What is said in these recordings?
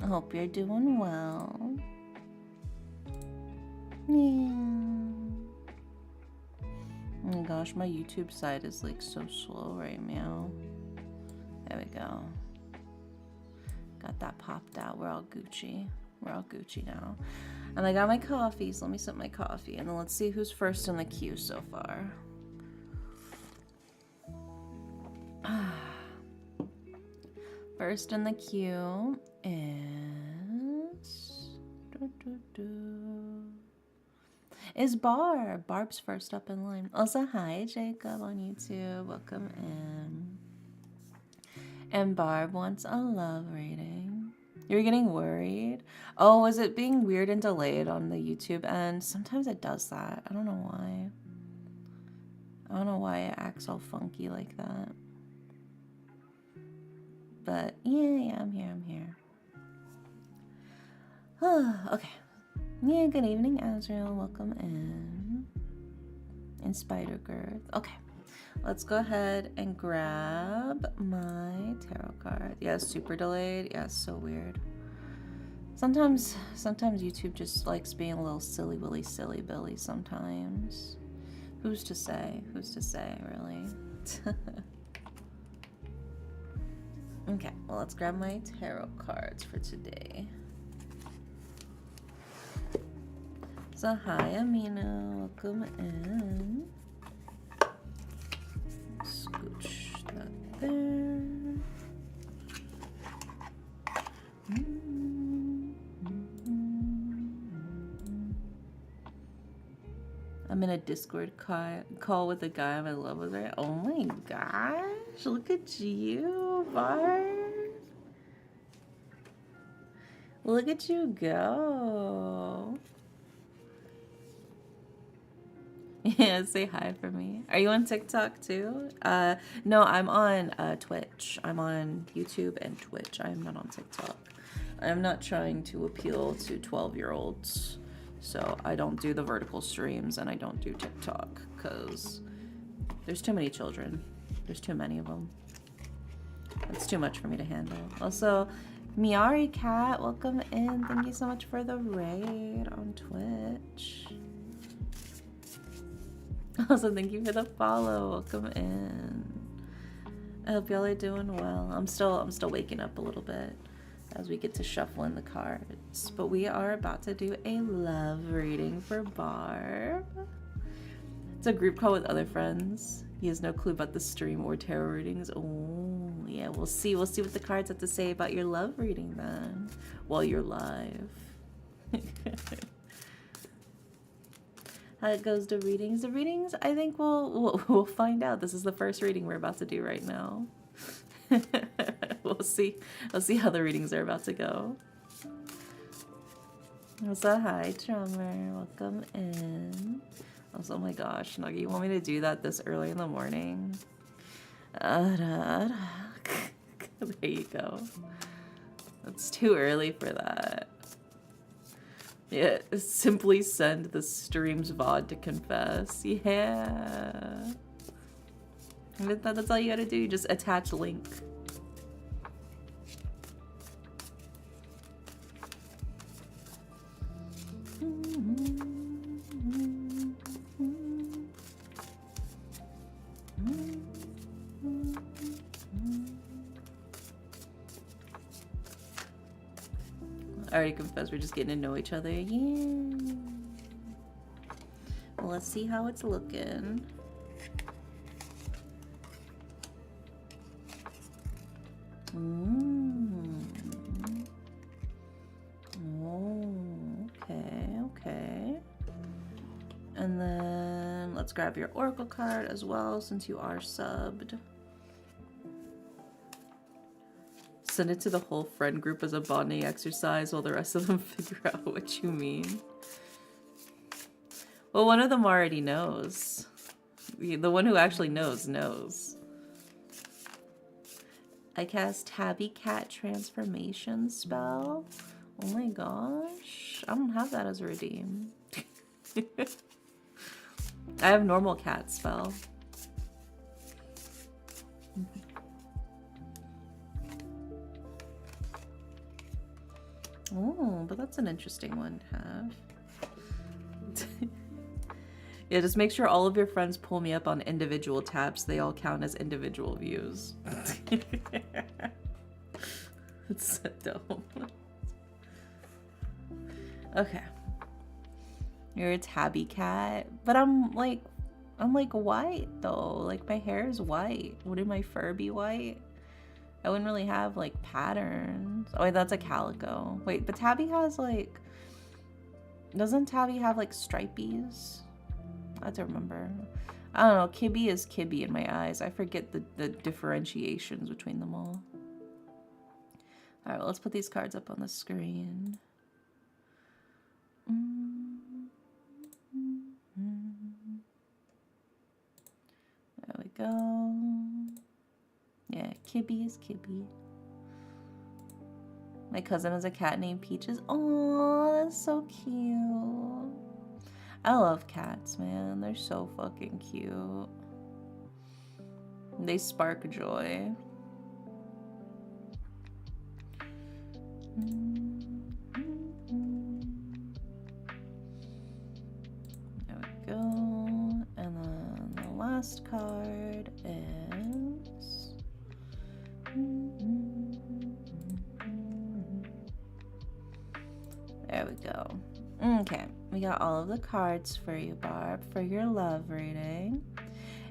I hope you're doing well. Yeah. Oh my gosh, my YouTube side is like so slow right now. There we go. Got that popped out. We're all Gucci. We're all Gucci now. And I got my coffee, so let me sip my coffee. And then let's see who's first in the queue so far. First in the queue is Barb. Barb's first up in line. Also, hi, Jacob on YouTube. Welcome in. And Barb wants a love reading. You're getting worried? Oh, is it being weird and delayed on the YouTube end? Sometimes it does that. I don't know why. I don't know why it acts all funky like that. But yeah, I'm here. Okay. Yeah, good evening, Azrael. Welcome in. And Spider-Girth. Okay. Let's go ahead and grab my tarot card. Yeah, super delayed. Yeah, it's so weird. Sometimes YouTube just likes being a little silly willy silly billy sometimes. Who's to say? Who's to say, really? Okay, well, let's grab my tarot cards for today. So, hi, Amina. Welcome in. Scooch that there. I'm in a Discord call with a guy I'm in love with, right? Oh my gosh, look at you, Barb. Look at you go. Yeah, say hi for me. Are you on TikTok too? No, I'm on Twitch. I'm on YouTube and Twitch. I'm not on TikTok. I'm not trying to appeal to 12-year-olds. So I don't do the vertical streams and I don't do TikTok because there's too many children. There's too many of them. It's too much for me to handle. Also, Miari Cat, welcome in. Thank you so much for the raid on Twitch. Also, thank you for the follow. Welcome in. I hope y'all are doing well. I'm still waking up a little bit as we get to shuffle in the cards. But we are about to do a love reading for Barb. It's a group call with other friends. He has no clue about the stream or tarot readings. Oh, yeah, we'll see. We'll see what the cards have to say about your love reading then, while you're live. How it goes to readings. The readings, I think we'll find out. This is the first reading we're about to do right now. We'll see. We'll see how the readings are about to go. Also, hi, Drummer. Welcome in. Also, oh my gosh, Nuggy, you want me to do that this early in the morning? There you go. It's too early for that. Yeah, simply send the stream's VOD to confess. Yeah. That's all you gotta do. Just attach link. I already confessed, we're just getting to know each other. Yeah. Well, let's see how it's looking. Oh, okay. And then let's grab your oracle card as well, since you are subbed. Send it to the whole friend group as a bonding exercise while the rest of them figure out what you mean. Well, one of them already knows. The one who actually knows. I cast Tabby Cat Transformation spell. Oh my gosh. I don't have that as a redeem. I have normal cat spell. Oh, but that's an interesting one to have. Yeah, just make sure all of your friends pull me up on individual tabs. They all count as individual views. It's so dumb. Okay. You're a tabby cat. But I'm like white though. Like my hair is white. Wouldn't my fur be white? I wouldn't really have like patterns. Oh wait, that's a calico. Wait, but tabby has like, doesn't tabby have like stripies? I have to remember. I don't know. Kibby is Kibby in my eyes. I forget the differentiations between them all. All right, well, let's put these cards up on the screen. There we go. Yeah, Kibby is Kibby. My cousin has a cat named Peaches. Oh, that's so cute. I love cats, man. They're so fucking cute. They spark joy. There we go. And then the last card is... There we go. Okay, we got all of the cards for you, Barb, for your love reading.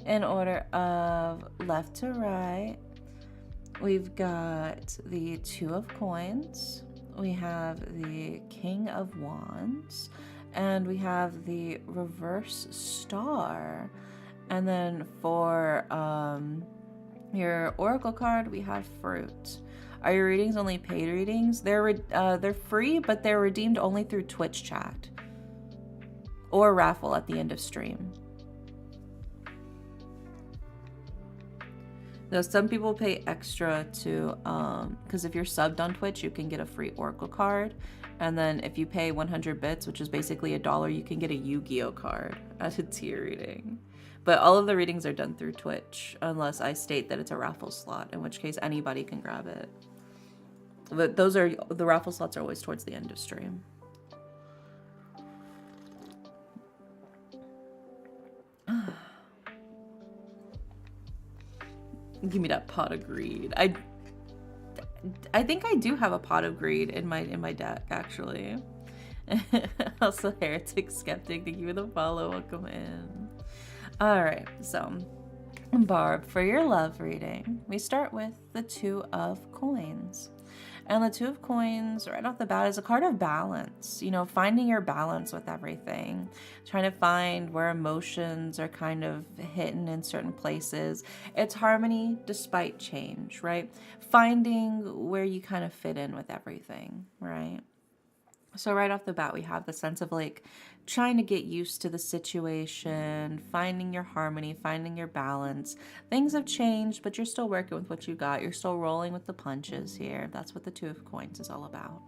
In order of left to right, we've got the Two of Coins, we have the King of Wands, and we have the Reverse Star. And then for your Oracle card, we have Fruit. Are your readings only paid readings? They're free, but they're redeemed only through Twitch chat or raffle at the end of stream. Though some people pay extra to, because if you're subbed on Twitch, you can get a free Oracle card. And then if you pay 100 bits, which is basically $1, you can get a Yu-Gi-Oh card as a tier reading. But all of the readings are done through Twitch, unless I state that it's a raffle slot, in which case anybody can grab it. But the raffle slots are always towards the end of stream. Give me that pot of greed. I think I do have a pot of greed in my deck, actually. Also, Heretic Skeptic, thank you for the follow. Welcome in. All right, so Barb, for your love reading, we start with the Two of Coins. And the Two of Coins, right off the bat, is a card of balance. You know, finding your balance with everything. Trying to find where emotions are kind of hidden in certain places. It's harmony despite change, right? Finding where you kind of fit in with everything, right? So right off the bat, we have the sense of like trying to get used to the situation, finding your harmony, finding your balance. Things have changed, but you're still working with what you got. You're still rolling with the punches here. That's what the Two of Coins is all about.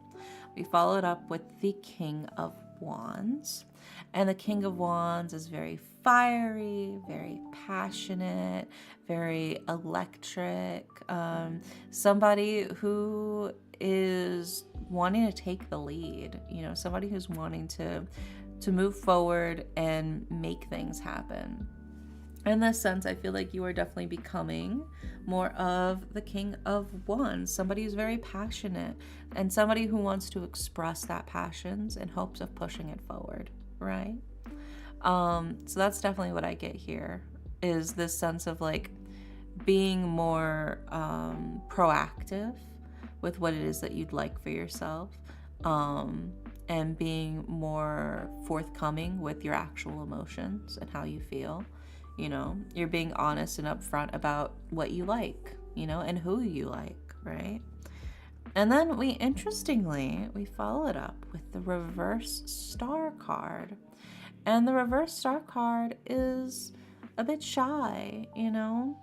We followed up with the King of Wands. And the King of Wands is very fiery, very passionate, very electric. Somebody who is wanting to take the lead, you know, somebody who's wanting to move forward and make things happen. In this sense, I feel like you are definitely becoming more of the King of Wands, somebody who's very passionate and somebody who wants to express that passions in hopes of pushing it forward, right? So that's definitely what I get here, is this sense of like being more proactive with what it is that you'd like for yourself, and being more forthcoming with your actual emotions and how you feel. You know, you're being honest and upfront about what you like, you know, and who you like, right? And then interestingly, we followed up with the Reverse Star card. And the Reverse Star card is a bit shy, you know?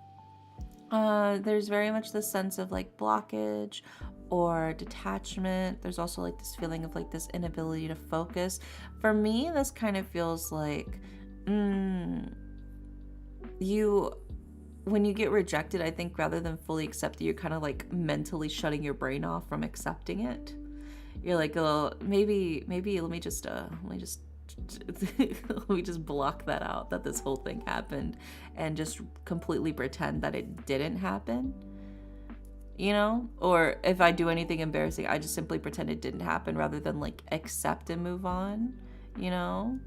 There's very much this sense of like blockage or detachment. There's also like this feeling of like this inability to focus. For me, this kind of feels like when you get rejected, I think rather than fully accept it, you're kind of like mentally shutting your brain off from accepting it. you're like, oh, maybe let me just block that out, that this whole thing happened, and just completely pretend that it didn't happen, you know? Or if I do anything embarrassing, I just simply pretend it didn't happen rather than like accept and move on, you know?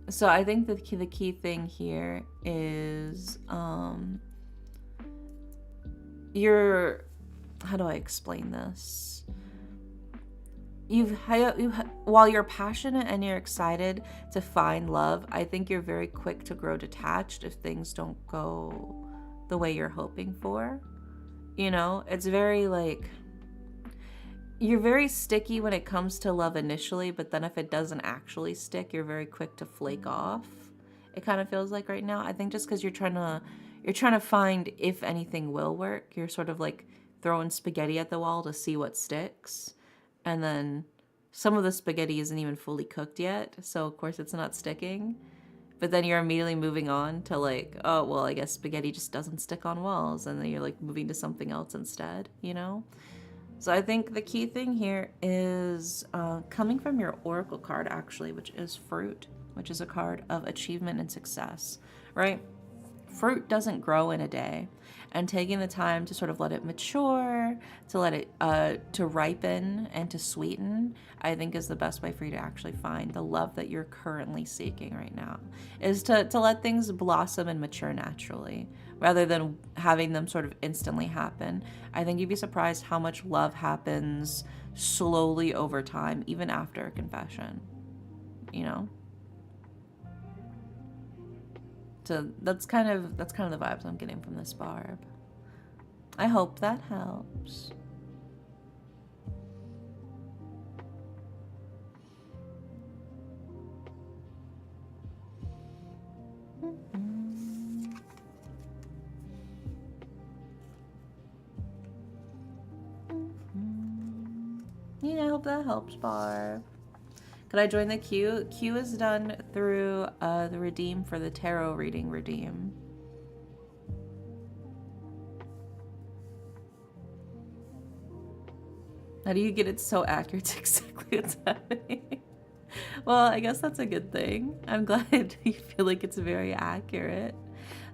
So I think the key thing here is you're, how do I explain this? While you're passionate and you're excited to find love, I think you're very quick to grow detached if things don't go the way you're hoping for. You know, it's very like, you're very sticky when it comes to love initially, but then if it doesn't actually stick, you're very quick to flake off. It kind of feels like right now. I think just because you're trying to find if anything will work. You're sort of like throwing spaghetti at the wall to see what sticks. And then some of the spaghetti isn't even fully cooked yet, so of course it's not sticking. But then you're immediately moving on to like, oh, well, I guess spaghetti just doesn't stick on walls. And then you're like moving to something else instead, you know? So I think the key thing here is coming from your oracle card, actually, which is fruit, which is a card of achievement and success, right? Fruit doesn't grow in a day, and taking the time to sort of let it mature, to let it to ripen and to sweeten, I think is the best way for you to actually find the love that you're currently seeking right now, is to let things blossom and mature naturally rather than having them sort of instantly happen. I think you'd be surprised how much love happens slowly over time, even after a confession, you know? So that's kind of the vibes I'm getting from this barb. I hope that helps. Yeah, I hope that helps, Barb. Could I join the queue? Queue is done through the redeem for the tarot reading redeem. How do you get it so accurate to exactly what's happening? Well, I guess that's a good thing. I'm glad you feel like it's very accurate.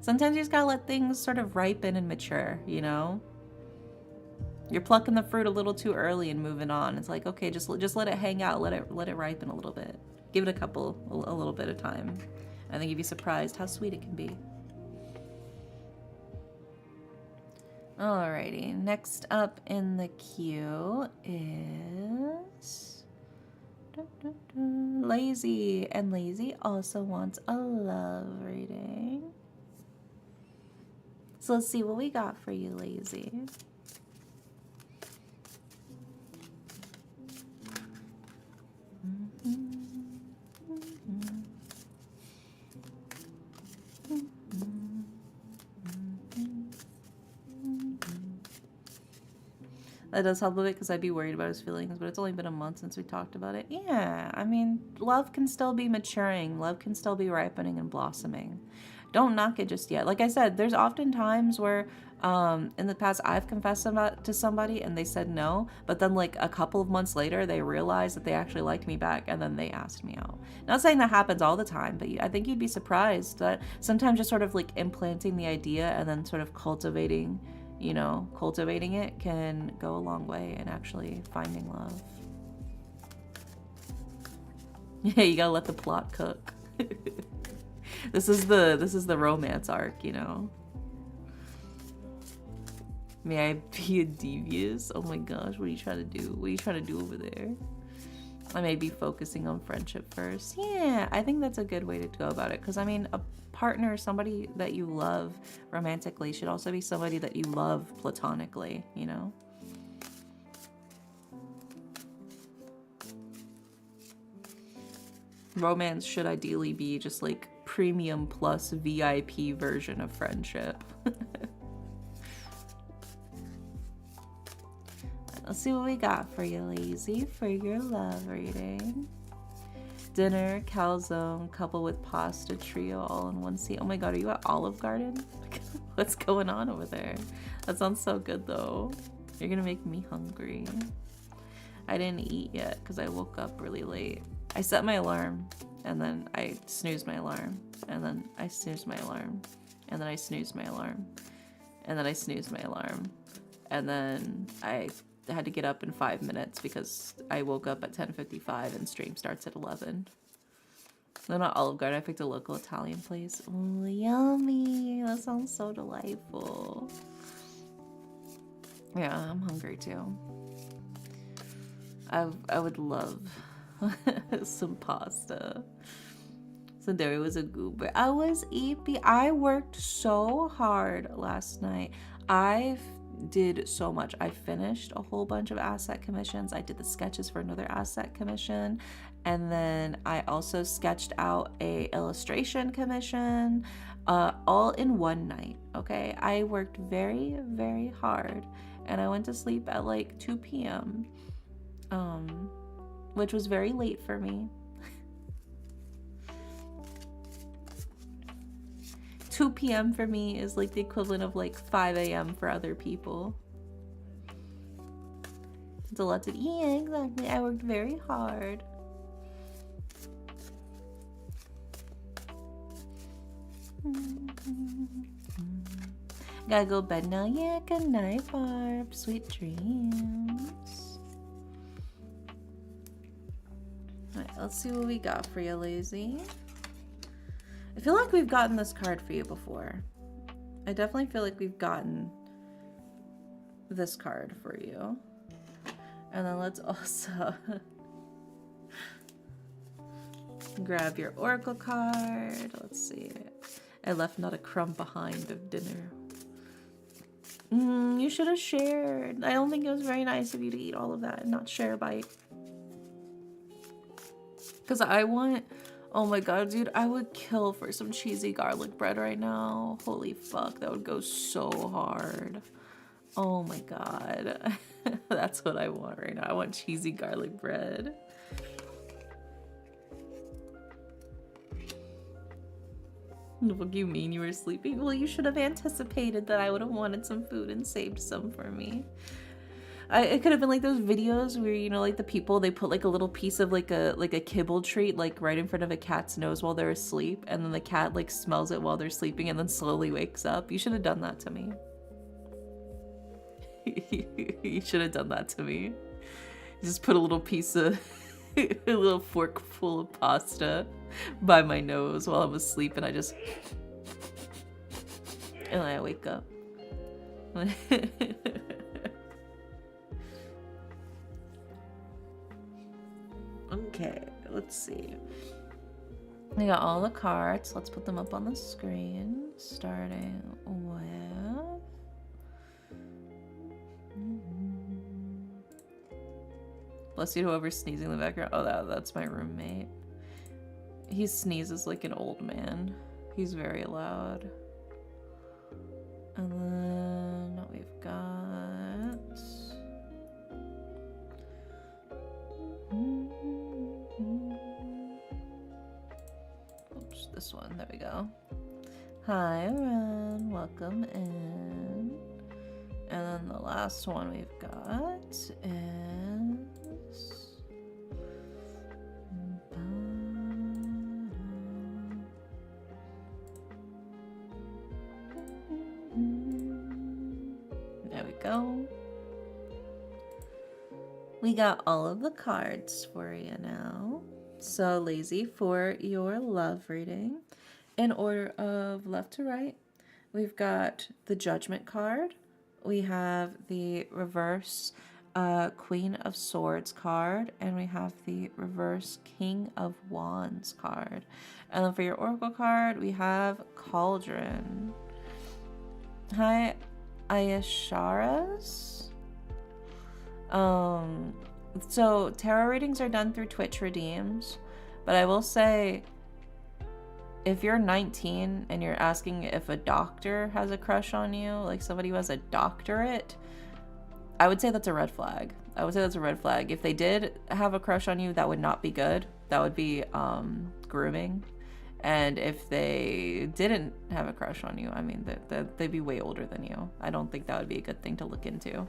Sometimes you just gotta let things sort of ripen and mature, you know? You're plucking the fruit a little too early and moving on. It's like, okay, just let it hang out, let it ripen a little bit. Give it a little bit of time. I think you'd be surprised how sweet it can be. Alrighty, next up in the queue is Lazy, and Lazy also wants a love reading. So let's see what we got for you, Lazy. That does help a bit because I'd be worried about his feelings, but it's only been a month since we talked about it. Yeah, I mean, love can still be maturing. Love can still be ripening and blossoming. Don't knock it just yet. Like I said, there's often times where in the past I've confessed to somebody and they said no, but then like a couple of months later they realized that they actually liked me back and then they asked me out. Not saying that happens all the time, but I think you'd be surprised that sometimes just sort of like implanting the idea and then sort of cultivating it can go a long way in actually finding love. Yeah, you gotta let the plot cook. This is the romance arc, you know. May I be a devious? Oh my gosh, what are you trying to do? What are you trying to do over there? I may be focusing on friendship first. Yeah, I think that's a good way to go about it. Because, I mean, a partner, somebody that you love romantically, should also be somebody that you love platonically, you know? Romance should ideally be just like premium plus VIP version of friendship. Let's see what we got for you, Lazy, for your love reading. Dinner, calzone, couple with pasta, trio, all in one seat. Oh my god, are you at Olive Garden? What's going on over there? That sounds so good, though. You're gonna make me hungry. I didn't eat yet because I woke up really late. I set my alarm and then I snoozed my alarm and then I snoozed my alarm and then I snoozed my alarm and then I snoozed my alarm and then I had to get up in 5 minutes because I woke up at 10:55 and stream starts at 11. No, not Olive Garden. I picked a local Italian place. Oh, yummy. That sounds so delightful. Yeah, I'm hungry too. I would love some pasta. So there was a goober. I was eepy. I worked so hard last night. I did so much. I finished a whole bunch of asset commissions. I did the sketches for another asset commission. And then I also sketched out a illustration commission, all in one night, okay? I worked very, very hard. And I went to sleep at like 2 p.m., which was very late for me. 2 p.m. for me is like the equivalent of like 5 a.m. for other people. It's a lot to eat. Yeah, exactly. I worked very hard. Gotta go to bed now. Yeah, good night, Barb. Sweet dreams. Alright, let's see what we got for you, Lazy. I feel like we've gotten this card for you before. I definitely feel like we've gotten this card for you. And then let's also grab your Oracle card. Let's see. I left not a crumb behind of dinner. You should have shared. I don't think it was very nice of you to eat all of that and not share a bite. Because I want... Oh my god, dude, I would kill for some cheesy garlic bread right now. Holy fuck, that would go so hard. Oh my god. That's what I want right now. I want cheesy garlic bread. What do you mean you were sleeping? Well, you should have anticipated that I would have wanted some food and saved some for me. It could have been like those videos where, you know, like the people, they put like a little piece of like a kibble treat like right in front of a cat's nose while they're asleep, and then the cat like smells it while they're sleeping and then slowly wakes up. You should have done that to me. You should have done that to me. Just put a little piece of a little fork full of pasta by my nose while I'm asleep, and I just and then I wake up. Okay, let's see. We got all the cards. Let's put them up on the screen. Starting with... Bless you, whoever's sneezing in the background. Oh, that's my roommate. He sneezes like an old man. He's very loud. And then we've got... Oops, this one. There we go. Hi, Ren. Welcome in. And then the last one we've got is... There we go. We got all of the cards for you now. So, Lazy, for your love reading, in order of left to right, we've got the Judgment card. We have the reverse Queen of Swords card, and we have the reverse King of Wands card. And then for your Oracle card, we have Cauldron. Hi, Ayasharas. So tarot readings are done through Twitch Redeems, but I will say, if you're 19 and you're asking if a doctor has a crush on you, like somebody who has a doctorate, I would say that's a red flag. I would say that's a red flag. If they did have a crush on you, that would not be good. That would be grooming. And if they didn't have a crush on you, I mean, they'd be way older than you. I don't think that would be a good thing to look into.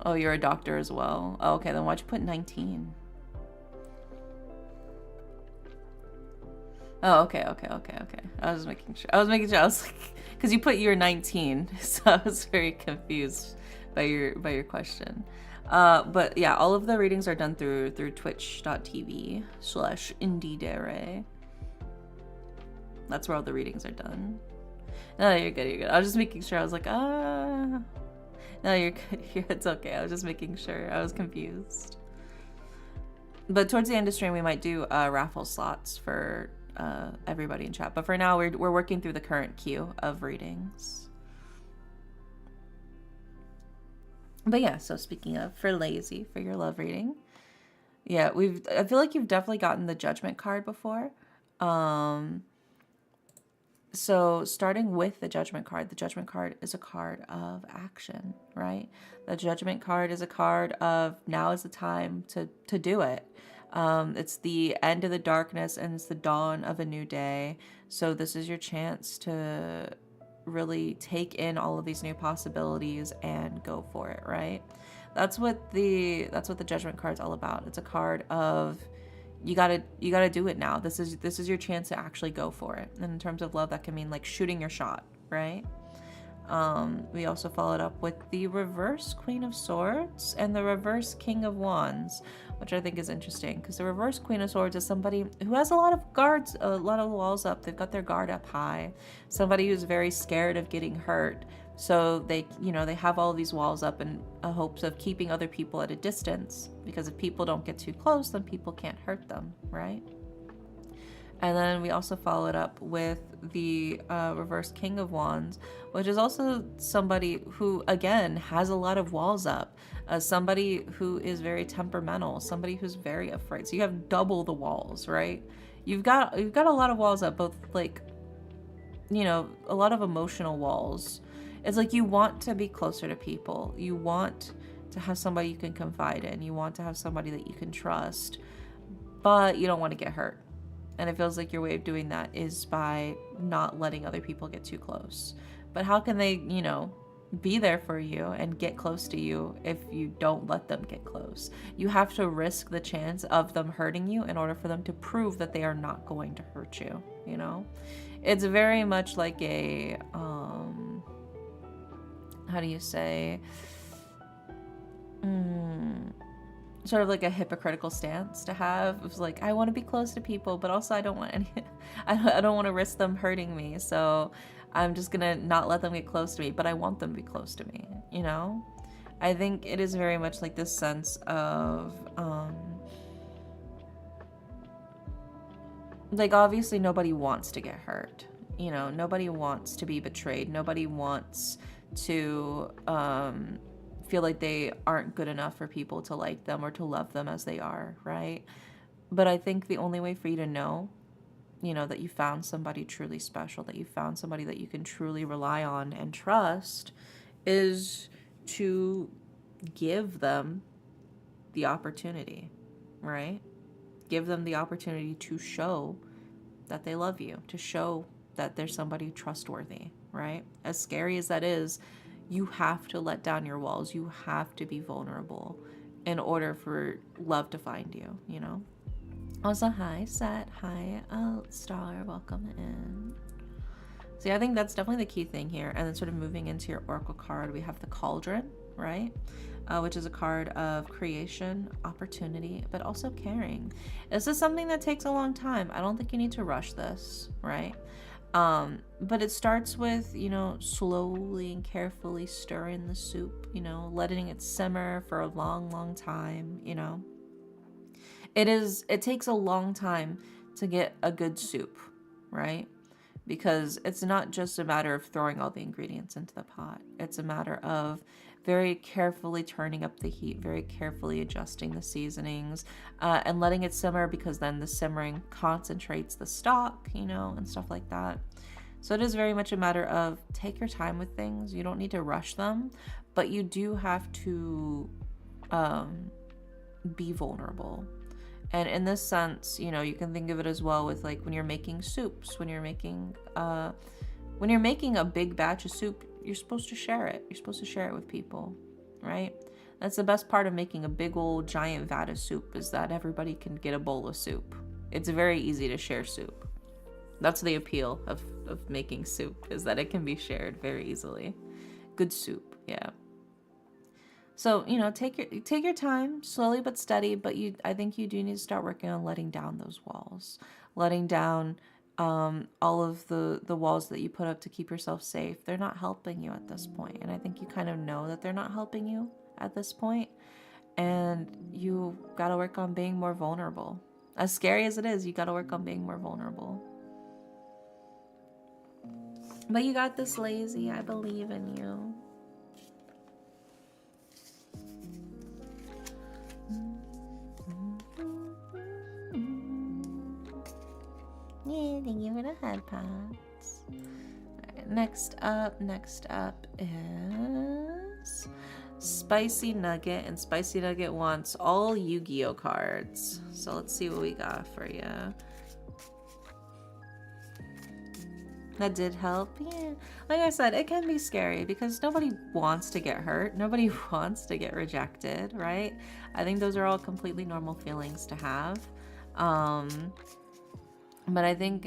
Oh, you're a doctor as well. Oh, okay, then why'd you put 19? Oh, okay. I was making sure. I was like, because you put you're 19, so I was very confused by your question. But yeah, all of the readings are done through twitch.tv/indiedere. That's where all the readings are done. No, you're good. You're good. I was just making sure. I was like, ah. No, you're good. It's okay. I was just making sure. I was confused. But towards the end of stream, we might do raffle slots for everybody in chat. But for now, we're working through the current queue of readings. But yeah, so speaking of, for Lazy, for your love reading, yeah, I feel like you've definitely gotten the Judgment card before. So starting with the Judgment card is a card of action, right? The Judgment card is a card of now is the time to do it. It's the end of the darkness and it's the dawn of a new day. So this is your chance to really take in all of these new possibilities and go for it, right? That's what the Judgment card's all about. It's a card of you gotta do it now. This is your chance to actually go for it. And in terms of love, that can mean like shooting your shot, right? We also followed up with the reverse Queen of Swords and the reverse King of Wands, which I think is interesting because the reverse Queen of Swords is somebody who has a lot of walls up. They've got their guard up high. Somebody who's very scared of getting hurt. So they have all these walls up in hopes of keeping other people at a distance, because if people don't get too close, then people can't hurt them, right? And then we also followed up with the reverse King of Wands, which is also somebody who, again, has a lot of walls up. Somebody who is very temperamental, somebody who's very afraid. So you have double the walls, right? You've got a lot of walls up, both like, a lot of emotional walls. It's like you want to be closer to people. You want to have somebody you can confide in. You want to have somebody that you can trust, but you don't want to get hurt. And it feels like your way of doing that is by not letting other people get too close. But how can they, be there for you and get close to you if you don't let them get close? You have to risk the chance of them hurting you in order for them to prove that they are not going to hurt you, It's very much like a, how do you say, sort of like a hypocritical stance to have. It was like, I want to be close to people, but also I don't want I don't want to risk them hurting me, so I'm just gonna not let them get close to me, but I want them to be close to me, I think it is very much like this sense of like, obviously nobody wants to get hurt, nobody wants to be betrayed, nobody wants to feel like they aren't good enough for people to like them or to love them as they are, right? But I think the only way for you to know, that you found somebody truly special, that you found somebody that you can truly rely on and trust, is to give them the opportunity, right? Give them the opportunity to show that they love you, to show that there's somebody trustworthy, right? As scary as that is, you have to let down your walls. You have to be vulnerable in order for love to find you, Also, hi, Set. Hi, Star. Welcome in. So yeah, I think that's definitely the key thing here. And then sort of moving into your Oracle card, we have the Cauldron, right? Which is a card of creation, opportunity, but also caring. This is something that takes a long time. I don't think you need to rush this, right? But it starts with, slowly and carefully stirring the soup, letting it simmer for a long, long time, It takes a long time to get a good soup, right? Because it's not just a matter of throwing all the ingredients into the pot. It's a matter of very carefully turning up the heat, very carefully adjusting the seasonings, and letting it simmer, because then the simmering concentrates the stock, and stuff like that. So it is very much a matter of take your time with things. You don't need to rush them, but you do have to be vulnerable. And in this sense, you can think of it as well with like when you're making soups, when you're making a big batch of soup, you're supposed to share it. You're supposed to share it with people, right? That's the best part of making a big old giant vat of soup, is that everybody can get a bowl of soup. It's very easy to share soup. That's the appeal of making soup, is that it can be shared very easily. Good soup, yeah. So, you know, take your time, slowly but steady, but I think you do need to start working on letting down those walls. Letting down all of the walls that you put up to keep yourself safe. They're not helping you at this point, and I think you kind of know that they're not helping you at this point, and you got to work on being more vulnerable. As scary as it is, you got to work on being more vulnerable. But you got this, Lazy. I believe in you. Yeah, thank you for the head pats. Right, next up is Spicy Nugget, and Spicy Nugget wants all Yu-Gi-Oh cards. So let's see what we got for you. That did help. Yeah, like I said, it can be scary because nobody wants to get hurt. Nobody wants to get rejected, right? I think those are all completely normal feelings to have. But I think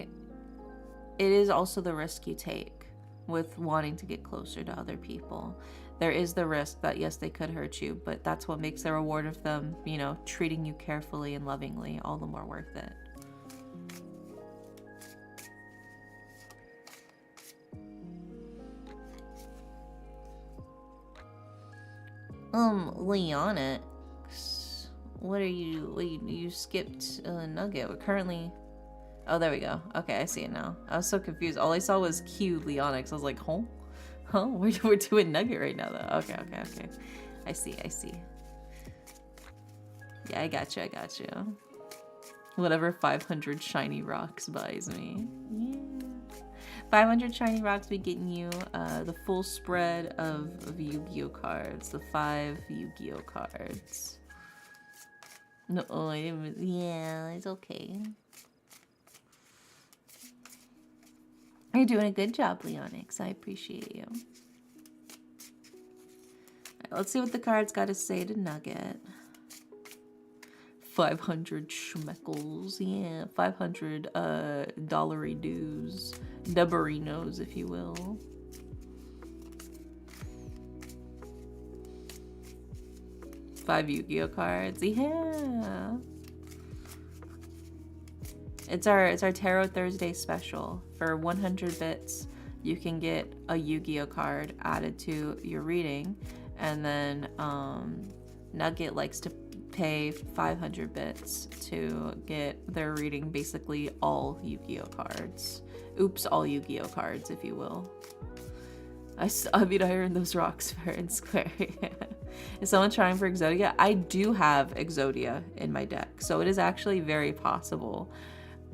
it is also the risk you take with wanting to get closer to other people. There is the risk that, yes, they could hurt you, but that's what makes the reward of them, you know, treating you carefully and lovingly all the more worth it. Leonix, what are you skipped a nugget. We're currently, oh, there we go. Okay, I see it now. I was so confused. All I saw was Q Leonix. I was like, huh? We're doing nugget right now though. Okay. I see. Yeah, I got you. Whatever 500 shiny rocks buys me. Yeah. 500 shiny rocks be getting you the full spread of Yu-Gi-Oh cards. The 5 Yu-Gi-Oh cards. No, I didn't. Yeah, it's okay. You're doing a good job, Leonix. I appreciate you. Right, let's see what the cards got to say to Nugget. 500 schmeckles, yeah, 500 dollary dues, dubberinos, if you will. Five Yu-Gi-Oh cards, yeah. It's our Tarot Thursday special. For 100 bits, you can get a Yu-Gi-Oh card added to your reading, and then Nugget likes to pay 500 bits to get their reading basically all Yu-Gi-Oh cards. Oops, all Yu-Gi-Oh cards, if you will. I mean, I earned those rocks fair and square. Is someone trying for Exodia? I do have Exodia in my deck, so it is actually very possible.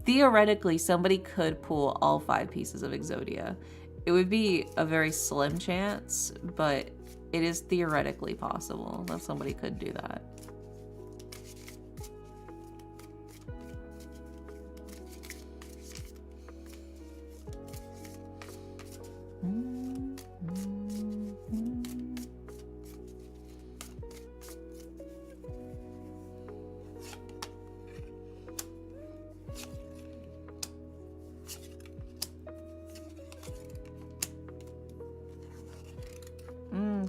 Theoretically, somebody could pull all 5 pieces of Exodia. It would be a very slim chance, but it is theoretically possible that somebody could do that.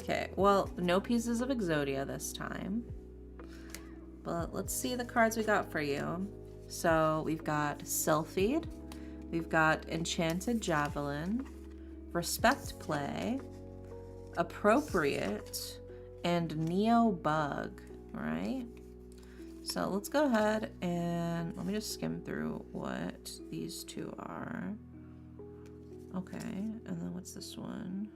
Okay, well, no pieces of Exodia this time. But let's see the cards we got for you. So we've got Self-Feed, we've got Enchanted Javelin, Respect Play, Appropriate, and Neo Bug, right? So let's go ahead and let me just skim through what these two are. Okay, and then what's this one?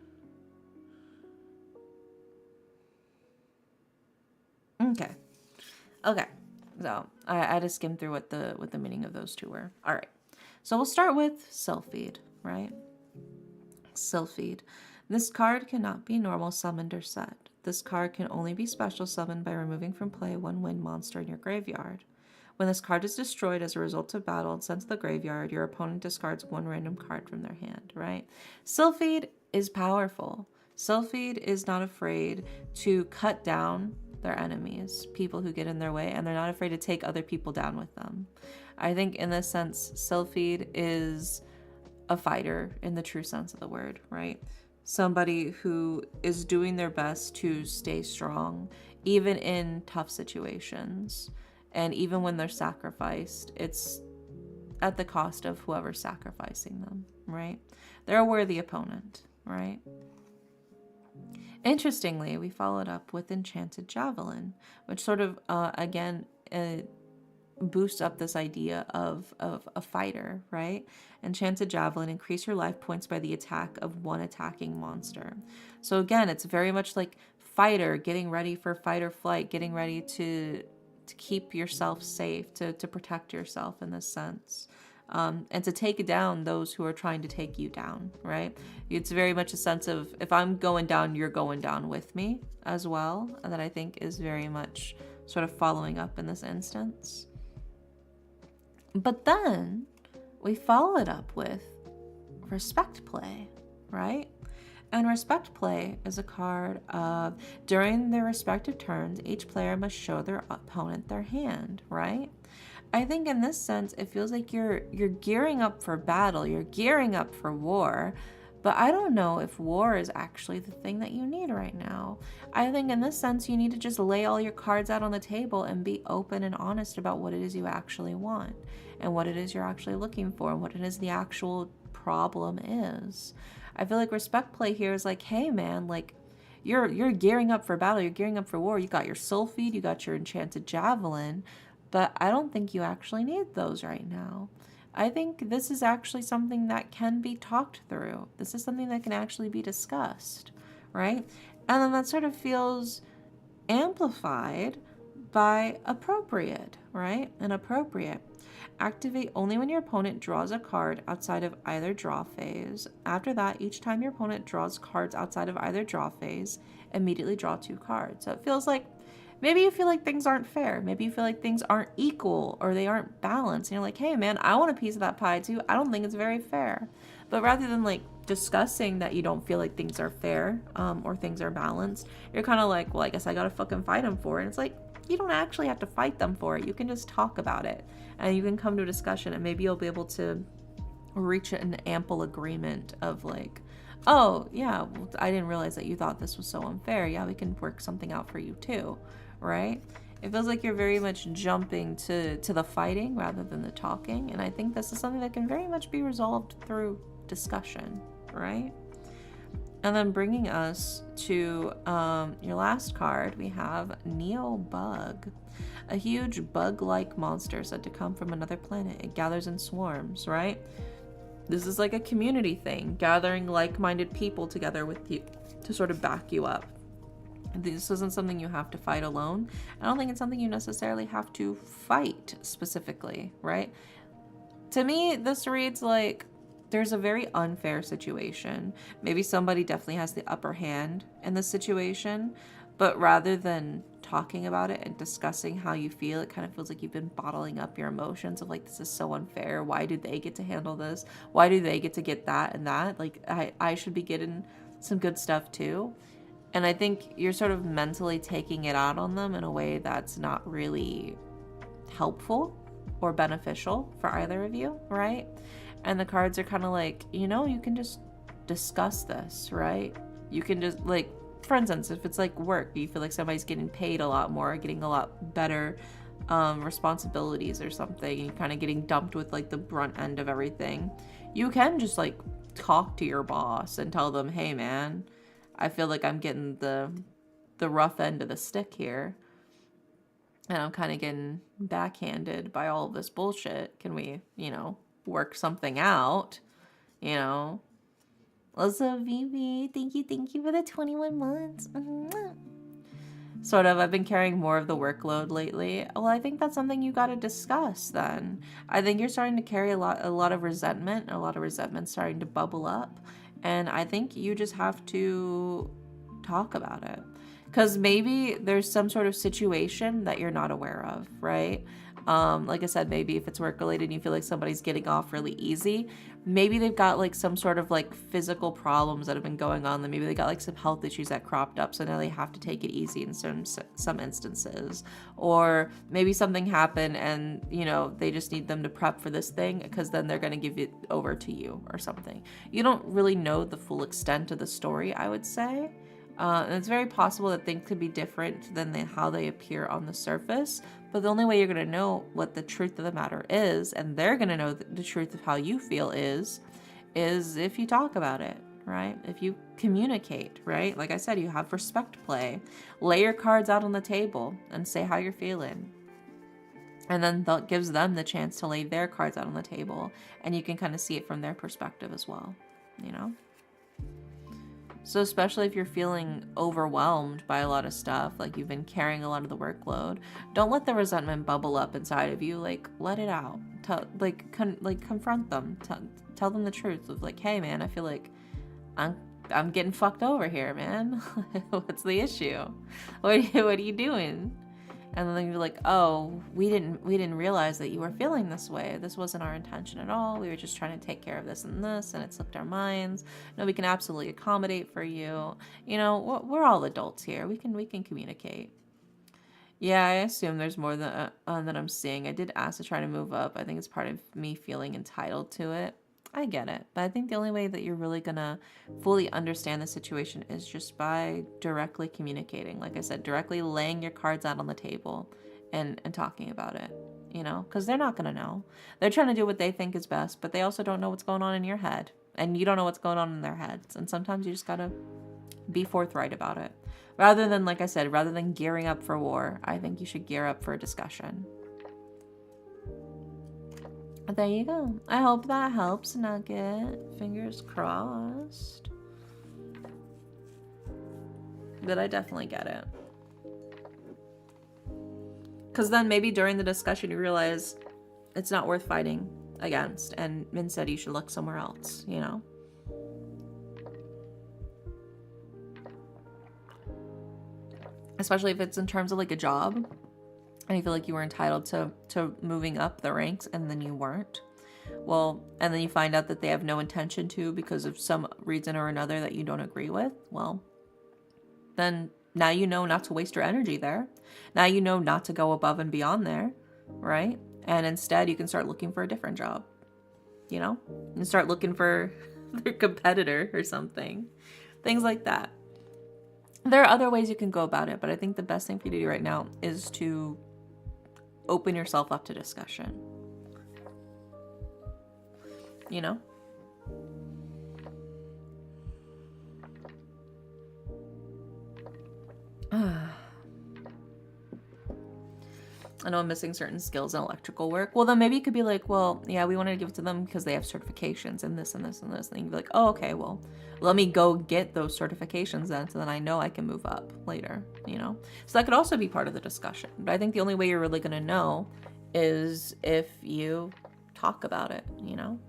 Okay. So I had to skim through what the meaning of those two were. All right. So we'll start with Self-Feed, right? Self-Feed. This card cannot be normal summoned or set. This card can only be special summoned by removing from play one wind monster in your graveyard. When this card is destroyed as a result of battle and sent to the graveyard, your opponent discards one random card from their hand, right? Self-Feed is powerful. Self-Feed is not afraid to cut down their enemies, people who get in their way, and they're not afraid to take other people down with them. I think in this sense, Sylphid is a fighter in the true sense of the word, right? Somebody who is doing their best to stay strong, even in tough situations. And even when they're sacrificed, it's at the cost of whoever's sacrificing them, right? They're a worthy opponent, right? Interestingly, we followed up with Enchanted Javelin, which sort of, again, boosts up this idea of a fighter, right? Enchanted Javelin, increase your life points by the attack of one attacking monster. So again, it's very much like fighter, getting ready for fight or flight, getting ready to keep yourself safe, to protect yourself in this sense. And to take down those who are trying to take you down, right? It's very much a sense of, if I'm going down, you're going down with me as well. And that I think is very much sort of following up in this instance. But then we follow it up with Respect Play, right? And Respect Play is a card of, during their respective turns, each player must show their opponent their hand, right? I think in this sense, it feels like you're gearing up for battle, you're gearing up for war, but I don't know if war is actually the thing that you need right now. I think in this sense, you need to just lay all your cards out on the table and be open and honest about what it is you actually want and what it is you're actually looking for and what it is the actual problem is. I feel like Respect Play here is like, hey man, like you're gearing up for battle, you're gearing up for war, you got your Sylphid, you got your Enchanted Javelin, but I don't think you actually need those right now. I think this is actually something that can be talked through. This is something that can actually be discussed, right? And then that sort of feels amplified by appropriate, right? And appropriate. Activate only when your opponent draws a card outside of either draw phase. After that, each time your opponent draws cards outside of either draw phase, immediately draw 2 cards. So it feels like maybe you feel like things aren't fair. Maybe you feel like things aren't equal or they aren't balanced. And you're like, hey man, I want a piece of that pie too. I don't think it's very fair. But rather than like discussing that you don't feel like things are fair or things are balanced, you're kind of like, well, I guess I gotta fucking fight them for it. And it's like, you don't actually have to fight them for it. You can just talk about it and you can come to a discussion and maybe you'll be able to reach an ample agreement of like, oh yeah, well, I didn't realize that you thought this was so unfair. Yeah, we can work something out for you too. Right? It feels like you're very much jumping to the fighting rather than the talking. And I think this is something that can very much be resolved through discussion, right? And then bringing us to your last card, we have Neo Bug. A huge bug-like monster said to come from another planet. It gathers in swarms, right? This is like a community thing, gathering like-minded people together with you to sort of back you up. This isn't something you have to fight alone. I don't think it's something you necessarily have to fight specifically, right? To me, this reads like there's a very unfair situation. Maybe somebody definitely has the upper hand in this situation, but rather than talking about it and discussing how you feel, it kind of feels like you've been bottling up your emotions of like, this is so unfair. Why do they get to handle this? Why do they get to get that and that? Like, I should be getting some good stuff too. And I think you're sort of mentally taking it out on them in a way that's not really helpful or beneficial for either of you, right? And the cards are kind of like, you know, you can just discuss this, right? You can just, like, for instance, if it's like work, you feel like somebody's getting paid a lot more, getting a lot better responsibilities or something, and kind of getting dumped with like the brunt end of everything. You can just like talk to your boss and tell them, hey man, I feel like I'm getting the rough end of the stick here. And I'm kind of getting backhanded by all of this bullshit. Can we, you know, work something out? You know? Also, Vivi, thank you for the 21 months. Sort of, I've been carrying more of the workload lately. Well, I think that's something you got to discuss then. I think you're starting to carry a lot of resentment, a lot of resentment starting to bubble up. And I think you just have to talk about it. Because maybe there's some sort of situation that you're not aware of, right? Like I said, maybe if it's work related and you feel like somebody's getting off really easy, maybe they've got like some sort of like physical problems that have been going on. Then maybe they got like some health issues that cropped up, so now they have to take it easy in some instances. Or maybe something happened and, you know, they just need them to prep for this thing because then they're going to give it over to you or something. You don't really know the full extent of the story, I would say. And it's very possible that things could be different than how they appear on the surface. But the only way you're going to know what the truth of the matter is, and they're going to know the truth of how you feel is if you talk about it, right? If you communicate, right? Like I said, you have respect play. Lay your cards out on the table and say how you're feeling. And then that gives them the chance to lay their cards out on the table. And you can kind of see it from their perspective as well, you know? So especially if you're feeling overwhelmed by a lot of stuff, like you've been carrying a lot of the workload, don't let the resentment bubble up inside of you. Like, let it out. Confront them. Tell them the truth of like, hey man, I feel like I'm getting fucked over here, man. What's the issue? What are you doing? And then you're like, oh, we didn't realize that you were feeling this way. This wasn't our intention at all. We were just trying to take care of this and this, and it slipped our minds. No, we can absolutely accommodate for you. You know, we're all adults here. We can communicate. Yeah, I assume there's more than that I'm seeing. I did ask to try to move up. I think it's part of me feeling entitled to it. I get it. But I think the only way that you're really going to fully understand the situation is just by directly communicating. Like I said, directly laying your cards out on the table and talking about it, you know, because they're not going to know. They're trying to do what they think is best, but they also don't know what's going on in your head. And you don't know what's going on in their heads. And sometimes you just got to be forthright about it. Rather than, like I said, rather than gearing up for war, I think you should gear up for a discussion. There you go. I hope that helps, Nugget. Fingers crossed. But I definitely get it. Because then maybe during the discussion you realize it's not worth fighting against, and instead you should look somewhere else, you know? Especially if it's in terms of like a job. And you feel like you were entitled to moving up the ranks and then you weren't. Well, and then you find out that they have no intention to because of some reason or another that you don't agree with. Well, then now you know not to waste your energy there. Now you know not to go above and beyond there, right? And instead you can start looking for a different job, you know? And start looking for their competitor or something. Things like that. There are other ways you can go about it, but I think the best thing for you to do right now is to open yourself up to discussion. You know? I know I'm missing certain skills in electrical work. Well, then maybe you could be like, well, yeah, we wanted to give it to them because they have certifications in this and this and this. And you can be like, oh, okay, well, let me go get those certifications then, so then I know I can move up later, you know? So that could also be part of the discussion. But I think the only way you're really going to know is if you talk about it, you know?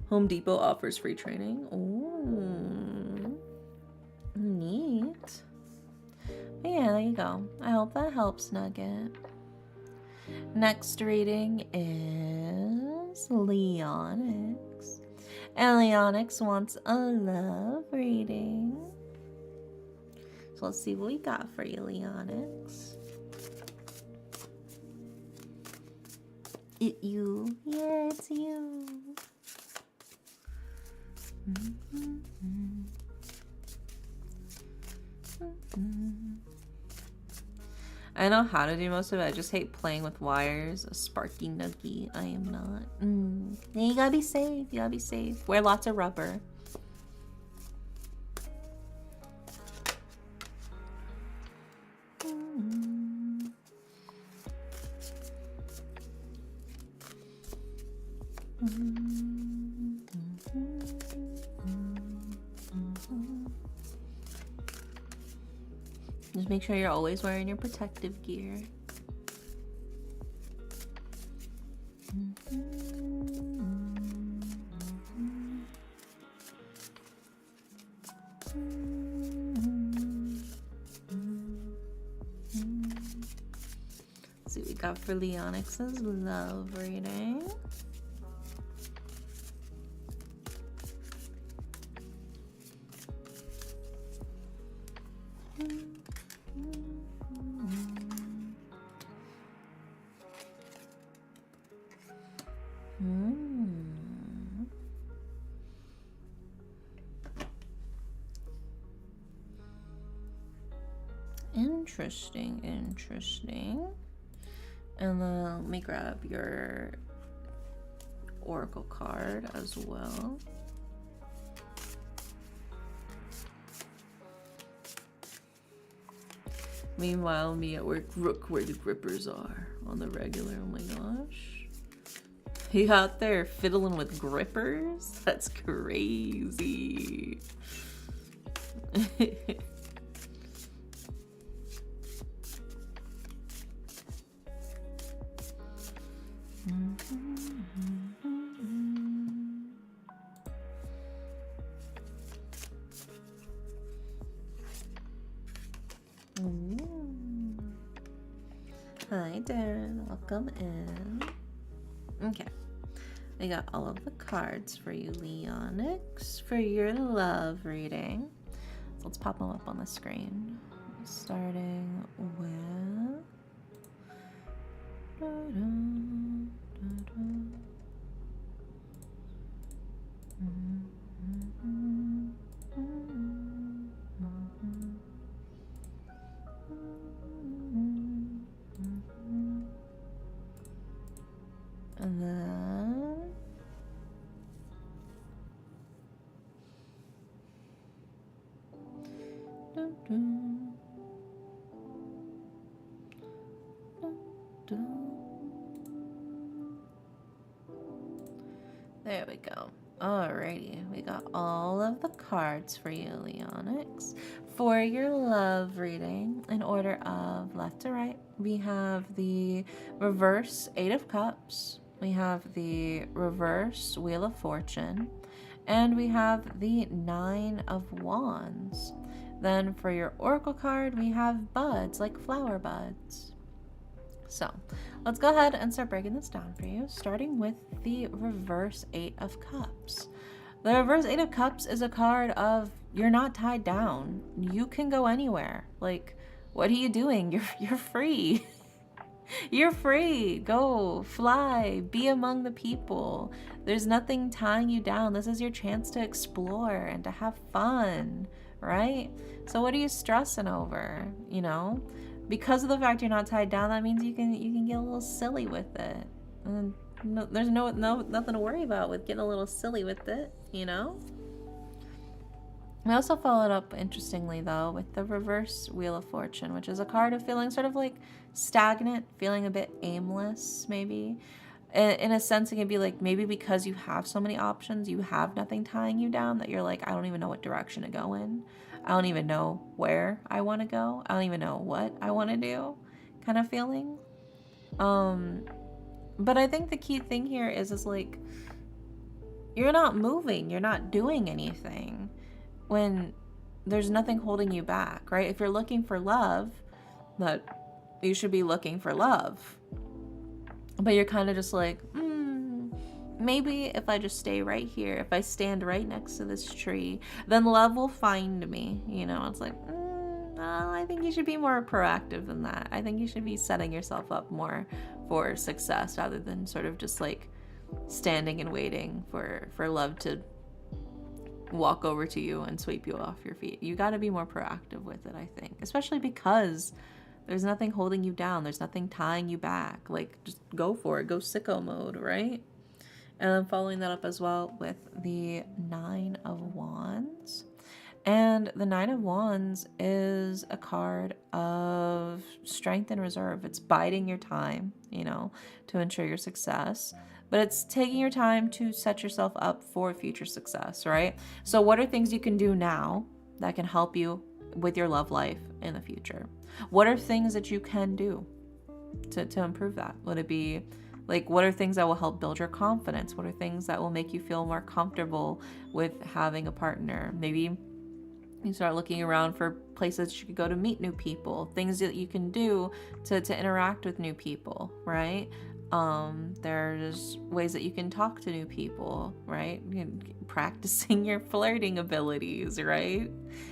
Home Depot offers free training. Ooh, neat. But yeah, there you go. I hope that helps, Nugget. Next reading is Leonix. And Leonix wants a love reading. So let's see what we got for you, Leonix. You. Yeah, it's you. I know how to do most of it. I just hate playing with wires. A sparky noogie. I am not. You gotta be safe. You gotta be safe. Wear lots of rubber. Just make sure you're always wearing your protective gear. Let's see what we got for Leonix's love reading. Interesting. And then let me grab your oracle card as well. Meanwhile, me at work, look where the grippers are on the regular. Oh my gosh. You out there fiddling with grippers? That's crazy. Hi Darren, welcome in. Okay, I got all of the cards for you, Leonix, for your love reading. So let's pop them up on the screen. Starting with... And then there we go. Alrighty, we got all of the cards for you, Leonix. For your love reading, in order of left to right, we have the reverse 8 of Cups, we have the reverse Wheel of Fortune, and we have the 9 of Wands. Then for your oracle card, we have buds, like flower buds. So let's go ahead and start breaking this down for you, starting with the reverse 8 of Cups. The reverse 8 of Cups is a card of you're not tied down. You can go anywhere. Like, what are you doing? You're free. You're free. Go, fly, be among the people. There's nothing tying you down. This is your chance to explore and to have fun, right? So what are you stressing over, you know? Because of the fact you're not tied down, that means you can get a little silly with it. And there's nothing to worry about with getting a little silly with it, you know? We also followed up, interestingly though, with the reverse Wheel of Fortune, which is a card of feeling sort of like stagnant, feeling a bit aimless, maybe. In a sense, it can be like maybe because you have so many options, you have nothing tying you down, that you're like, I don't even know what direction to go in. I don't even know where I want to go. I don't even know what I want to do, kind of feeling. But I think the key thing here is like, you're not moving, you're not doing anything when there's nothing holding you back, right? If you're looking for love, that you should be looking for love. But you're kind of just like, maybe if I just stay right here, if I stand right next to this tree, then love will find me. You know, it's like, I think you should be more proactive than that. I think you should be setting yourself up more for success rather than sort of just like standing and waiting for love to walk over to you and sweep you off your feet. You got to be more proactive with it, I think, especially because there's nothing holding you down. There's nothing tying you back. Like, just go for it. Go sicko mode, right? And then following that up as well with the 9 of Wands. And the 9 of Wands is a card of strength and reserve. It's biding your time, you know, to ensure your success. But it's taking your time to set yourself up for future success, right? So what are things you can do now that can help you with your love life in the future? What are things that you can do to improve that? Would it be like, what are things that will help build your confidence? What are things that will make you feel more comfortable with having a partner? Maybe You start looking around for places you could go to meet new people, things that you can do to interact with new people, right? There's ways that you can talk to new people, right? Practicing your flirting abilities, right?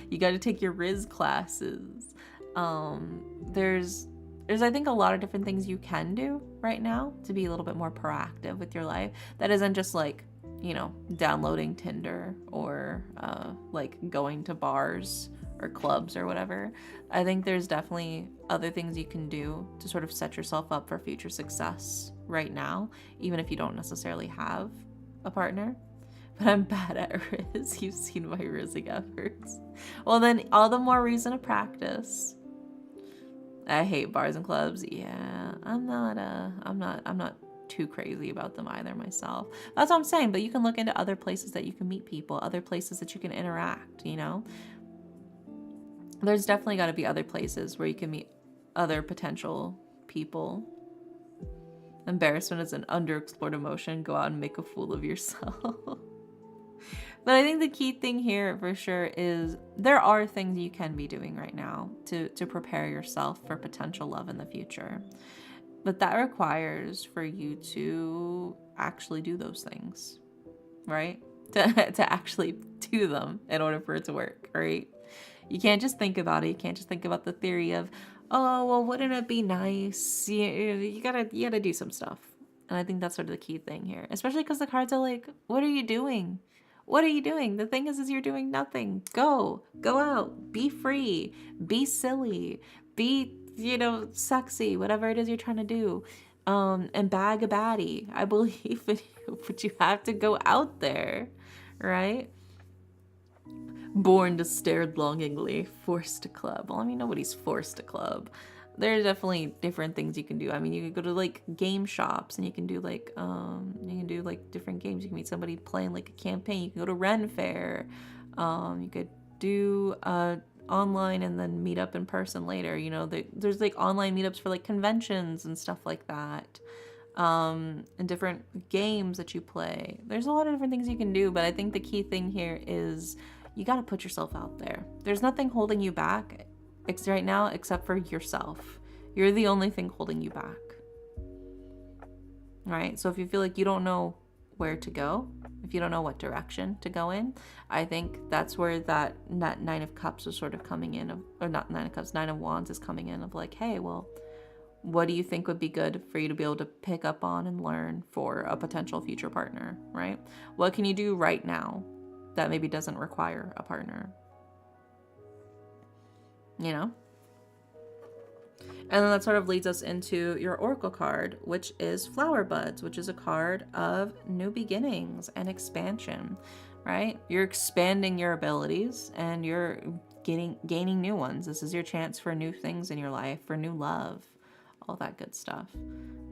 You got to take your Riz classes. There's I think a lot of different things you can do right now to be a little bit more proactive with your life. That isn't just like, downloading Tinder or like going to bars or clubs or whatever. I think there's definitely other things you can do to sort of set yourself up for future success right now, even if you don't necessarily have a partner. But I'm bad at Riz. You've seen my Rizzing efforts. Well, then all the more reason to practice. I hate bars and clubs. Yeah, I'm not too crazy about them either myself. That's what I'm saying. But you can look into other places that you can meet people, other places that you can interact, There's definitely got to be other places where you can meet other potential people. Embarrassment is an underexplored emotion. Go out and make a fool of yourself. But I think the key thing here for sure is there are things you can be doing right now to prepare yourself for potential love in the future. But that requires for you to actually do those things, right? To actually do them in order for it to work, right? You can't just think about it. You can't just think about the theory of, oh, well, wouldn't it be nice? You gotta do some stuff. And I think that's sort of the key thing here, especially because the cards are like, what are you doing? What are you doing? The thing is you're doing nothing. Go out, be free, be silly, be, sexy, whatever it is you're trying to do. And bag a baddie. I believe in you, but you have to go out there, right? Born to stare longingly, forced to club. Well, I mean, nobody's forced to club. There are definitely different things you can do. I mean, you could go to like game shops and you can do like different games. You can meet somebody playing like a campaign. You can go to Ren Fair. You could do online and then meet up in person later. There's like online meetups for like conventions and stuff like that. And different games that you play. There's a lot of different things you can do, but I think the key thing here is you got to put yourself out there. There's nothing holding you back right now except for yourself. You're the only thing holding you back. All right? So if you feel like you don't know where to go, if you don't know what direction to go in, I think that's where that Nine of Cups is sort of coming in, or not Nine of Cups, Nine of Wands is coming in of like, hey, well, what do you think would be good for you to be able to pick up on and learn for a potential future partner, right? What can you do right now that maybe doesn't require a partner? And then that sort of leads us into your Oracle card, which is Flower Buds, which is a card of new beginnings and expansion, right? You're expanding your abilities and you're gaining new ones. This is your chance for new things in your life, for new love, all that good stuff.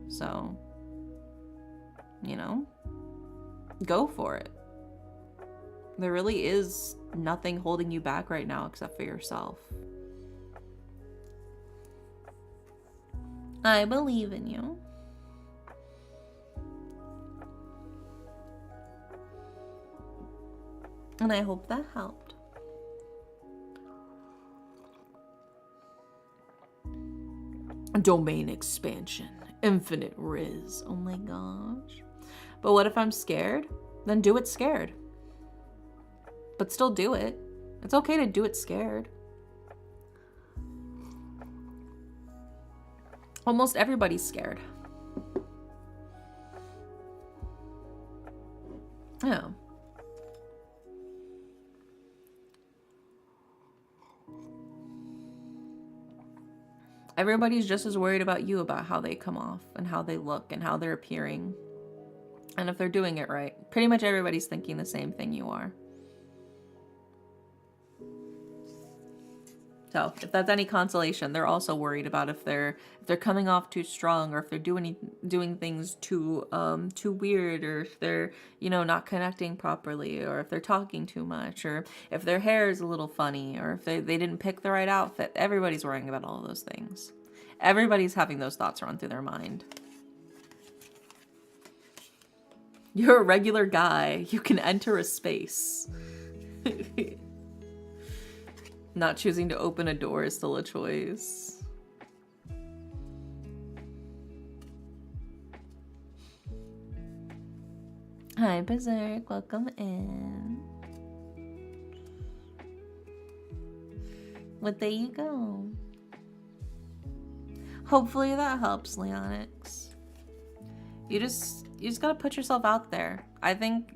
So, go for it. There really is nothing holding you back right now except for yourself. I believe in you. And I hope that helped. Domain expansion. Infinite Riz. Oh my gosh. But what if I'm scared? Then do it scared. But still do it. It's okay to do it scared. Almost everybody's scared. Yeah. Everybody's just as worried about you, about how they come off and how they look and how they're appearing. And if they're doing it right. Pretty much everybody's thinking the same thing you are. So if that's any consolation, they're also worried about if they're coming off too strong, or if they're doing things too weird, or if they're not connecting properly, or if they're talking too much, or if their hair is a little funny, or if they didn't pick the right outfit. Everybody's worrying about all of those things. Everybody's having those thoughts run through their mind. You're a regular guy. You can enter a space. Not choosing to open a door is still a choice. Hi, Berserk. Welcome in. Well, there you go. Hopefully that helps, Leonix. You just gotta put yourself out there. I think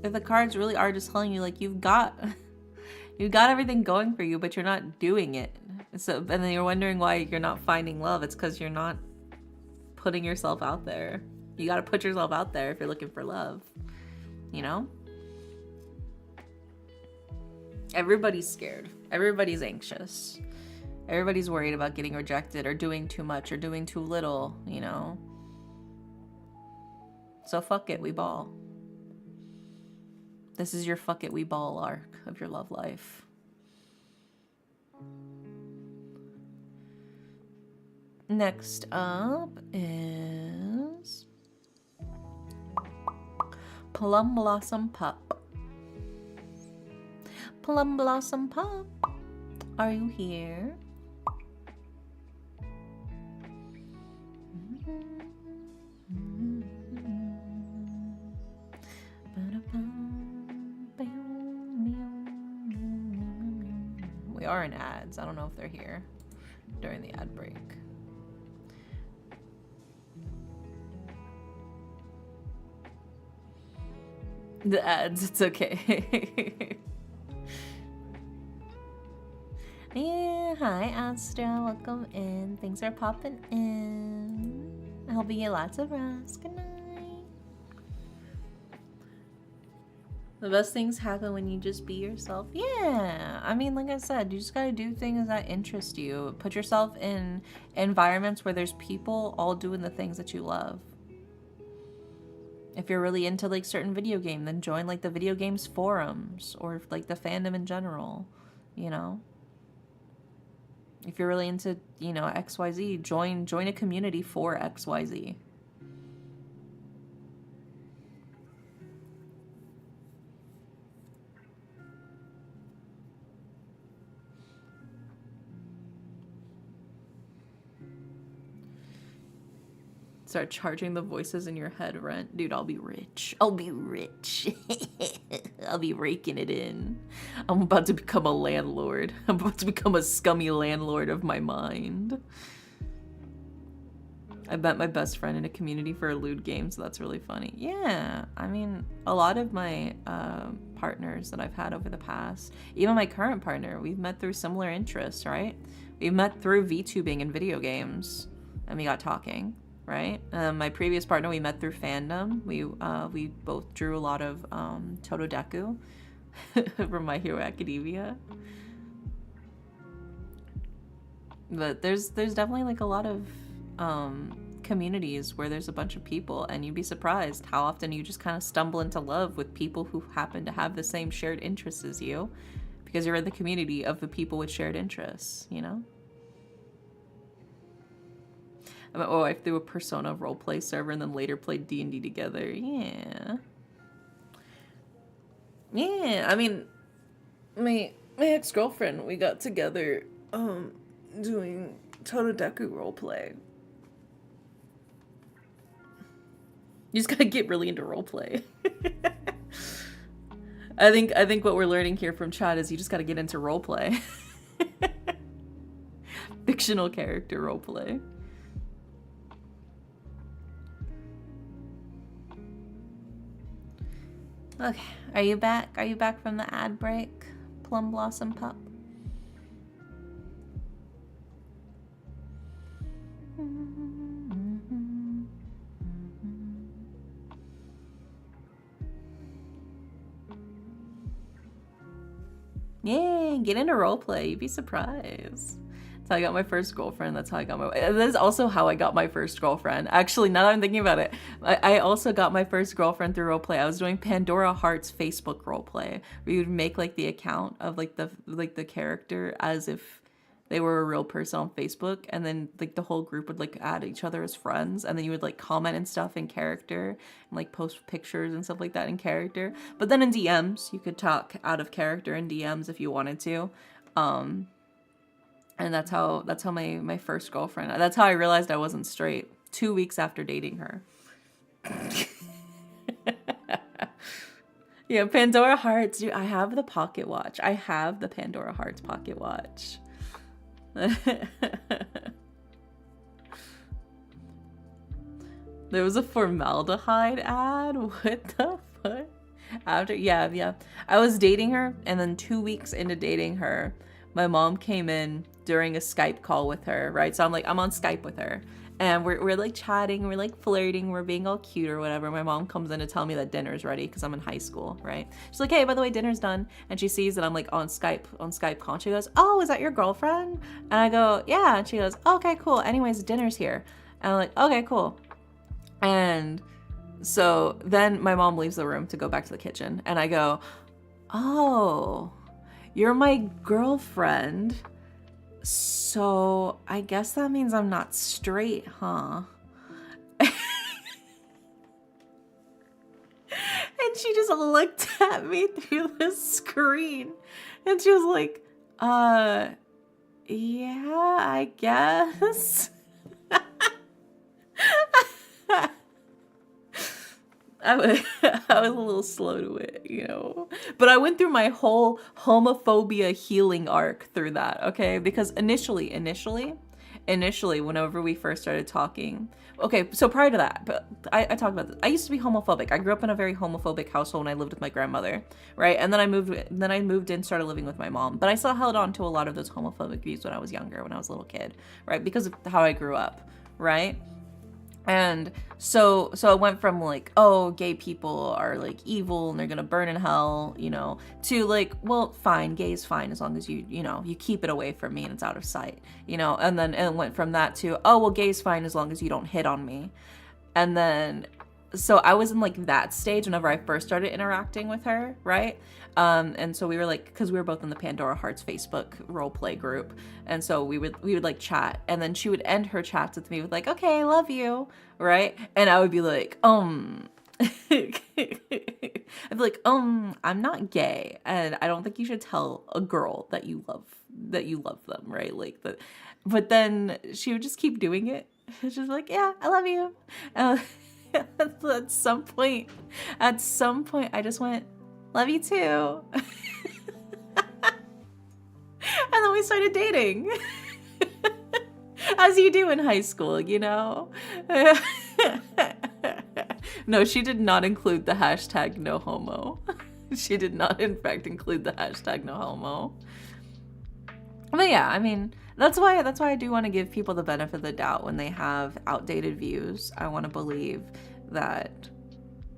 if the cards really are just telling you, like, you've got everything going for you, but you're not doing it. So, and then you're wondering why you're not finding love. It's because you're not putting yourself out there. You gotta put yourself out there if you're looking for love. You know? Everybody's scared. Everybody's anxious. Everybody's worried about getting rejected or doing too much or doing too little, you know? So fuck it, we ball. This is your fuck it, we ball arc of your love life. Next up is Plum Blossom Pup. Plum Blossom Pup, are you here? We are in ads. I don't know if they're here during the ad break. The ads, it's okay. Yeah, hi Astra, welcome in. Things are popping in. I hope you get lots of rest. Good night. The best things happen when you just be yourself. Yeah, I mean, like I said, you just gotta do things that interest you. Put yourself in environments where there's people all doing the things that you love. If you're really into like certain video game, then join like the video games forums or like the fandom in general, you know? If you're really into, you know, XYZ, join a community for XYZ. Start charging the voices in your head rent. Dude, I'll be rich. I'll be rich. I'll be raking it in. I'm about to become a landlord. I'm about to become a scummy landlord of my mind. I met my best friend in a community for a lewd game, so that's really funny. Yeah, I mean, a lot of my partners that I've had over the past, even my current partner, we've met through similar interests, right? We've met through VTubing and video games, and we got talking. Right? My previous partner, we met through fandom. We both drew a lot of Totodeku from My Hero Academia. But there's definitely like a lot of communities where there's a bunch of people, and you'd be surprised how often you just kind of stumble into love with people who happen to have the same shared interests as you, because you're in the community of the people with shared interests, you know? Oh, I threw a Persona roleplay server and then later played D&D together. Yeah. Yeah, I mean, my ex-girlfriend, we got together doing Totodeku roleplay. You just gotta get really into roleplay. I think what we're learning here from chat is you just gotta get into roleplay. Fictional character roleplay. Okay, are you back? Are you back from the ad break, Plum Blossom Pup? Yeah, get into roleplay. You'd be surprised. That's how I got my first girlfriend. That's how I got my... That is also how I got my first girlfriend. Actually, now that I'm thinking about it, I also got my first girlfriend through roleplay. I was doing Pandora Heart's Facebook roleplay, where you would make like the account of like the character as if they were a real person on Facebook, and then like the whole group would like add each other as friends, and then you would like comment and stuff in character and like post pictures and stuff like that in character. But then in DMs, you could talk out of character in DMs if you wanted to. And that's how my first girlfriend, that's how I realized I wasn't straight, 2 weeks after dating her. Yeah, Pandora Hearts, dude, I have the pocket watch. I have the Pandora Hearts pocket watch. There was a formaldehyde ad. What the fuck? After, yeah. I was dating her, and then 2 weeks into dating her, my mom came in during a Skype call with her, right? So I'm on Skype with her, and we're like chatting, we're like flirting, we're being all cute or whatever. My mom comes in to tell me that dinner's ready because I'm in high school, right? She's like, hey, by the way, dinner's done. And she sees that I'm like on Skype call. And she goes, oh, is that your girlfriend? And I go, yeah. And she goes, okay, cool. Anyways, dinner's here. And I'm like, okay, cool. And so then my mom leaves the room to go back to the kitchen, and I go, oh, you're my girlfriend. So I guess that means I'm not straight, huh? And she just looked at me through the screen, and she was like, yeah, I guess. I was a little slow to it, you know. But I went through my whole homophobia healing arc through that, okay? Because initially, whenever we first started talking, okay, so prior to that, but I talked about this. I used to be homophobic. I grew up in a very homophobic household, and I lived with my grandmother, right? And then I moved in, started living with my mom. But I still held on to a lot of those homophobic views when I was younger, when I was a little kid, right? Because of how I grew up, right? And so it went from like, oh, gay people are like evil and they're gonna burn in hell, you know, to like, well, fine, gay is fine as long as you keep it away from me and it's out of sight, you know. And then it went from that to, oh, well, gay is fine as long as you don't hit on me. And then so I was in like that stage whenever I first started interacting with her, right? And so we were like, because we were both in the Pandora Hearts Facebook role play group, and so we would like chat, and then she would end her chats with me with like, okay, I love you, right? And I would be like, I'd be like, I'm not gay, and I don't think you should tell a girl that you love them, right? Like that. But then she would just keep doing it. She's just like, yeah, I love you. At some point, I just went, love you too. And then we started dating. As you do in high school, you know? No, she did not include the hashtag no homo. She did not, in fact, include the hashtag no homo. But yeah, I mean, that's why I do want to give people the benefit of the doubt when they have outdated views. I want to believe that,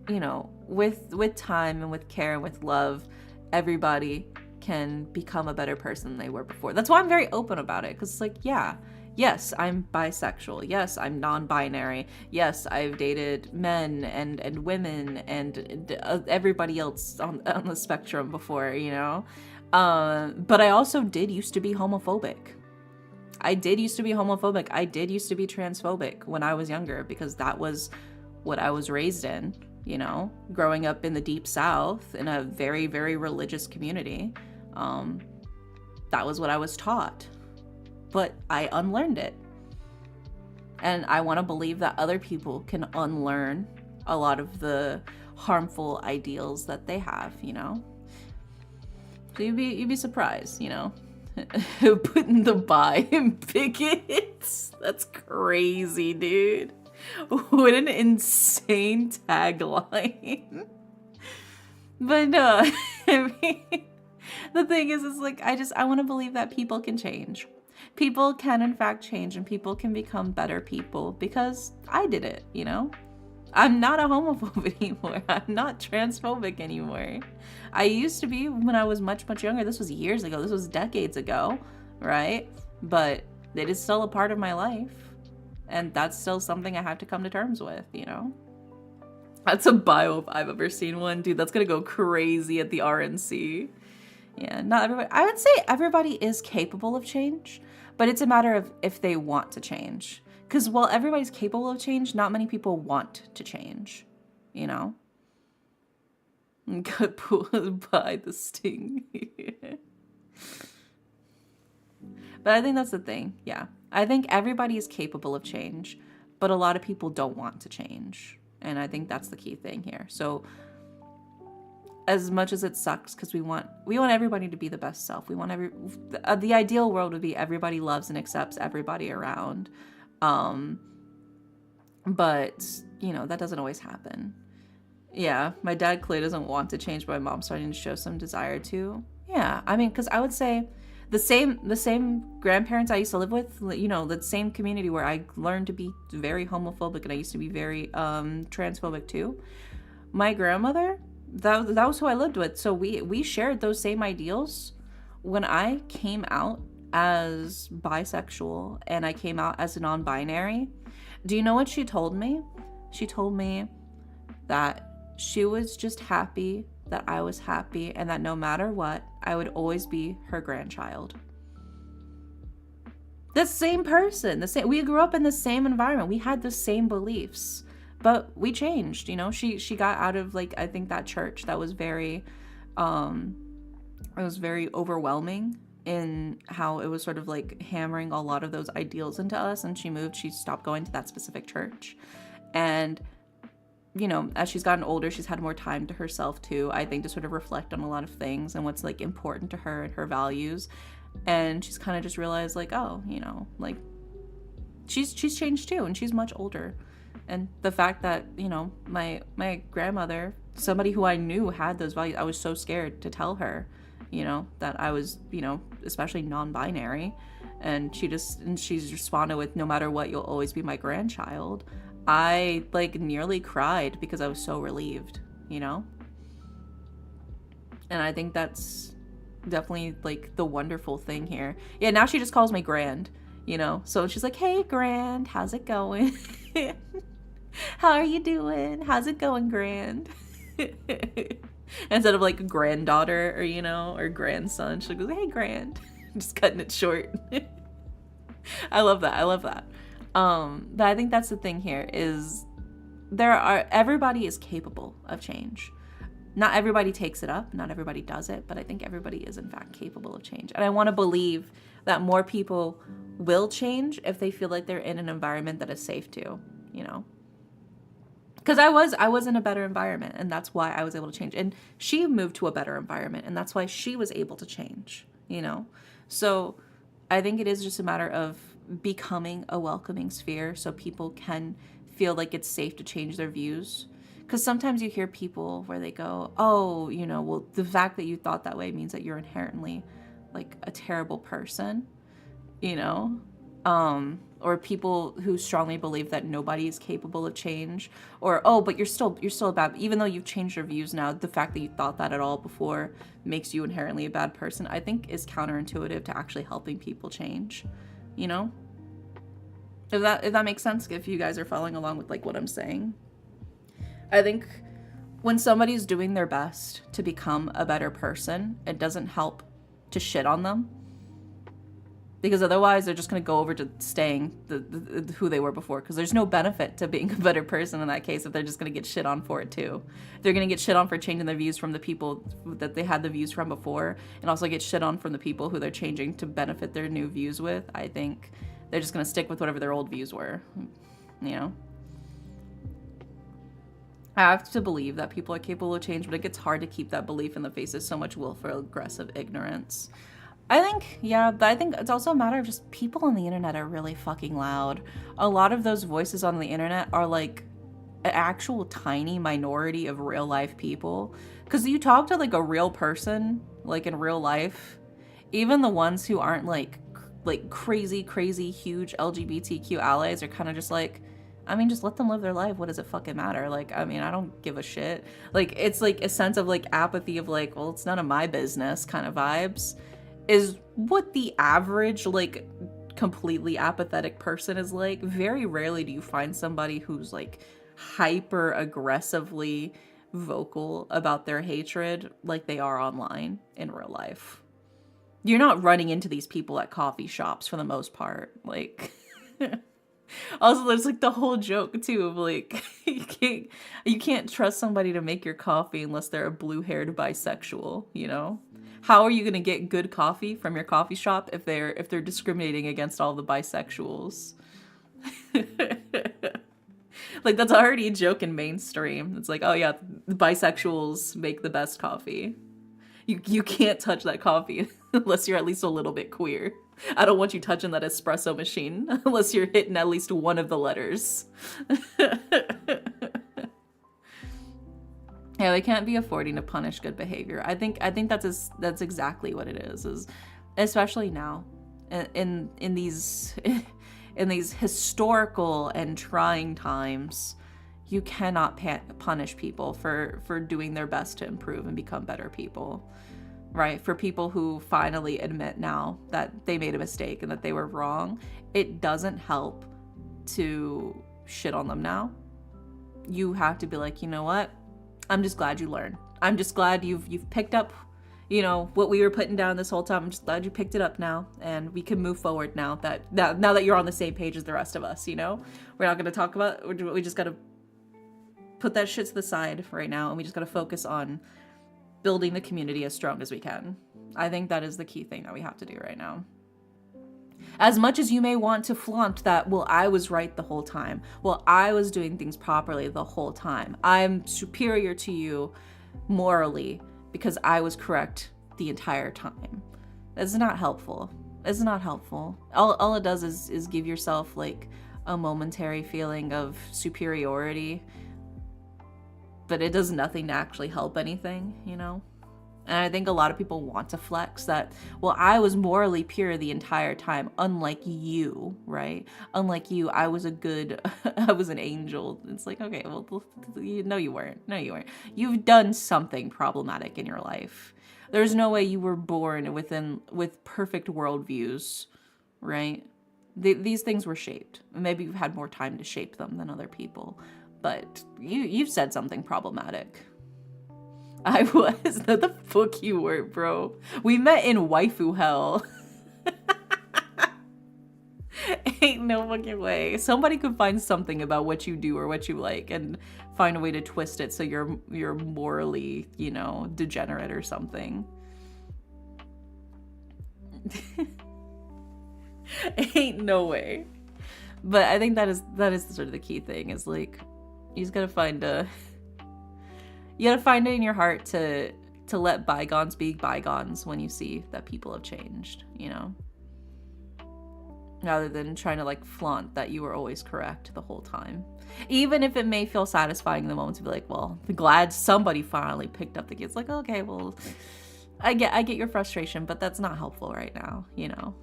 you know, with time and with care and with love, everybody can become a better person than they were before. That's why I'm very open about it, because it's like, yeah, yes, I'm bisexual. Yes, I'm non-binary. Yes, I've dated men and women and everybody else on the spectrum before, you know? But I also did used to be homophobic. I did used to be transphobic when I was younger, because that was what I was raised in, you know, growing up in the deep South in a very, very religious community. That was what I was taught, but I unlearned it. And I want to believe that other people can unlearn a lot of the harmful ideals that they have, you know? So you'd be surprised, you know? Putting the bi in bigots. That's crazy, dude. What an insane tagline. But no, I mean, the thing is like, I want to believe that people can change. People can in fact change, and people can become better people, because I did it, you know? I'm not a homophobe anymore. I'm not transphobic anymore. I used to be when I was much, much younger. This was years ago. This was decades ago, right? But it is still a part of my life. And that's still something I have to come to terms with, you know? That's a bio if I've ever seen one. Dude, that's gonna go crazy at the RNC. Yeah, not everybody. I would say everybody is capable of change, but it's a matter of if they want to change. Because while everybody's capable of change, not many people want to change, you know? Got pulled by the sting. But I think that's the thing. Yeah. I think everybody is capable of change, but a lot of people don't want to change. And I think that's the key thing here. So as much as it sucks, because we want everybody to be the best self. We want the ideal world would be everybody loves and accepts everybody around. But that doesn't always happen. Yeah, my dad clearly doesn't want to change, but my mom's starting to show some desire to. Yeah, I mean, because I would say the same grandparents I used to live with, the same community where I learned to be very homophobic and I used to be very transphobic too. My grandmother, that was who I lived with, so we shared those same ideals. When I came out as bisexual and I came out as a non-binary, do you know what she told me? She told me that she was just happy that I was happy and that no matter what, I would always be her grandchild. The same person, we grew up in the same environment. We had the same beliefs, but we changed, she got out of I think that church that was very, it was very overwhelming in how it was sort of hammering a lot of those ideals into us. And she stopped going to that specific church. And as she's gotten older, she's had more time to herself too, I think, to sort of reflect on a lot of things and what's important to her and her values. And she's kind of just realized she's changed too, and she's much older. And the fact that, my grandmother, somebody who I knew had those values, I was so scared to tell her, that I was, especially non-binary. And she's responded with, no matter what, you'll always be my grandchild. I nearly cried because I was so relieved, And I think that's definitely the wonderful thing here. Yeah, now she just calls me Grand, So she's like, hey, Grand, how's it going? How are you doing? How's it going, Grand? Instead of granddaughter or grandson, she goes, hey, Grand. Just cutting it short. I love that. But I think that's the thing here is everybody is capable of change. Not everybody takes it up, not everybody does it, but I think everybody is in fact capable of change. And I want to believe that more people will change if they feel like they're in an environment that is safe to, Because I was in a better environment, and that's why I was able to change. And she moved to a better environment, and that's why she was able to change, So I think it is just a matter of becoming a welcoming sphere so people can feel like it's safe to change their views. Because sometimes you hear people where they go, oh, well, the fact that you thought that way means that you're inherently a terrible person, or people who strongly believe that nobody is capable of change, or, oh, but you're still a bad, even though you've changed your views now, the fact that you thought that at all before makes you inherently a bad person, I think is counterintuitive to actually helping people change, If that makes sense, if you guys are following along with what I'm saying. I think when somebody's doing their best to become a better person, it doesn't help to shit on them. Because otherwise they're just going to go over to staying who they were before. Because there's no benefit to being a better person in that case if they're just going to get shit on for it too. They're going to get shit on for changing their views from the people that they had the views from before. And also get shit on from the people who they're changing to benefit their new views with. I think they're just going to stick with whatever their old views were. I have to believe that people are capable of change, but it gets hard to keep that belief in the face of so much willful, aggressive ignorance. I think it's also a matter of just people on the internet are really fucking loud. A lot of those voices on the internet are an actual tiny minority of real life people. Because you talk to a real person, in real life, even the ones who aren't crazy, huge LGBTQ allies are kind of just just let them live their life. What does it fucking matter? I don't give a shit. It's a sense of apathy of well, it's none of my business kind of vibes is what the average completely apathetic person is like. Very rarely do you find somebody who's hyper aggressively vocal about their hatred like they are online in real life. You're not running into these people at coffee shops for the most part. Also, there's the whole joke too of you can't trust somebody to make your coffee unless they're a blue-haired bisexual, How are you gonna get good coffee from your coffee shop if they're discriminating against all the bisexuals? Like, that's already a joke in mainstream. It's like, oh yeah, the bisexuals make the best coffee. You can't touch that coffee unless you're at least a little bit queer. I don't want you touching that espresso machine unless you're hitting at least one of the letters. Yeah, we can't be affording to punish good behavior. I think that's exactly what it is especially now in these in these historical and trying times. You cannot punish people for doing their best to improve and become better people, right? For people who finally admit now that they made a mistake and that they were wrong, it doesn't help to shit on them now. You have to be like, you know what? I'm just glad you learned. I'm just glad you've picked up, you know, what we were putting down this whole time. I'm just glad you picked it up now, and we can move forward now that you're on the same page as the rest of us. You know, we're not going to talk about. We just got to put that shit to the side right now, and we just got to focus on building the community as strong as we can. I think that is the key thing that we have to do right now. As much as you may want to flaunt that, well, I was right the whole time. Well, I was doing things properly the whole time. I'm superior to you morally because I was correct the entire time. That's not helpful. It's not helpful. All it does is give yourself like a momentary feeling of superiority, but it does nothing to actually help anything, you know? And I think a lot of people want to flex that, well, I was morally pure the entire time, unlike you, right? Unlike you, I was I was an angel. It's like, okay, well, no, you weren't. No, you weren't. You've done something problematic in your life. There's no way you were born with perfect worldviews, right? These things were shaped. Maybe you've had more time to shape them than other people, but you've said something problematic. I was. That the fuck you were, bro. We met in waifu hell. Ain't no fucking way. Somebody could find something about what you do or what you like and find a way to twist it so you're morally, you know, degenerate or something. Ain't no way. But I think that is sort of the key thing, is like, you just gotta find you gotta find it in your heart to let bygones be bygones when you see that people have changed, you know? Rather than trying to like flaunt that you were always correct the whole time. Even if it may feel satisfying in the moment to be like, well, glad somebody finally picked up the kids. Like, okay, well, I get your frustration, but that's not helpful right now, you know?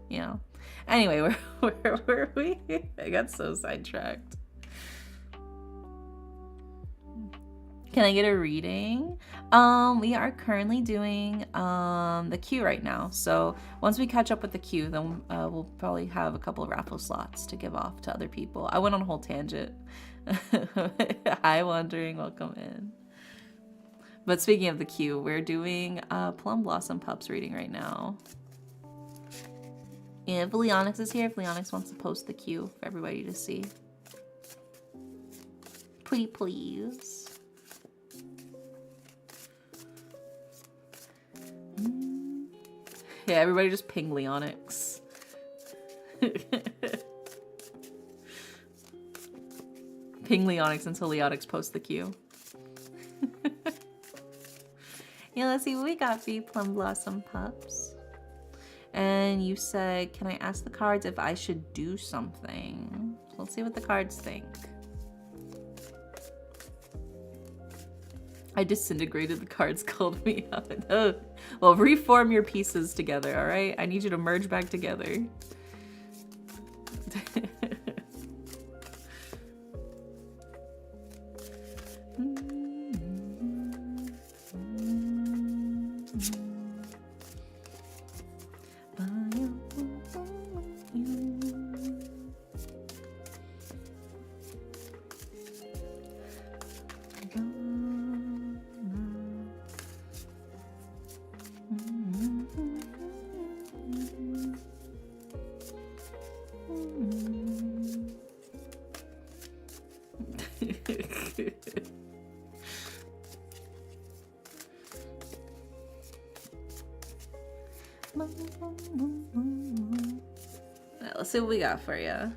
You know? Anyway, where were we? I got so sidetracked. Can I get a reading? We are currently doing the queue right now. So once we catch up with the queue, then we'll probably have a couple of raffle slots to give off to other people. I went on a whole tangent. Hi, Wandering, welcome in. But speaking of the queue, we're doing Plum Blossom Pups reading right now. If Leonix is here, if Leonix wants to post the queue for everybody to see. Pretty please. Yeah, everybody just ping Leonix. Ping Leonix until Leonix posts the queue. Yeah, let's see what we got for you, Plum Blossom Pups. And you said, can I ask the cards if I should do something? So let's see what the cards think. I disintegrated, the cards called me out. Oh. Well, reform your pieces together, all right? I need you to merge back together. Let's see what we got for you.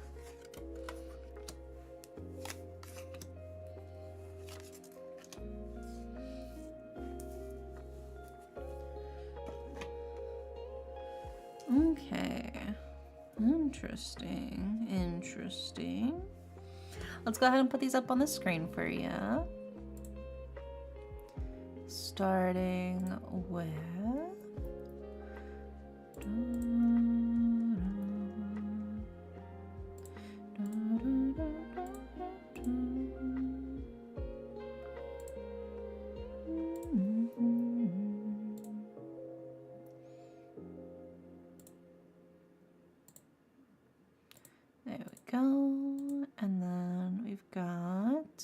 Okay. Interesting. Interesting. Let's go ahead and put these up on the screen for you. Starting with... There we go. And then we've got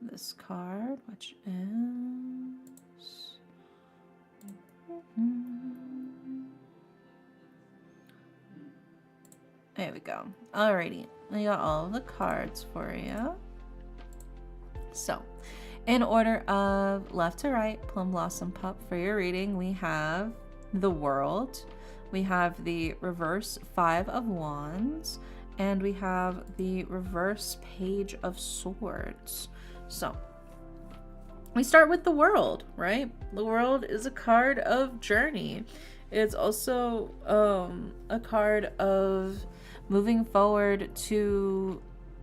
this card, which is... There we go. Alrighty. I got all of the cards for you. So, in order of left to right, Plum Blossom Pup, for your reading, we have the World. We have the reverse Five of Wands. And we have the reverse Page of Swords. So, we start with the World, right? The World is a card of journey. It's also a card of moving forward to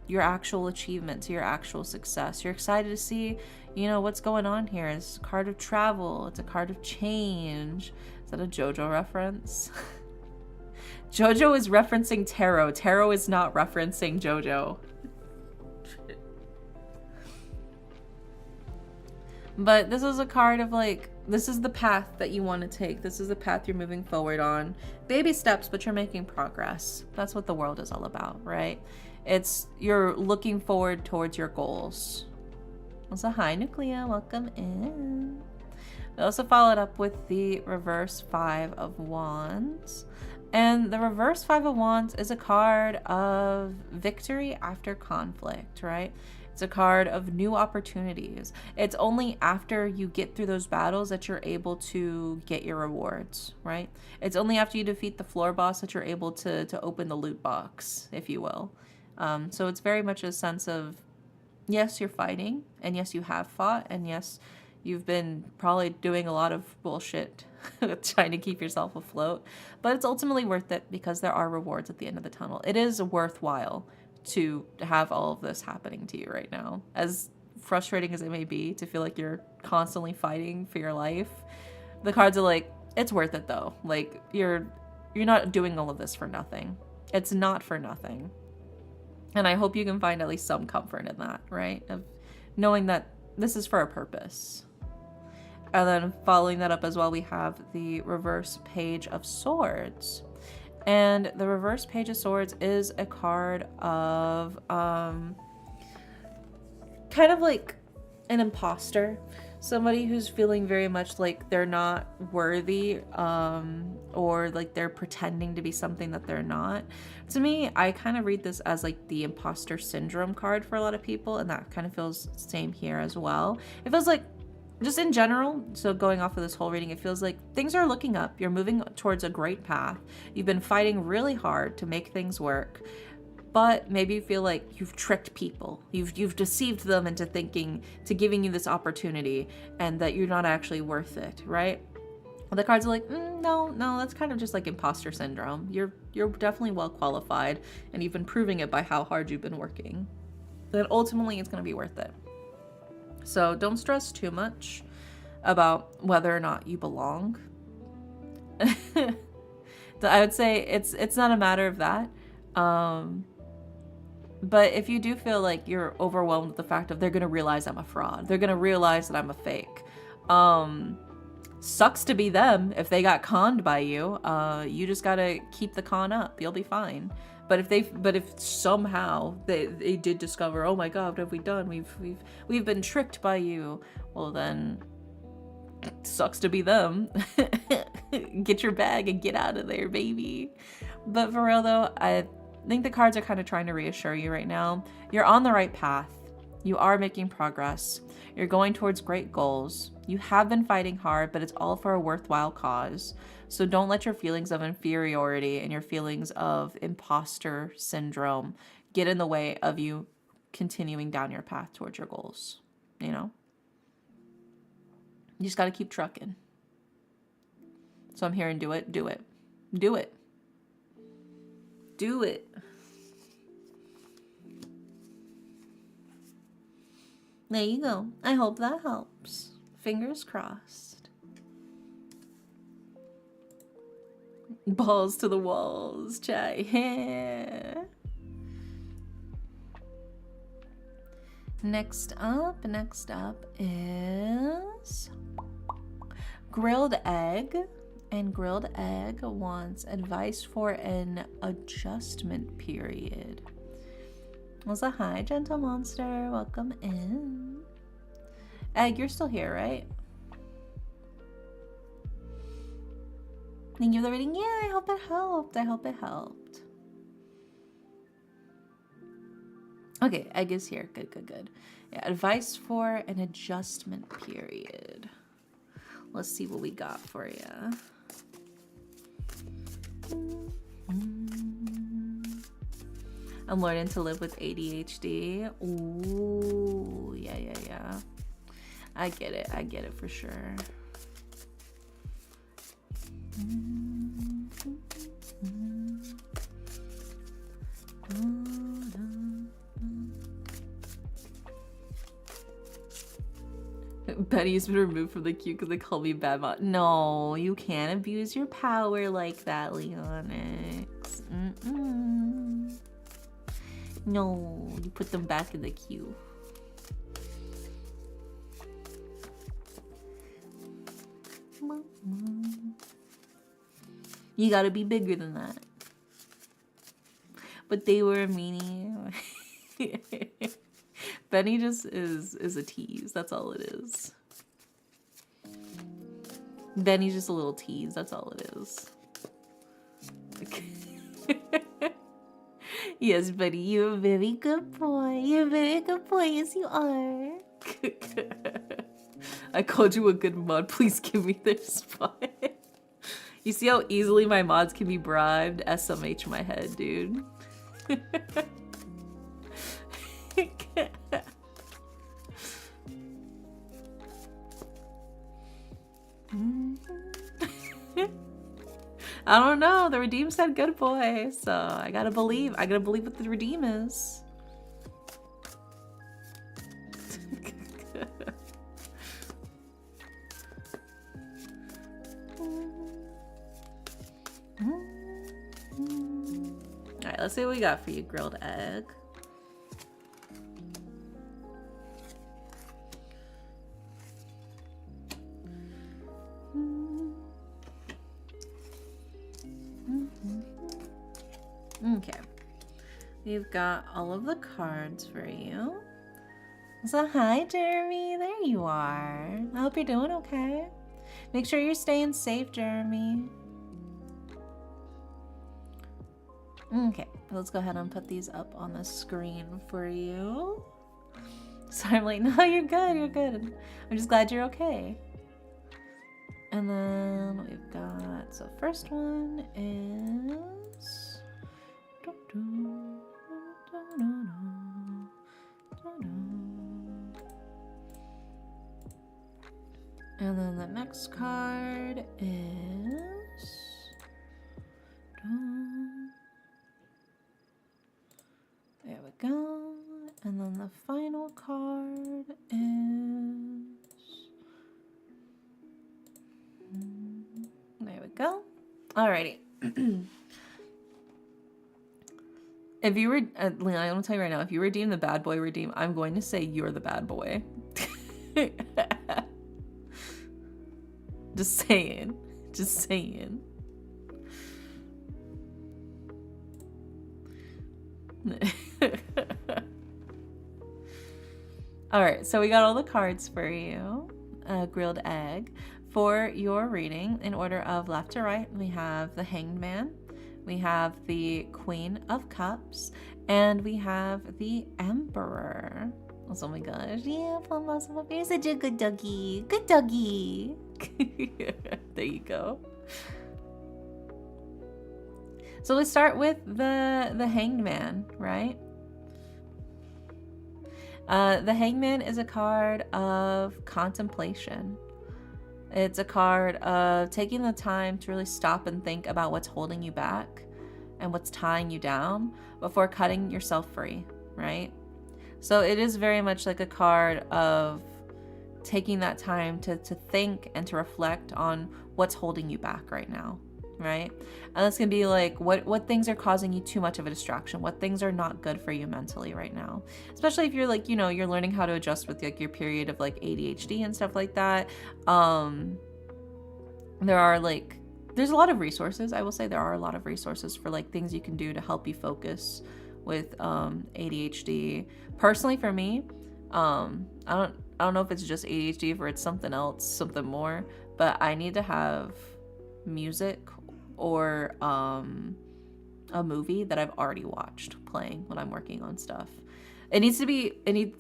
your actual achievement, to your actual success. You're excited to see, you know, what's going on here. It's a card of travel. It's a card of change. Is that a JoJo reference? JoJo is referencing tarot. Tarot is not referencing JoJo. But this is a card of like, this is the path that you want to take. This is the path you're moving forward on. Baby steps, but you're making progress. That's what the World is all about, right? It's, you're looking forward towards your goals. Also, hi, Nuclea, welcome in. We also followed up with the reverse Five of Wands. And the reverse Five of Wands is a card of victory after conflict, right? It's a card of new opportunities. It's only after you get through those battles that you're able to get your rewards, right? It's only after you defeat the floor boss that you're able to open the loot box, if you will. So it's very much a sense of, yes, you're fighting, and yes, you have fought, and yes, you've been probably doing a lot of bullshit trying to keep yourself afloat, but it's ultimately worth it because there are rewards at the end of the tunnel. It is worthwhile to have all of this happening to you right now. As frustrating as it may be to feel like you're constantly fighting for your life, the cards are like, it's worth it though. Like, you're not doing all of this for nothing. It's not for nothing. And I hope you can find at least some comfort in that, right? Of knowing that this is for a purpose. And then following that up as well, we have the reverse Page of Swords. And the reverse Page of Swords is a card of kind of like an imposter. Somebody who's feeling very much like they're not worthy, or like they're pretending to be something that they're not. To me, I kind of read this as like the imposter syndrome card for a lot of people, and that kind of feels the same here as well. It feels like, just in general, so going off of this whole reading, it feels like things are looking up. You're moving towards a great path. You've been fighting really hard to make things work, but maybe you feel like you've tricked people. You've deceived them into thinking, to giving you this opportunity, and that you're not actually worth it, right? The cards are like, no, that's kind of just like imposter syndrome. You're definitely well qualified, and you've been proving it by how hard you've been working. Then ultimately, it's going to be worth it. So don't stress too much about whether or not you belong. I would say it's not a matter of that. But if you do feel like you're overwhelmed with the fact of they're going to realize I'm a fraud, they're going to realize that I'm a fake. Sucks to be them if they got conned by you. You just got to keep the con up. You'll be fine. But if somehow they did discover, oh my God, what have we done? We've been tricked by you. Well then, sucks to be them. Get your bag and get out of there, baby. But for real though, I think the cards are kind of trying to reassure you right now. You're on the right path. You are making progress. You're going towards great goals. You have been fighting hard, but it's all for a worthwhile cause. So don't let your feelings of inferiority and your feelings of imposter syndrome get in the way of you continuing down your path towards your goals. You know? You just got to keep trucking. So I'm hearing do it, do it, do it. Do it. There you go. I hope that helps. Fingers crossed. Balls to the walls, chat. Yeah. Next up is grilled egg. And grilled egg wants advice for an adjustment period. Also, hi, gentle monster. Welcome in. Egg, you're still here, right? Thank you for the reading. Yeah, I hope it helped. I hope it helped. Okay, Egg is here. Good, good, good. Yeah, advice for an adjustment period. Let's see what we got for you. I'm learning to live with ADHD. Ooh, yeah. I get it for sure. Betty's been removed from the queue because they call me bad mom. No, you can't abuse your power like that, Leonix. No, you put them back in the queue. You gotta be bigger than that. But they were a meanie. Benny just is a tease. That's all it is. Benny's just a little tease. That's all it is. Yes, Benny, you're a very good boy. You're a very good boy. Yes, you are. I called you a good mod. Please give me their spot. You see how easily my mods can be bribed? SMH my head, dude. I don't know. The Redeem said good boy, so I gotta believe. I gotta believe what the Redeem is. Alright, let's see what we got for you, grilled egg. Okay, we've got all of the cards for you. So hi, Jeremy. There you are. I hope you're doing okay. Make sure you're staying safe, Jeremy. Okay, let's go ahead and put these up on the screen for you. Sorry, I'm like, no, you're good, you're good. I'm just glad you're okay. And then we've got, so first one is... And then the next card is... There we go. And then the final card is... There we go. Alrighty. If you were, Leon, I want to tell you right now, if you redeem the bad boy redeem, I'm going to say you're the bad boy. Just saying. Just saying. Alright, so we got all the cards for you. Grilled egg. For your reading, in order of left to right, we have the Hanged Man. We have the Queen of Cups, and we have the Emperor. Oh my gosh. Yeah, Plum Blossom, you're such a good doggy. Good doggy. There you go. So let's start with the Hanged Man, right? The Hanged Man is a card of contemplation. It's a card of taking the time to really stop and think about what's holding you back and what's tying you down before cutting yourself free, right? So it is very much like a card of taking that time to think and to reflect on what's holding you back right now, right? And this can be like what things are causing you too much of a distraction, what things are not good for you mentally right now, especially if you're like, you know, you're learning how to adjust with like your period of like ADHD and stuff like that. There's a lot of resources. I will say there are a lot of resources for like things you can do to help you focus with ADHD. Personally, for me, I don't know if it's just ADHD or it's something else, something more, but I need to have music or a movie that I've already watched playing when I'm working on stuff. I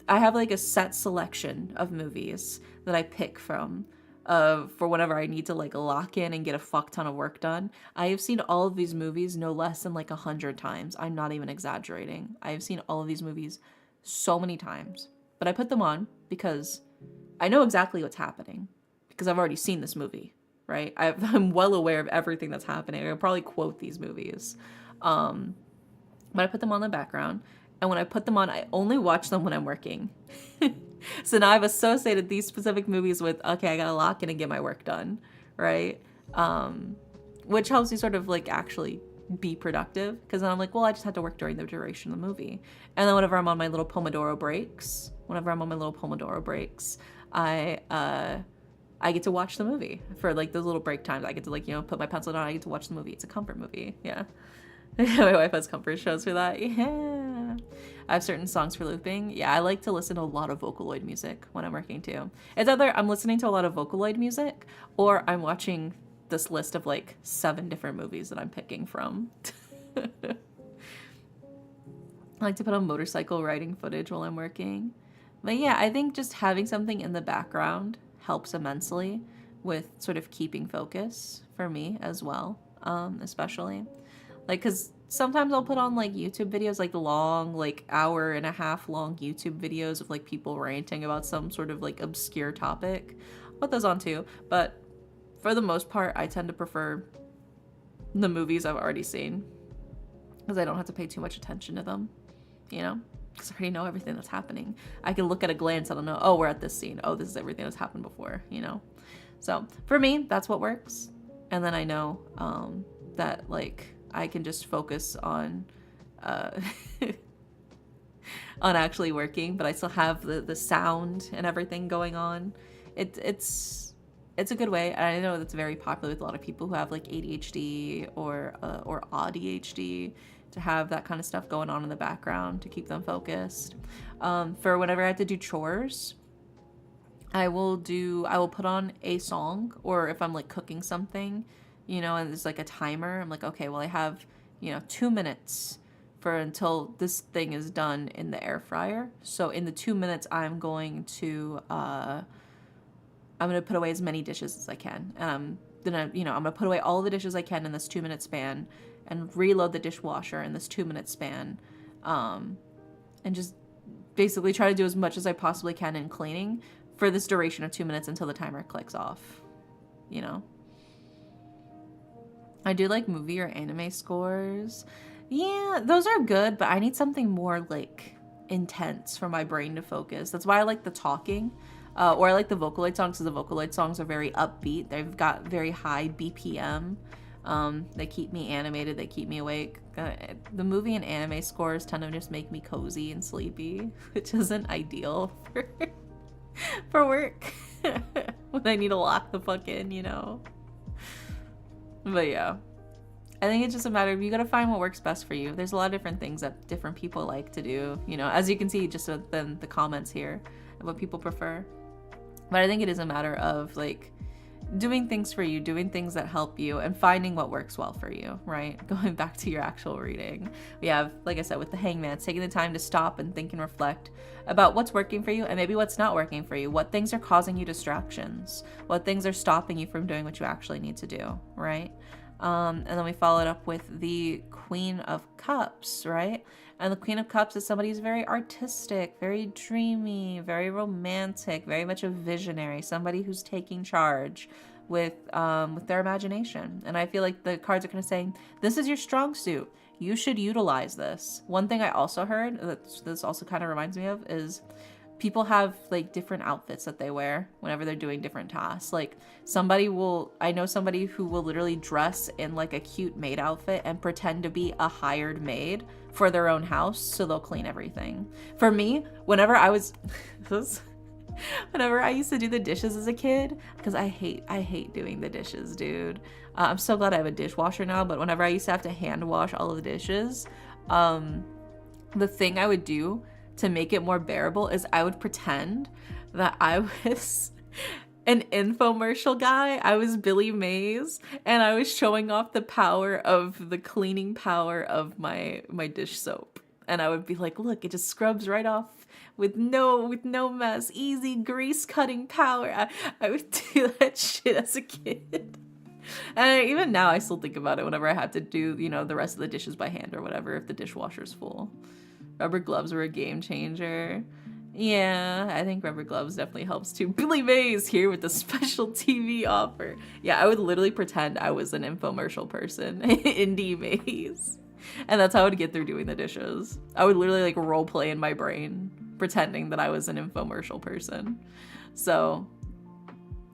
have like a set selection of movies that I pick from for whenever I need to like lock in and get a fuck ton of work done. I have seen all of these movies no less than like 100 times. I'm not even exaggerating. I have seen all of these movies so many times, but I put them on because I know exactly what's happening because I've already seen this movie, right? I'm well aware of everything that's happening. I could probably quote these movies. But I put them on the background, and when I put them on, I only watch them when I'm working. So now I've associated these specific movies with, okay, I gotta lock in and get my work done, right? Which helps you sort of like actually be productive, because then I'm like, well, I just have to work during the duration of the movie. And then whenever I'm on my little Pomodoro breaks, I get to watch the movie for like those little break times. I get to like, you know, put my pencil down. I get to watch the movie. It's a comfort movie. Yeah. My wife has comfort shows for that. Yeah. I have certain songs for looping. Yeah, I like to listen to a lot of Vocaloid music when I'm working too. It's either I'm listening to a lot of Vocaloid music or I'm watching this list of like 7 different movies that I'm picking from. I like to put on motorcycle riding footage while I'm working. But yeah, I think just having something in the background helps immensely with sort of keeping focus for me as well, especially. Like, because sometimes I'll put on like YouTube videos, like long, like hour and a half long YouTube videos of like people ranting about some sort of like obscure topic. I'll put those on too, but for the most part, I tend to prefer the movies I've already seen because I don't have to pay too much attention to them, you know? Because I already know everything that's happening. I can look at a glance and I'll know, oh, we're at this scene. Oh, this is everything that's happened before, you know? So for me, that's what works. And then I know that like I can just focus on on actually working, but I still have the sound and everything going on. It's a good way. And I know that's very popular with a lot of people who have like ADHD or ADHD, to have that kind of stuff going on in the background to keep them focused. For whenever I have to do chores, I will put on a song, or if I'm like cooking something, you know, and there's like a timer, I'm like, okay, well I have, you know, 2 minutes until this thing is done in the air fryer. So in the 2 minutes, I'm going to put away as many dishes as I can. I'm gonna put away all the dishes I can in this 2 minute span, and reload the dishwasher in this 2 minute span, and just basically try to do as much as I possibly can in cleaning for this duration of 2 minutes until the timer clicks off, you know? I do like movie or anime scores. Yeah, those are good, but I need something more like intense for my brain to focus. That's why I like the talking, or I like the Vocaloid songs, because the Vocaloid songs are very upbeat. They've got very high BPM. They keep me animated, they keep me awake. The movie and anime scores tend to just make me cozy and sleepy, which isn't ideal for work when I need to lock the fuck in, you know? But yeah, I think it's just a matter of, you gotta find what works best for you. There's a lot of different things that different people like to do, you know, as you can see just within the comments here of what people prefer. But I think it is a matter of like doing things for you, doing things that help you, and finding what works well for you, right? Going back to your actual reading. We have, like I said, with the Hangman, taking the time to stop and think and reflect about what's working for you and maybe what's not working for you. What things are causing you distractions? What things are stopping you from doing what you actually need to do, right? And then we followed up with the Queen of Cups, right? And the Queen of Cups is somebody who's very artistic, very dreamy, very romantic, very much a visionary, somebody who's taking charge with their imagination. And I feel like the cards are kind of saying, this is your strong suit. You should utilize this. One thing I also heard that this also kind of reminds me of is people have like different outfits that they wear whenever they're doing different tasks. Like I know somebody who will literally dress in like a cute maid outfit and pretend to be a hired maid for their own house, so they'll clean everything. For me, whenever I used to do the dishes as a kid, because I hate doing the dishes, dude. I'm so glad I have a dishwasher now, but whenever I used to have to hand wash all of the dishes, the thing I would do to make it more bearable is I would pretend that I was an infomercial guy. I was Billy Mays, and I was showing off the power of the cleaning power of my dish soap. And I would be like, look, it just scrubs right off with no mess, easy grease cutting power. I would do that shit as a kid. And even now I still think about it whenever I have to do, the rest of the dishes by hand or whatever, if the dishwasher's full. Rubber gloves were a game changer. Yeah, I think rubber gloves definitely helps too. Billy Mays here with the special TV offer. Yeah, I would literally pretend I was an infomercial person. Indie Mays. And that's how I would get through doing the dishes. I would literally like role play in my brain, pretending that I was an infomercial person. So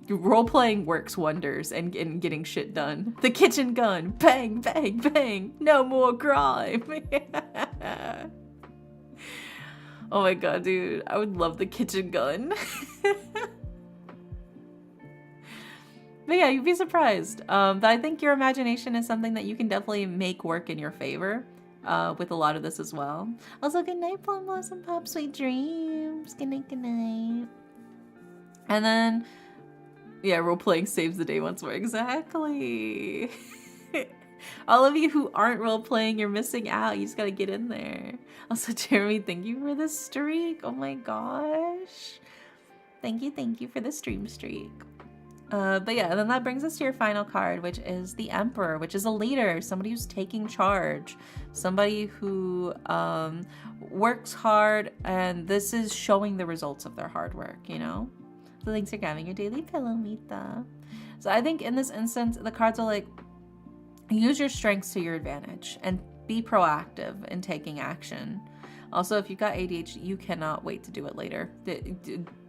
role playing works wonders in getting shit done. The kitchen gun, bang, bang, bang. No more grime. Oh my god, dude. I would love the kitchen gun. But yeah, you'd be surprised. But I think your imagination is something that you can definitely make work in your favor with a lot of this as well. Also, good night, Plum Blossom Pop. Sweet dreams. Good night, good night. And then, yeah, role-playing saves the day once more. Exactly. All of you who aren't role-playing, you're missing out. You just gotta get in there. Also, Jeremy, thank you for the streak. Oh my gosh. Thank you for the stream streak. But yeah, then that brings us to your final card, which is the Emperor, which is a leader, somebody who's taking charge, somebody who works hard, and this is showing the results of their hard work, So thanks for grabbing your daily pillow, Mita. So I think in this instance, the cards are like, use your strengths to your advantage and be proactive in taking action. Also, if you've got ADHD, you cannot wait to do it later.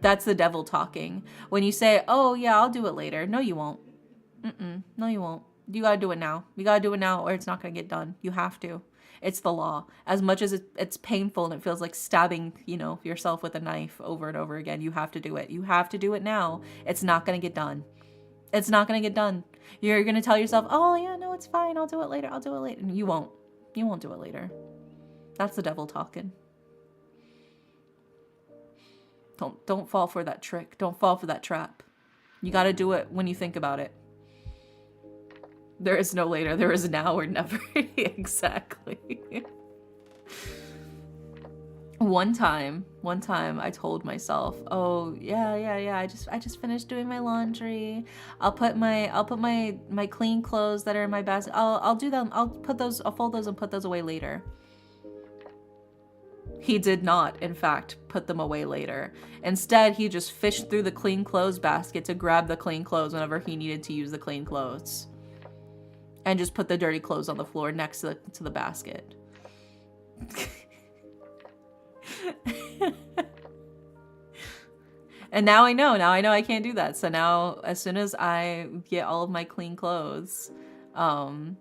That's the devil talking. When you say, oh yeah, I'll do it later. No, you won't. No, you won't. You gotta do it now. You gotta do it now or it's not gonna get done. You have to. It's the law. As much as it's painful and it feels like stabbing, yourself with a knife over and over again, you have to do it. You have to do it now. It's not gonna get done. It's not gonna get done. You're gonna tell yourself, oh yeah, no, it's fine. I'll do it later. I'll do it later. And you won't. You won't do it later. That's the devil talking. Don't fall for that trick. Don't fall for that trap. You gotta do it when you think about it. There is no later. There is now or never. Exactly. One time I told myself, oh yeah, I just finished doing my laundry. I'll put my clean clothes that are in my basket. I'll do them. I'll fold those and put those away later. He did not, in fact, put them away later. Instead, he just fished through the clean clothes basket to grab the clean clothes whenever he needed to use the clean clothes. And just put the dirty clothes on the floor next to the basket. And now I know I can't do that. So now, as soon as I get all of my clean clothes, I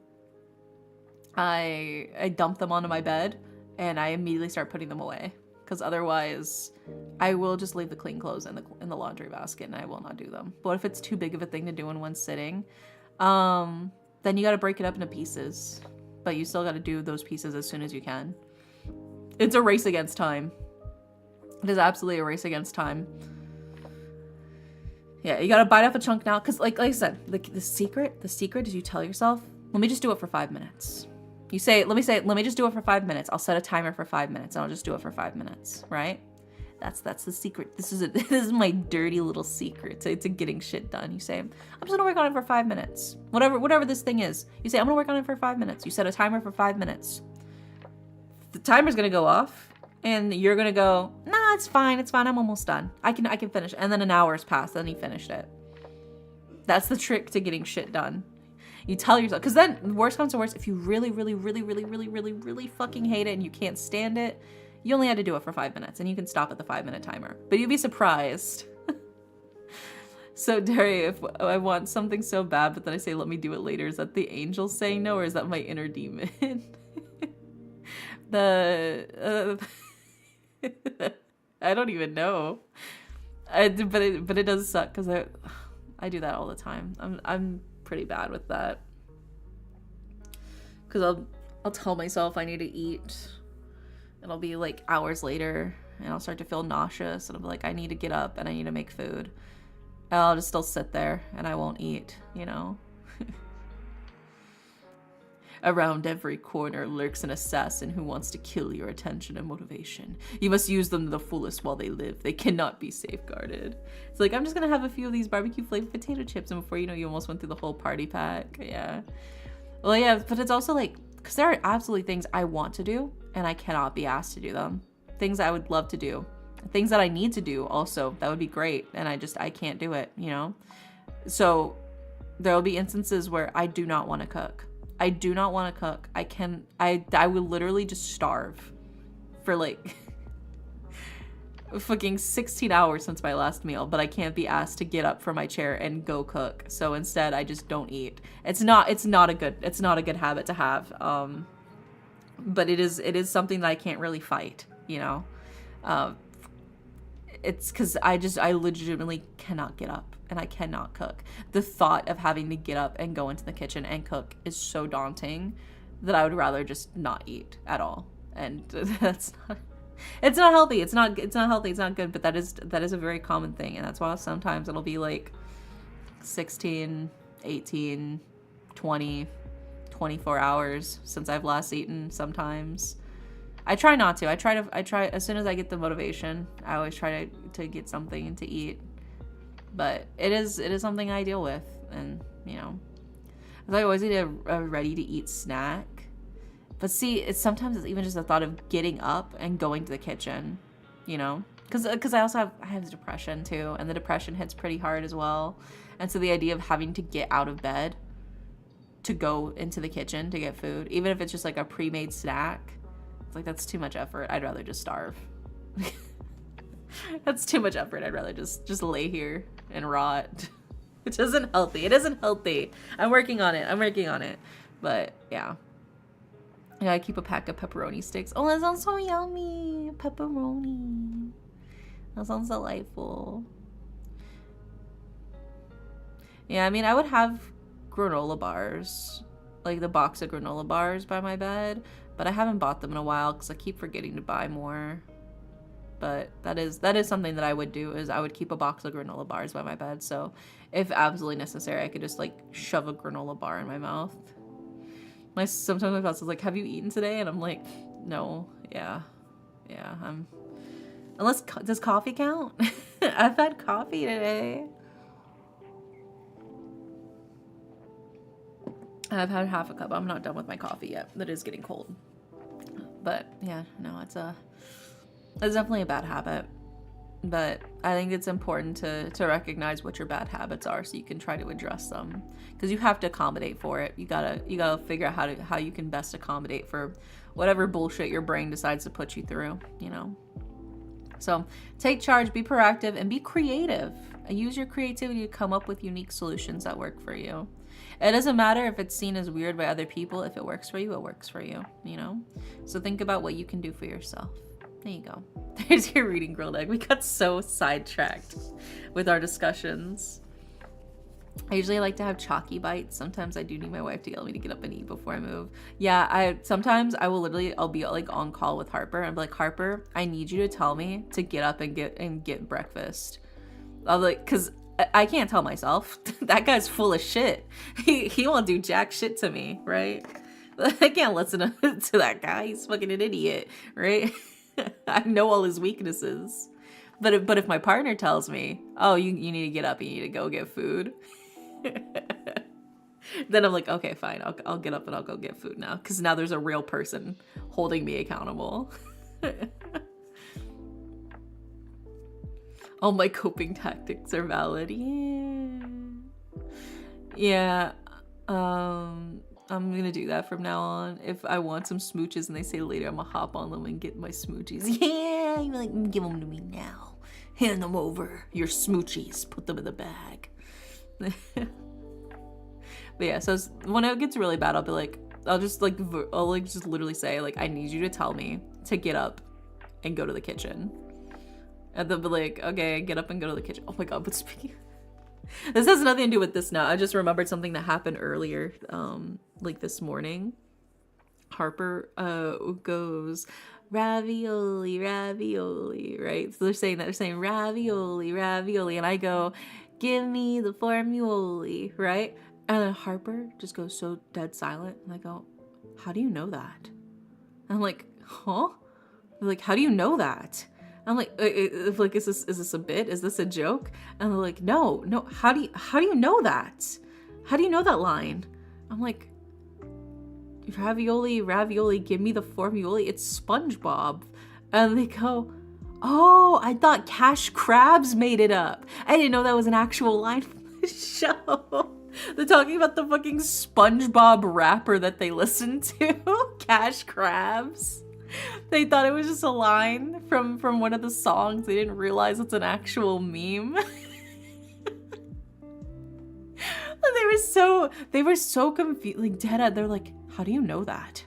dump them onto my bed and I immediately start putting them away. Because otherwise, I will just leave the clean clothes in the laundry basket and I will not do them. But if it's too big of a thing to do in one sitting, then you got to break it up into pieces. But you still got to do those pieces as soon as you can. It's a race against time. It is absolutely a race against time. Yeah, you gotta bite off a chunk now. Cause like I said, the secret is you tell yourself, let me just do it for 5 minutes. You say, let me just do it for 5 minutes. I'll set a timer for 5 minutes and I'll just do it for 5 minutes, right? That's the secret. This is my dirty little secret to getting shit done. You say, I'm just gonna work on it for 5 minutes. Whatever this thing is. You say, I'm gonna work on it for 5 minutes. You set a timer for 5 minutes. The timer's gonna go off and you're gonna go, nah, it's fine, I'm almost done. I can finish. And then an hour's passed, then you finished it. That's the trick to getting shit done. You tell yourself, because then worst comes to worst, if you really fucking hate it and you can't stand it, you only had to do it for 5 minutes and you can stop at the 5-minute timer. But you'd be surprised. So Derry, if I want something so bad, but then I say, let me do it later, is that the angel saying no, or is that my inner demon? I don't even know. But it does suck because I do that all the time. I'm pretty bad with that. Because I'll tell myself I need to eat. It'll be like hours later and I'll start to feel nauseous and I'll be like, I need to get up and I need to make food. And I'll just still sit there and I won't eat, you know? Around every corner lurks an assassin who wants to kill your attention and motivation. You must use them to the fullest while they live. They cannot be safeguarded. It's like, I'm just gonna have a few of these barbecue flavored potato chips, and before you know, you almost went through the whole party pack. Yeah. Well, yeah, but it's also like, because there are absolutely things I want to do, and I cannot be asked to do them. Things I would love to do. Things that I need to do also, that would be great, and I can't do it, you know? So there will be instances where I do not want to cook. I do not want to cook. I will literally just starve for like fucking 16 hours since my last meal, but I can't be asked to get up from my chair and go cook. So instead I just don't eat. It's not a good habit to have. But it is something that I can't really fight, you know? It's because I legitimately cannot get up. And I cannot cook. The thought of having to get up and go into the kitchen and cook is so daunting that I would rather just not eat at all. And it's not healthy. It's not healthy. It's not good. But that is a very common thing. And that's why sometimes it'll be like 16, 18, 20, 24 hours since I've last eaten sometimes. I try not to. I try as soon as I get the motivation, I always try to get something to eat. But it is something I deal with, and you know, I always need a ready-to-eat snack. But see, sometimes it's even just the thought of getting up and going to the kitchen, you know, because I also have depression too, and the depression hits pretty hard as well. And so the idea of having to get out of bed to go into the kitchen to get food, even if it's just like a pre-made snack, it's like that's too much effort. I'd rather just starve. That's too much effort. I'd rather just lay here and rot. Which isn't healthy. It isn't healthy. I'm working on it. But yeah. Yeah, I keep a pack of pepperoni sticks. Oh, that sounds so yummy. Pepperoni. That sounds delightful. Yeah, I mean, I would have granola bars. Like the box of granola bars by my bed. But I haven't bought them in a while because I keep forgetting to buy more. But that is something that I would do, is I would keep a box of granola bars by my bed. So if absolutely necessary, I could just like shove a granola bar in my mouth. Sometimes my boss is like, have you eaten today? And I'm like, no. Yeah. Unless, does coffee count? I've had coffee today. I've had half a cup. I'm not done with my coffee yet. That is getting cold. But yeah, no, it's definitely a bad habit. But I think it's important to recognize what your bad habits are so you can try to address them, because you have to accommodate for it. You gotta figure out how you can best accommodate for whatever bullshit your brain decides to put you through, you know. So take charge, be proactive, and be creative. Use your creativity to come up with unique solutions that work for you. It doesn't matter if it's seen as weird by other people. If it works for you, it works for you, you know. So think about what you can do for yourself. There you go. There's your reading, grilled egg. We got so sidetracked with our discussions. I usually like to have chalky bites. Sometimes I do need my wife to yell at me to get up and eat before I move. Yeah, sometimes I'll be like on call with Harper and I'll be like, Harper, I need you to tell me to get up and get breakfast. I'll like, cause I can't tell myself. That guy's full of shit. He won't do jack shit to me, right? I can't listen to that guy. He's fucking an idiot, right? I know all his weaknesses. But if my partner tells me, oh, you need to get up, you need to go get food, then I'm like, okay, fine, I'll get up and I'll go get food now, because now there's a real person holding me accountable. All my coping tactics are valid. Yeah. I'm gonna do that from now on. If I want some smooches and they say later, I'm gonna hop on them and get my smoochies. Yeah, you're like, give them to me now. Hand them over. Your smoochies. Put them in the bag. But yeah, so when it gets really bad, I'll be like, I'll just literally say, like, I need you to tell me to get up and go to the kitchen. And they'll be like, okay, get up and go to the kitchen. Oh my god, but speaking, this has nothing to do with this now. I just remembered something that happened earlier, like this morning. Harper goes, ravioli, ravioli, right? So they're saying ravioli, ravioli, and I go, give me the formuoli, right? And then Harper just goes so dead silent, and I go, how do you know that? And I'm like, huh? They're like, how do you know that? I'm like, is this a bit? Is this a joke? And they're like, no. How do you know that? How do you know that line? I'm like, ravioli, ravioli, give me the formuoli. It's SpongeBob. And they go, oh, I thought Cash Crabs made it up. I didn't know that was an actual line from the show. They're talking about the fucking SpongeBob rapper that they listen to, Cash Crabs. They thought it was just a line from one of the songs. They didn't realize it's an actual meme. They were so confused, like dead. They're like, how do you know that?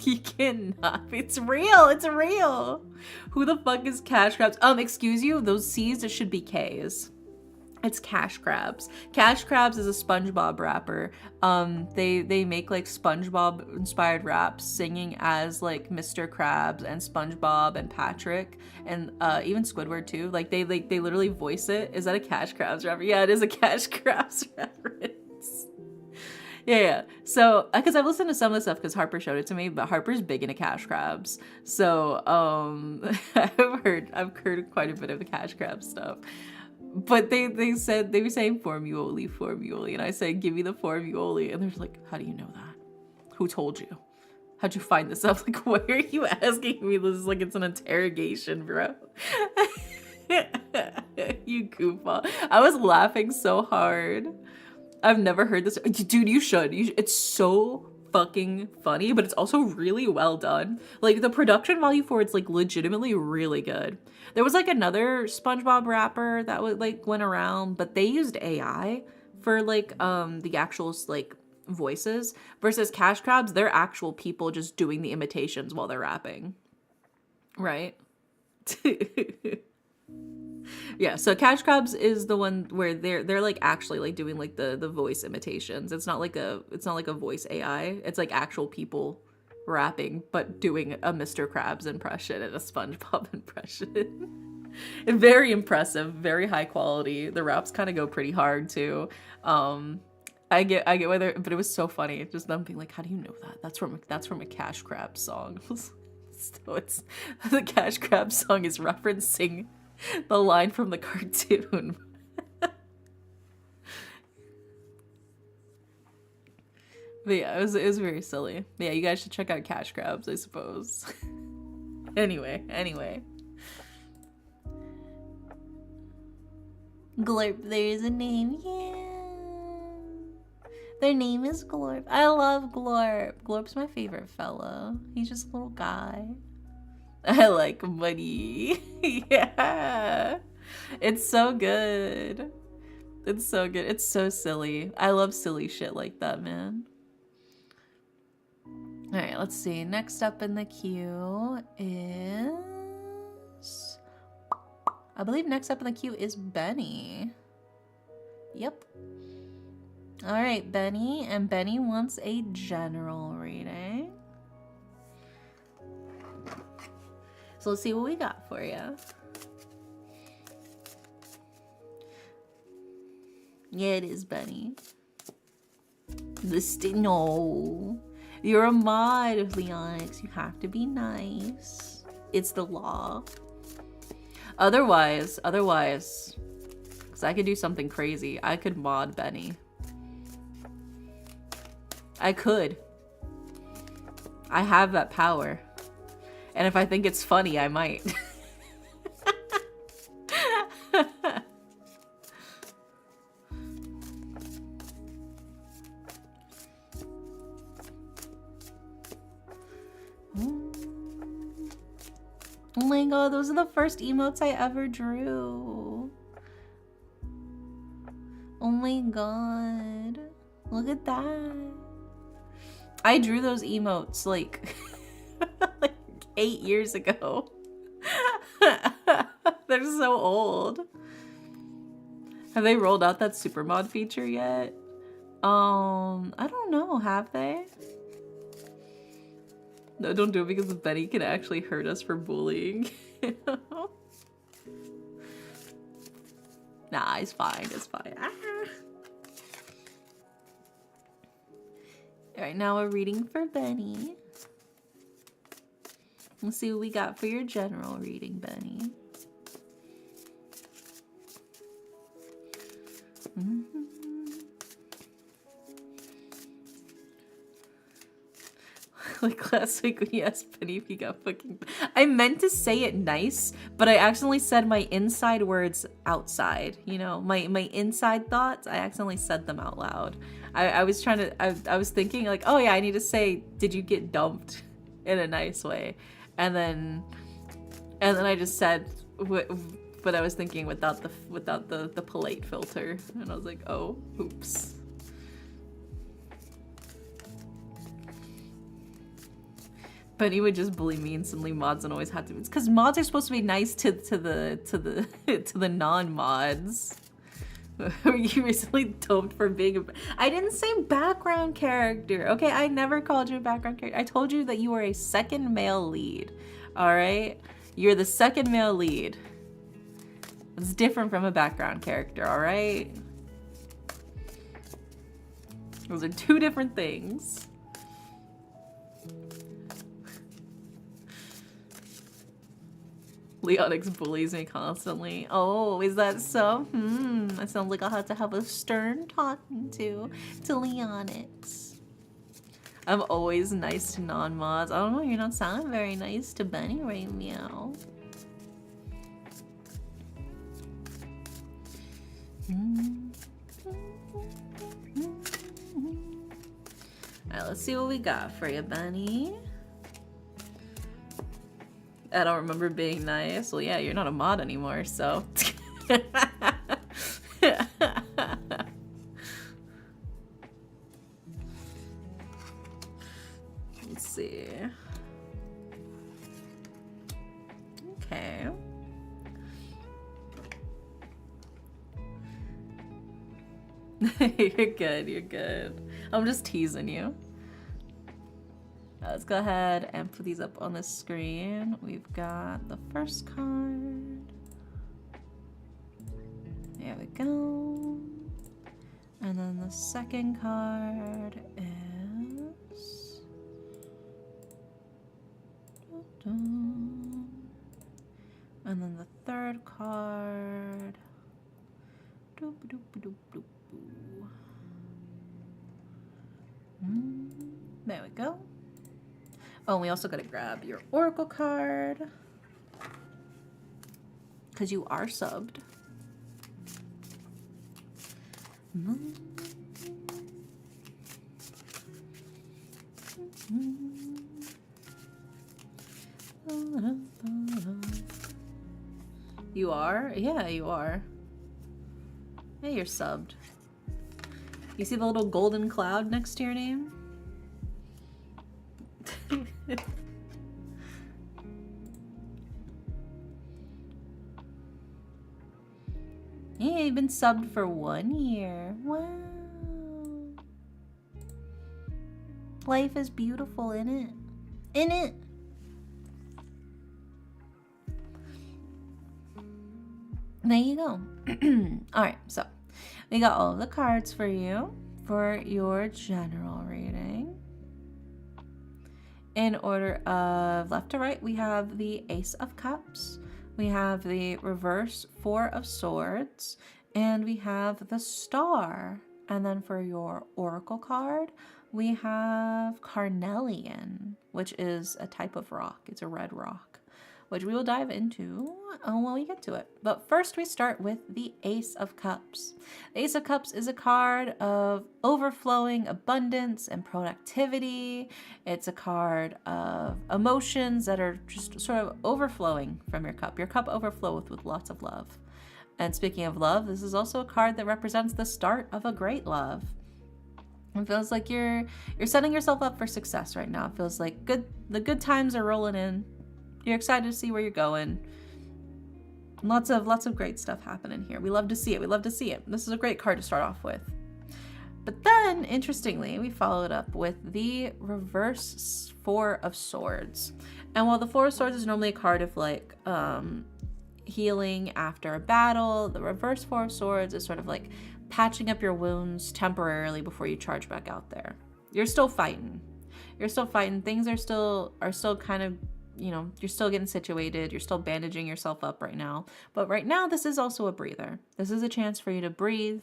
You cannot. It's real. It's real. Who the fuck is Cash Crabs? Excuse you. Those C's should be K's. It's Cash Crabs. Cash Crabs is a SpongeBob rapper. They make like SpongeBob inspired raps, singing as like Mr. Krabs and SpongeBob and Patrick and even Squidward too. Like they literally voice it. Is that a Cash Crabs rapper? Yeah, it is a Cash Crabs reference. Yeah. So because I've listened to some of the stuff because Harper showed it to me, but Harper's big into Cash Crabs. So I've heard quite a bit of the Cash Crabs stuff. But they were saying formuoli, and I said, give me the formuoli, and they're like, how do you know that? Who told you? How'd you find this up? Like, why are you asking me this? Like, it's an interrogation, bro. You goofball. I was laughing so hard. I've never heard this. Dude, you should. It's so fucking funny, but it's also really well done. Like, the production value for it's like legitimately really good. There was like another SpongeBob rapper that was like went around, but they used AI for like the actual like voices, versus Cash Crabs, they're actual people just doing the imitations while they're rapping. Right? Yeah, so Cash Crabs is the one where they're like actually like doing like the voice imitations. It's not like a voice AI. It's like actual people rapping but doing a Mr. Krabs impression and a SpongeBob impression. And very impressive, very high quality. The raps kind of go pretty hard too. I get whether, but it was so funny. Just them being like, how do you know that? That's from a Cash Crabs song. So it's the Cash Crabs song is referencing the line from the cartoon. But yeah, it was very silly. But yeah, you guys should check out Cash Crabs, I suppose. Anyway. Glorp, there's a name, yeah. Their name is Glorp. I love Glorp. Glorp's my favorite fella. He's just a little guy. I like money. Yeah. It's so good. It's so good. It's so silly. I love silly shit like that, man. All right, let's see. Next up in the queue is... I believe next up in the queue is Benny. Yep. All right, Benny. And Benny wants a general reading. So let's see what we got for you. Yeah, it is, Bunny. No. You're a mod, Leonix. You have to be nice. It's the law. Otherwise, because I could do something crazy. I could mod Benny. I could. I have that power. And if I think it's funny, I might. Oh my god, those are the first emotes I ever drew. Oh my god. Look at that. I drew those emotes like, like 8 years ago. They're so old. Have they rolled out that supermod feature yet? I don't know, have they? No, don't do it because Betty can actually hurt us for bullying. Nah, it's fine, it's fine. Ah. Alright, now we're reading for Benny. Let's see what we got for your general reading, Benny. Like last week when you asked Penny if he got fucking... I meant to say it nice, but I accidentally said my inside words outside. You know, my inside thoughts, I accidentally said them out loud. I was trying to... I was thinking like, oh yeah, I need to say, did you get dumped? In a nice way. And then I just said what I was thinking without the polite filter. And I was like, oh, oops. But he would just bully me instantly. Mods don't always have to. It's because mods are supposed to be nice to the non-mods. You recently dumped for being a... I didn't say background character. Okay, I never called you a background character. I told you that you were a second male lead. All right, you're the second male lead. It's different from a background character. All right, those are two different things. Leonix bullies me constantly. Oh, is that so? That sounds like I'll have to have a stern talking to Leonix. I'm always nice to non-mods. I don't know, you're not sounding very nice to Benny right now. Alright, let's see what we got for you, Benny. I don't remember being nice. Well, yeah, you're not a mod anymore, so. Let's see. Okay. You're good, you're good. I'm just teasing you. Let's go ahead and put these up on the screen. We've got the first card. There we go. And then the second card is... And then the third card... There we go. Oh, and we also gotta grab your Oracle card. Because you are subbed. You are? Yeah, you are. Yeah, you're subbed. You see the little golden cloud next to your name? Yeah, you've been subbed for 1 year. Wow. Life is beautiful, innit? Innit? There you go. All right, so we got all of the cards for you for your general reading. In order of left to right, we have the Ace of Cups, we have the reverse Four of Swords, and we have the Star. And then for your Oracle card, we have Carnelian, which is a type of rock. It's a red rock, which we will dive into when we get to it. But first we start with the Ace of Cups. The Ace of Cups is a card of overflowing abundance and productivity. It's a card of emotions that are just sort of overflowing from your cup. Your cup overflows with lots of love. And speaking of love, this is also a card that represents the start of a great love. It feels like you're setting yourself up for success right now. It feels like the good times are rolling in. You're excited to see where you're going. Lots of great stuff happening here. We love to see it. We love to see it. This is a great card to start off with. But then, interestingly, we followed up with the reverse Four of Swords. And while the Four of Swords is normally a card of like healing after a battle, the reverse Four of Swords is sort of like patching up your wounds temporarily before you charge back out there. You're still fighting. Things are still kind of, you're still getting situated. You're still bandaging yourself up right now. But right now, this is also a breather. This is a chance for you to breathe,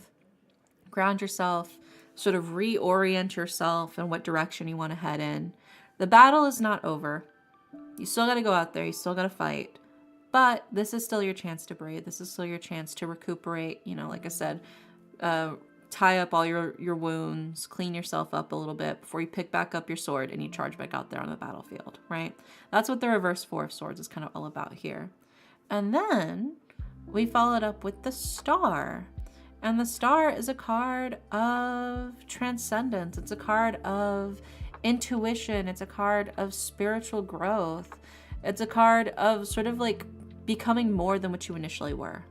ground yourself, sort of reorient yourself in what direction you want to head in. The battle is not over. You still got to go out there. You still got to fight. But this is still your chance to breathe. This is still your chance to recuperate. Like I said, tie up all your wounds, clean yourself up a little bit before you pick back up your sword and you charge back out there on the battlefield, right? That's what the reverse Four of Swords is kind of all about here. And then we followed up with the Star. And the Star is a card of transcendence. It's a card of intuition. It's a card of spiritual growth. It's a card of sort of like becoming more than what you initially were.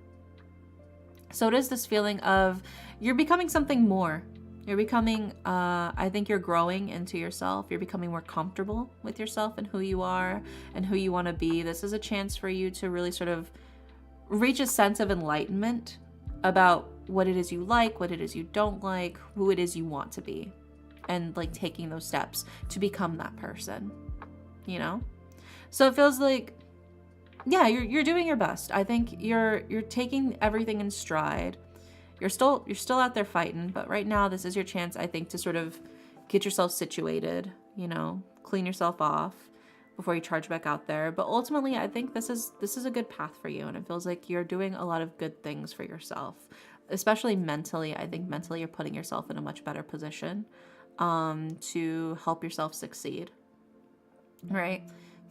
So it is this feeling of you're becoming something more. You're becoming, I think you're growing into yourself. You're becoming more comfortable with yourself and who you are and who you want to be. This is a chance for you to really sort of reach a sense of enlightenment about what it is you like, what it is you don't like, who it is you want to be, and like taking those steps to become that person, So it feels like, yeah, you're doing your best. I think you're taking everything in stride. You're still out there fighting, but right now this is your chance, I think, to sort of get yourself situated, clean yourself off before you charge back out there. But ultimately, I think this is a good path for you, and it feels like you're doing a lot of good things for yourself, especially mentally. I think mentally you're putting yourself in a much better position to help yourself succeed, right?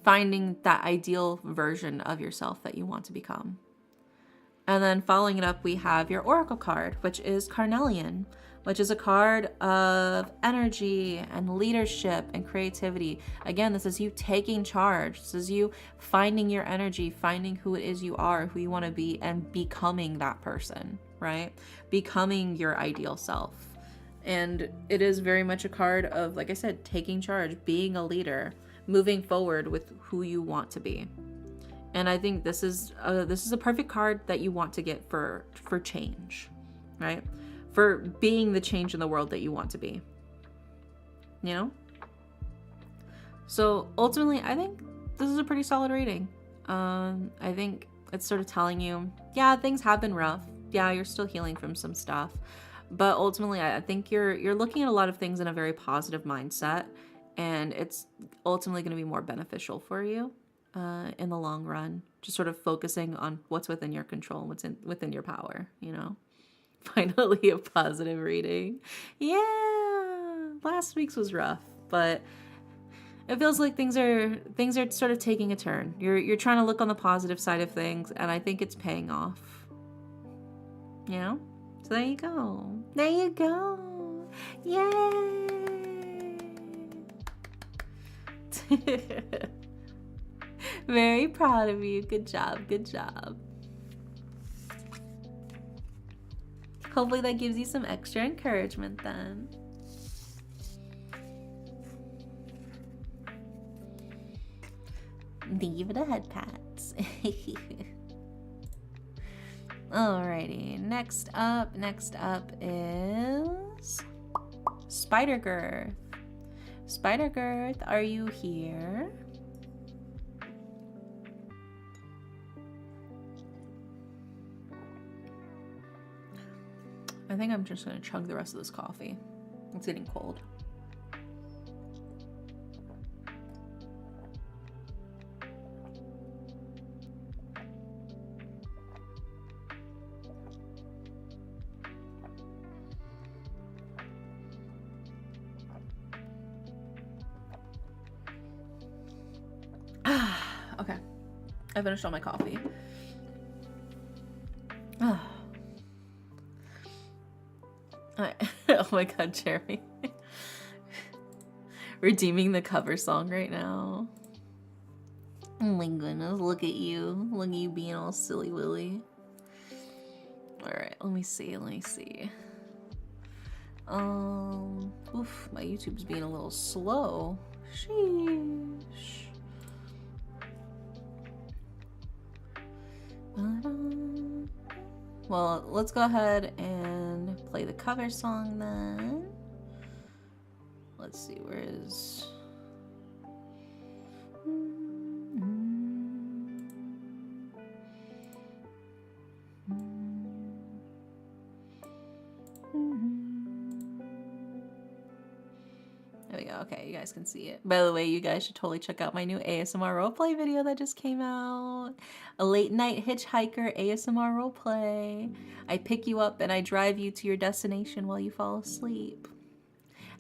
Finding that ideal version of yourself that you want to become. And then following it up, we have your Oracle card, which is Carnelian, which is a card of energy and leadership and creativity. Again, this is you taking charge. This is you finding your energy, finding who it is you are, who you want to be, and becoming that person, right? Becoming your ideal self. And it is very much a card of, like I said, taking charge, being a leader, moving forward with who you want to be. And I think this is a perfect card that you want to get for change, right? For being the change in the world that you want to be, So ultimately, I think this is a pretty solid reading. I think it's sort of telling you, yeah, things have been rough. Yeah, you're still healing from some stuff. But ultimately, I think you're looking at a lot of things in a very positive mindset. And it's ultimately going to be more beneficial for you in the long run. Just sort of focusing on what's within your control, what's within your power, Finally, a positive reading. Yeah, last week's was rough, but it feels like things are sort of taking a turn. You're trying to look on the positive side of things, and I think it's paying off. So there you go. There you go. Yay! Very proud of you. Good job. Hopefully that gives you some extra encouragement then. Thank you for the head pats. Alrighty, next up is Spider-Girth. Spider-Girth, are you here? I think I'm just gonna chug the rest of this coffee. It's getting cold. Okay, I finished all my coffee. Oh my god, Jeremy. Redeeming the cover song right now. Oh my goodness, look at you. Look at you being all silly willy. Alright, let me see. Oof, my YouTube's being a little slow. Sheesh. Well, let's go ahead and play the cover song then. Let's see, where is... There we go. Okay, you guys can see it. By the way, you guys should totally check out my new ASMR roleplay video that just came out. A late night hitchhiker ASMR roleplay. I pick you up and I drive you to your destination while you fall asleep.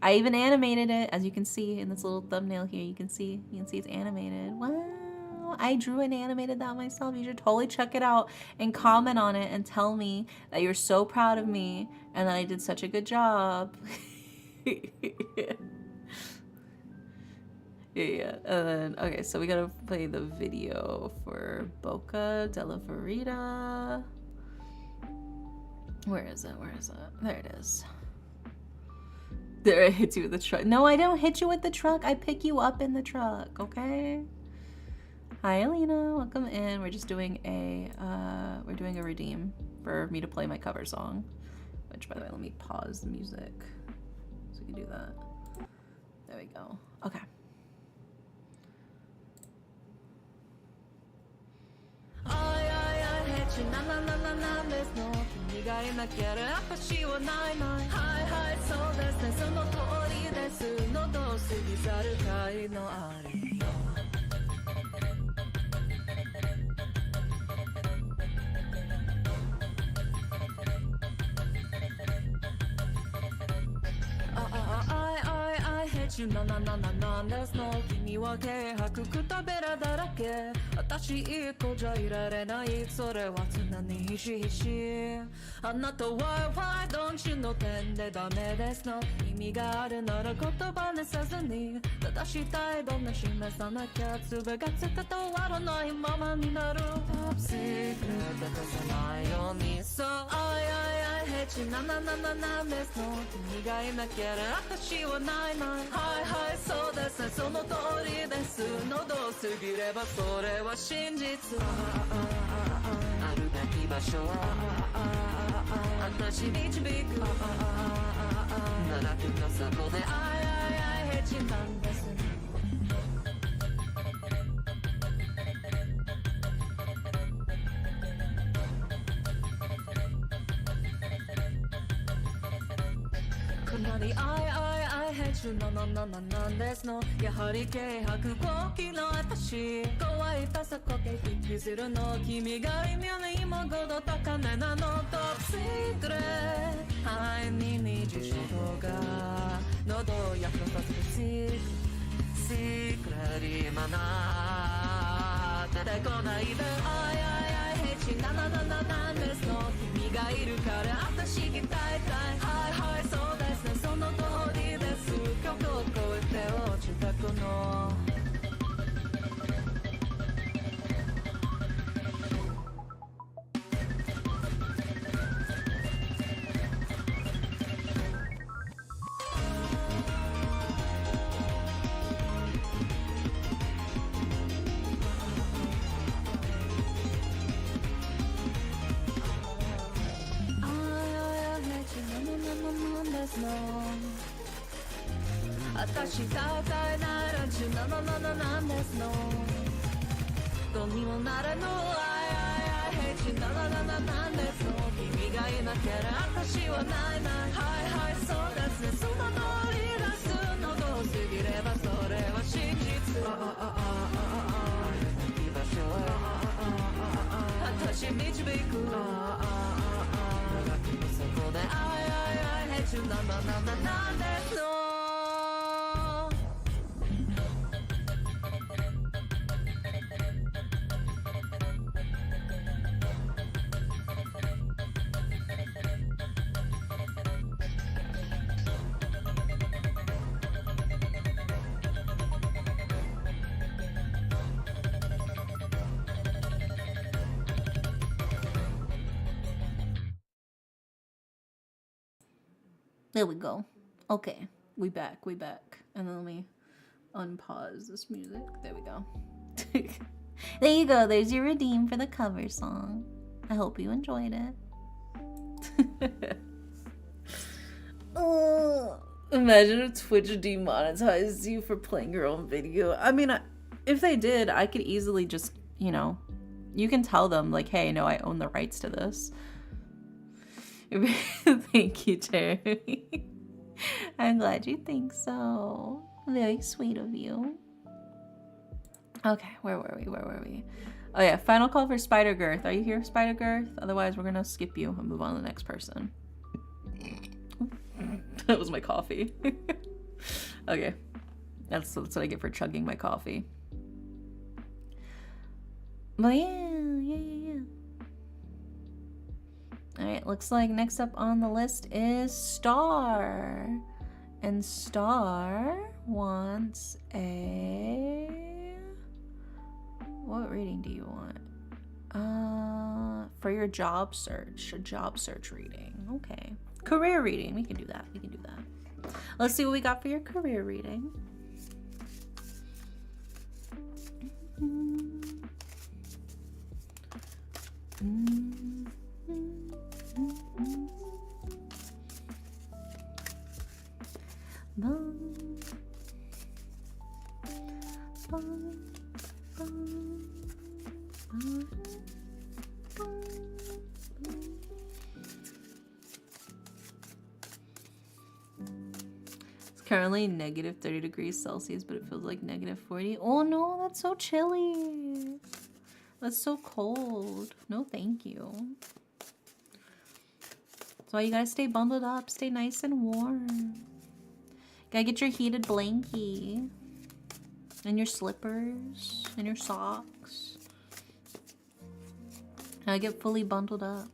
I even animated it, as you can see in this little thumbnail here. You can see it's animated. Wow, I drew and animated that myself. You should totally check it out and comment on it and tell me that you're so proud of me and that I did such a good job. Yeah, and then, okay, so we gotta play the video for Boca della Ferita. Where is it? There it is. There, I hit you with the truck. No, I don't hit you with the truck. I pick you up in the truck, okay? Hi, Alina. Welcome in. We're just doing a, redeem for me to play my cover song. Which, by the way, let me pause the music so we can do that. There we go. Okay.なんですの君は軽薄くたべらだらけ私一個じゃいられないそれは常にひしひしあなたは Why don't you の点でダメですの意味があるなら言葉にせずに正しい態度に示さなきゃつべがつくと終わらないままになる Top secret 出さないように So I hate you なんですの君がいなければ私はないはいはいそうですねその通りです喉を過ぎればそれは真実あるべき場所私導く奈落の底でヘチなんですかなりI hate you なんですのやはり軽薄好奇の私乾いたそこで引きずるの君が微妙に今ほど高めなの Top secret 愛に日常が喉を焼くさせる Secret 今な出てこないで I hate you なんですの君がいるから私聞きたいはいそうですねその通りです曲を越えて落ちたこのですの私大体ないランチなんですのどうにもならぬ平地なんですの君がいなければ私はないはいそうですねその通りですのどう過ぎればそれは真実私導くそこで平地なんですのThere we go. Okay, we back. And then let me unpause this music. There we go. There you go. There's your redeem for the cover song. I hope you enjoyed it. Imagine if Twitch demonetized you for playing your own video. I mean, if they did, I could easily just, you know, you can tell them, like, hey, no, I own the rights to this. Thank you, Jeremy. I'm glad you think so. Very sweet of you. Okay, where were we? Oh yeah, final call for Spider-Girth. Are you here, Spider-Girth? Otherwise, we're gonna skip you and move on to the next person. That was my coffee. Okay, that's what I get for chugging my coffee. But yeah. Alright, looks like next up on the list is Star. And Star wants a... What reading do you want? For your job search. A job search reading. Okay. Career reading. We can do that. Let's see what we got for your career reading. It's currently negative 30 degrees Celsius, but it feels like negative 40. Oh no, that's so chilly. That's so cold. No, thank you. So you gotta stay bundled up, stay nice and warm. Gotta get your heated blankie. And your slippers. And your socks. Gotta get fully bundled up.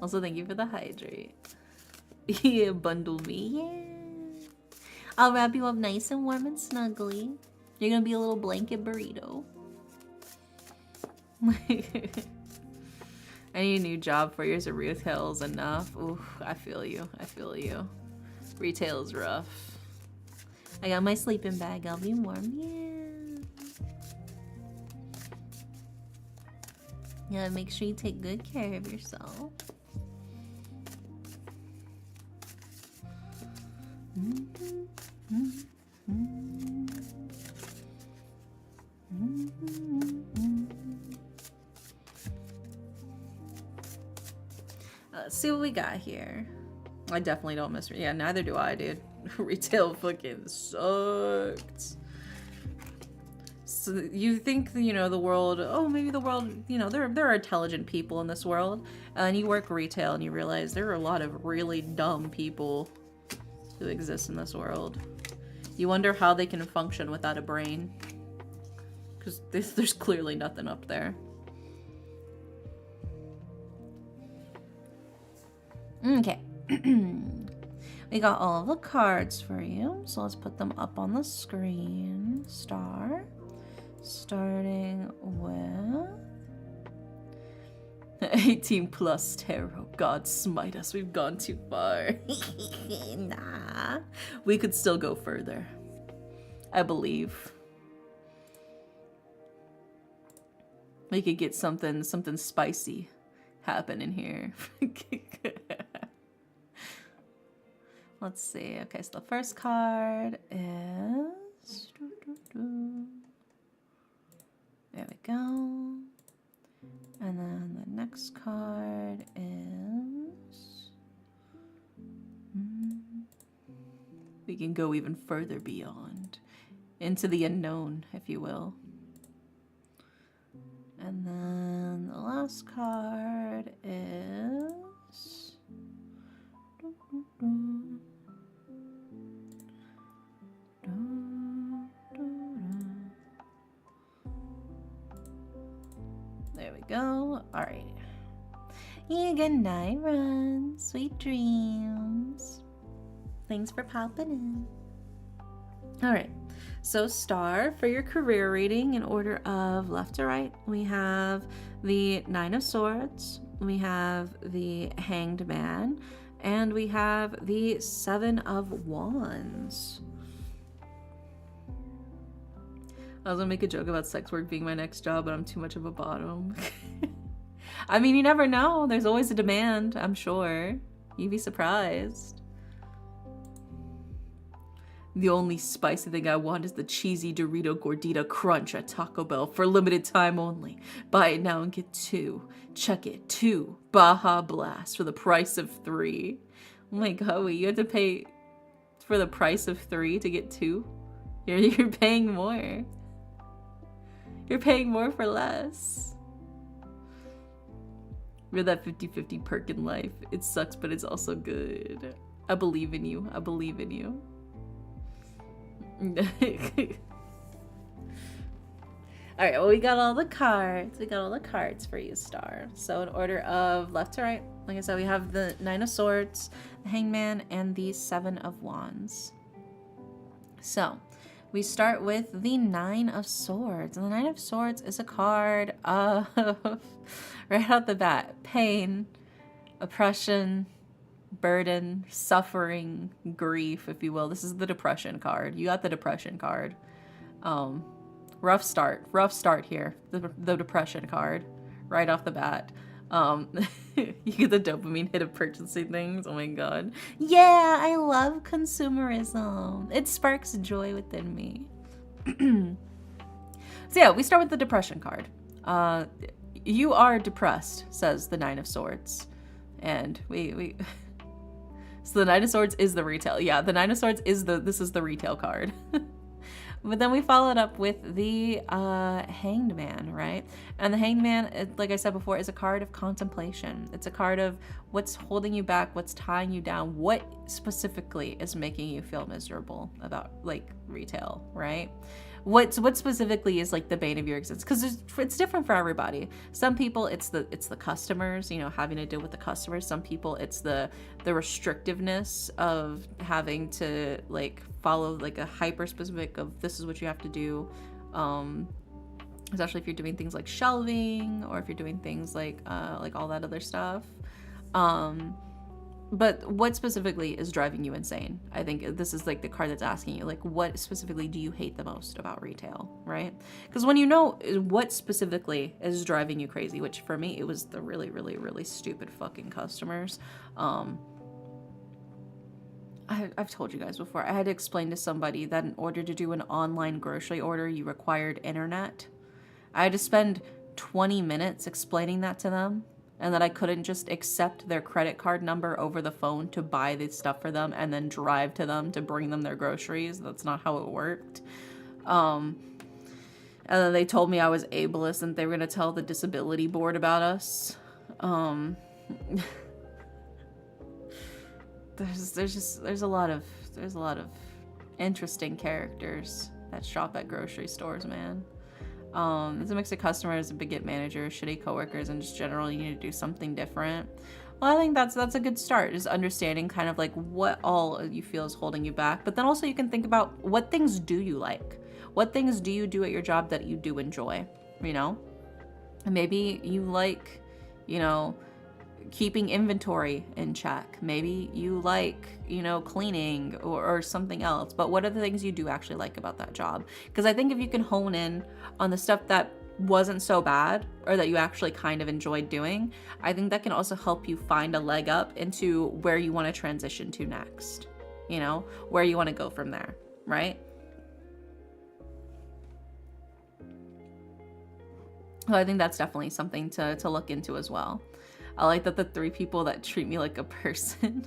Also, thank you for the hydrate. Yeah, bundle me. Yeah. I'll wrap you up nice and warm and snuggly. You're gonna be a little blanket burrito. I need a new job. 4 years of retail is enough. Ooh, I feel you. Retail is rough. I got my sleeping bag. I'll be warm. Yeah, make sure you take good care of yourself. Let's see what we got here. I definitely don't miss. Yeah, neither do I, dude. Retail fucking sucked. So you think, you know, the world, oh, maybe the world, you know, there are intelligent people in this world. And you work retail and you realize there are a lot of really dumb people who exist in this world. You wonder how they can function without a brain. Because there's clearly nothing up there. Okay. We got all of the cards for you, so let's put them up on the screen. Star. Starting with 18 plus tarot. God smite us, we've gone too far. Nah. We could still go further. I believe. We could get something spicy happen in here. Let's see. Okay, so the first card is... There we go. And then the next card is... We can go even further beyond. Into the unknown, if you will. And then the last card is... There we go. Alright. Yeah, good night, Run. Sweet dreams. Thanks for popping in. Alright. So star for your career reading in order of left to right. We have the Nine of Swords. We have the Hanged Man. And we have the Seven of Wands. I was gonna make a joke about sex work being my next job, but I'm too much of a bottom. I mean, you never know. There's always a demand, I'm sure. You'd be surprised. The only spicy thing I want is the cheesy Dorito Gordita Crunch at Taco Bell for limited time only. Buy it now and get 2. Check it, 2 Baja Blast for the price of 3. Oh my god, wait, you have to pay for the price of 3 to get 2? You're paying more. You're paying more for less. We're that 50-50 perk in life. It sucks, but it's also good. I believe in you. I believe in you. Alright, well, we got all the cards. We got all the cards for you, Star. So in order of left to right, like I said, we have the Nine of Swords, the Hangman, and the Seven of Wands. So we start with the Nine of Swords. And the Nine of Swords is a card of, right out the bat, pain, oppression, burden, suffering, grief, if you will. This is the depression card. You got the depression card. Rough start here. The depression card, right off the bat. You get the dopamine hit of purchasing things. Oh my god. Yeah, I love consumerism. It sparks joy within me. So yeah, we start with the depression card. You are depressed, says the Nine of Swords. And we so the Nine of Swords is the retail. Yeah, the Nine of Swords is this is the retail card. But then we followed up with the Hanged Man, right? And the Hanged Man, like I said before, is a card of contemplation. It's a card of what's holding you back, what's tying you down, what specifically is making you feel miserable about, like, retail, right? What specifically is like the bane of your existence? Because it's different for everybody. Some people it's the customers, you know, having to deal with the customers. Some people it's the restrictiveness of having to like follow like a hyper specific of this is what you have to do. Especially if you're doing things like shelving or if you're doing things like all that other stuff. But what specifically is driving you insane? I think this is like the card that's asking you, like, what specifically do you hate the most about retail, right? Because when you know what specifically is driving you crazy, which for me, it was the really, really, really stupid fucking customers. I've told you guys before, I had to explain to somebody that in order to do an online grocery order, you required internet. I had to spend 20 minutes explaining that to them. And that I couldn't just accept their credit card number over the phone to buy the stuff for them and then drive to them to bring them their groceries. That's not how it worked. And then they told me I was ableist and they were going to tell the disability board about us. There's a lot of interesting characters that shop at grocery stores, man. It's a mix of customers, a big manager, shitty coworkers, and just generally you need to do something different. Well, I think that's a good start, is understanding kind of like what all you feel is holding you back. But then also you can think about what things do you like? What things do you do at your job that you do enjoy, you know? And maybe you like, you know, keeping inventory in check. Maybe you like, you know, cleaning or something else. But what are the things you do actually like about that job? Because I think if you can hone in on the stuff that wasn't so bad or that you actually kind of enjoyed doing, I think that can also help you find a leg up into where you want to transition to next. you know, where you want to go from there, right? So I think that's definitely something to look into as well. I like that the 3 people that treat me like a person.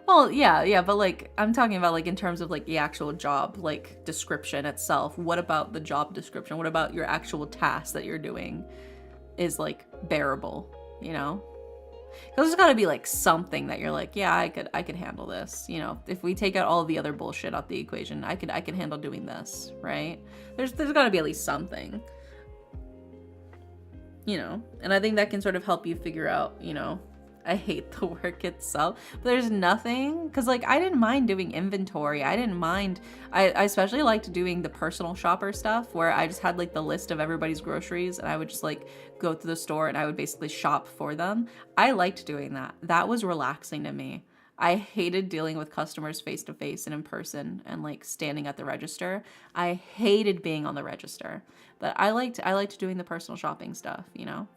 Well, yeah, but like I'm talking about like in terms of like the actual job like description itself. What about the job description? What about your actual task that you're doing is like bearable, you know? Because there's got to be like something that you're like, yeah, I could handle this. You know, if we take out all the other bullshit out the equation, I could handle doing this, right? There's got to be at least something. You know, and I think that can sort of help you figure out, you know, I hate the work itself, but there's nothing, because like I didn't mind doing inventory. I didn't mind, I especially liked doing the personal shopper stuff where I just had like the list of everybody's groceries and I would just like go to the store and I would basically shop for them. I liked doing that. That was relaxing to me. I hated dealing with customers face to face and in person and like standing at the register. I hated being on the register, but I liked doing the personal shopping stuff, you know?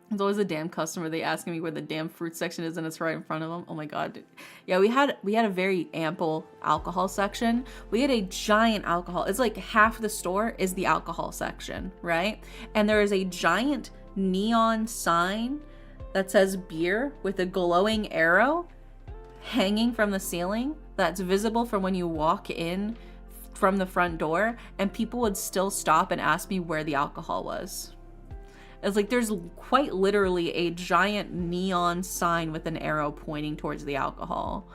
There's always a damn customer, they asking me where the damn fruit section is and it's right in front of them. Oh my God. Yeah, we had a very ample alcohol section. We had a giant alcohol. It's like half the store is the alcohol section, right? And there is a giant neon sign that says beer with a glowing arrow hanging from the ceiling that's visible from when you walk in from the front door, and people would still stop and ask me where the alcohol was. It's like there's quite literally a giant neon sign with an arrow pointing towards the alcohol.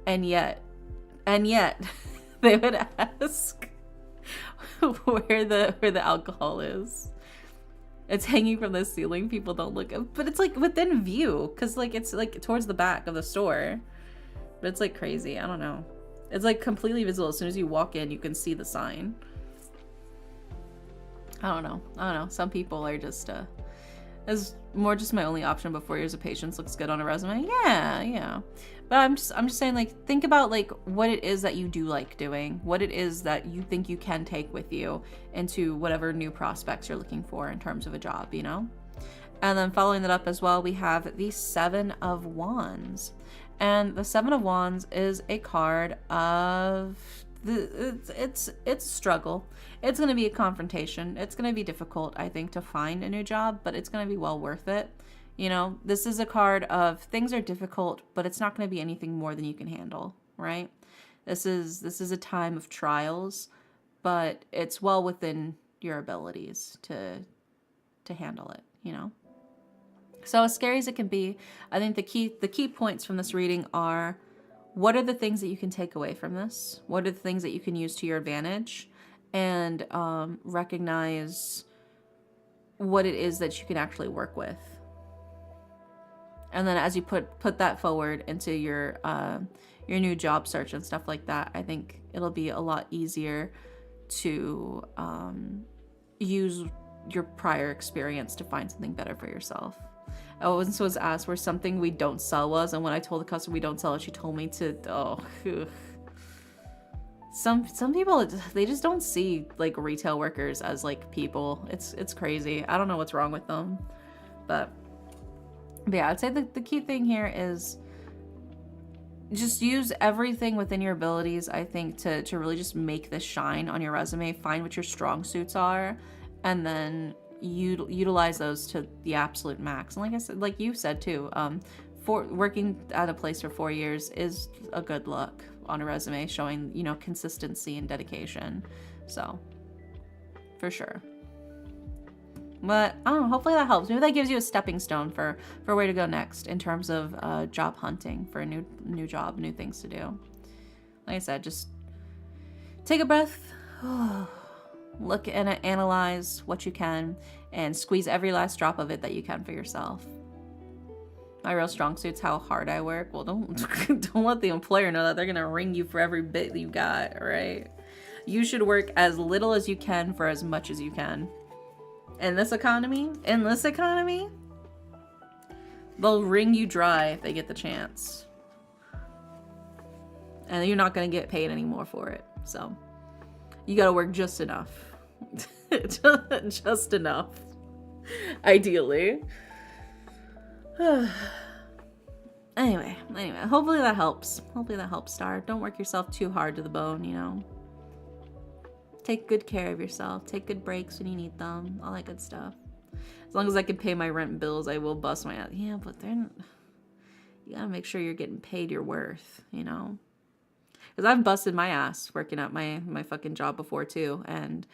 And yet they would ask where the alcohol is. It's hanging from the ceiling. People don't look up, but it's like within view because like it's like towards the back of the store. But it's like crazy. I don't know. It's like completely visible. As soon as you walk in, you can see the sign. I don't know. Some people are just as more just my only option but 4 years of patience looks good on a resume. Yeah. But I'm just saying, like, think about like what it is that you do like doing, what it is that you think you can take with you into whatever new prospects you're looking for in terms of a job, you know? And then following that up as well, we have the 7 of Wands. And the 7 of Wands is a card of it's a struggle. It's going to be a confrontation. It's going to be difficult, I think, to find a new job, but it's going to be well worth it. You know, this is a card of things are difficult, but it's not going to be anything more than you can handle, right? This is a time of trials, but it's well within your abilities to handle it, you know? So as scary as it can be, I think the key points from this reading are, what are the things that you can take away from this? What are the things that you can use to your advantage? And recognize what it is that you can actually work with. And then as you put that forward into your new job search and stuff like that, I think it'll be a lot easier to use your prior experience to find something better for yourself. I once was asked where something we don't sell was, and when I told the customer we don't sell it, she told me to, Some people, they just don't see like retail workers as like people. It's crazy. I don't know what's wrong with them, but yeah, I'd say the key thing here is just use everything within your abilities, I think, to really just make this shine on your resume. Find what your strong suits are, and then utilize those to the absolute max. And like I said, like you said too, for working at a place for 4 years is a good look on a resume, showing, you know, consistency and dedication. So for sure. But I don't know, hopefully that helps. Maybe that gives you a stepping stone for where to go next in terms of job hunting for a new job, new things to do. Like I said, just take a breath, look and analyze what you can, and squeeze every last drop of it that you can for yourself. My real strong suit's how hard I work. Well, don't let the employer know that they're gonna ring you for every bit you got, right? You should work as little as you can for as much as you can. In this economy, they'll wring you dry if they get the chance. And you're not gonna get paid anymore for it. So you gotta work just enough. Just enough. Ideally. Anyway, hopefully that helps. Hopefully that helps, Star. Don't work yourself too hard to the bone, you know. Take good care of yourself. Take good breaks when you need them. All that good stuff. As long as I can pay my rent and bills, I will bust my ass. Yeah, but then you gotta make sure you're getting paid your worth, you know. Because I've busted my ass working at my fucking job before too, and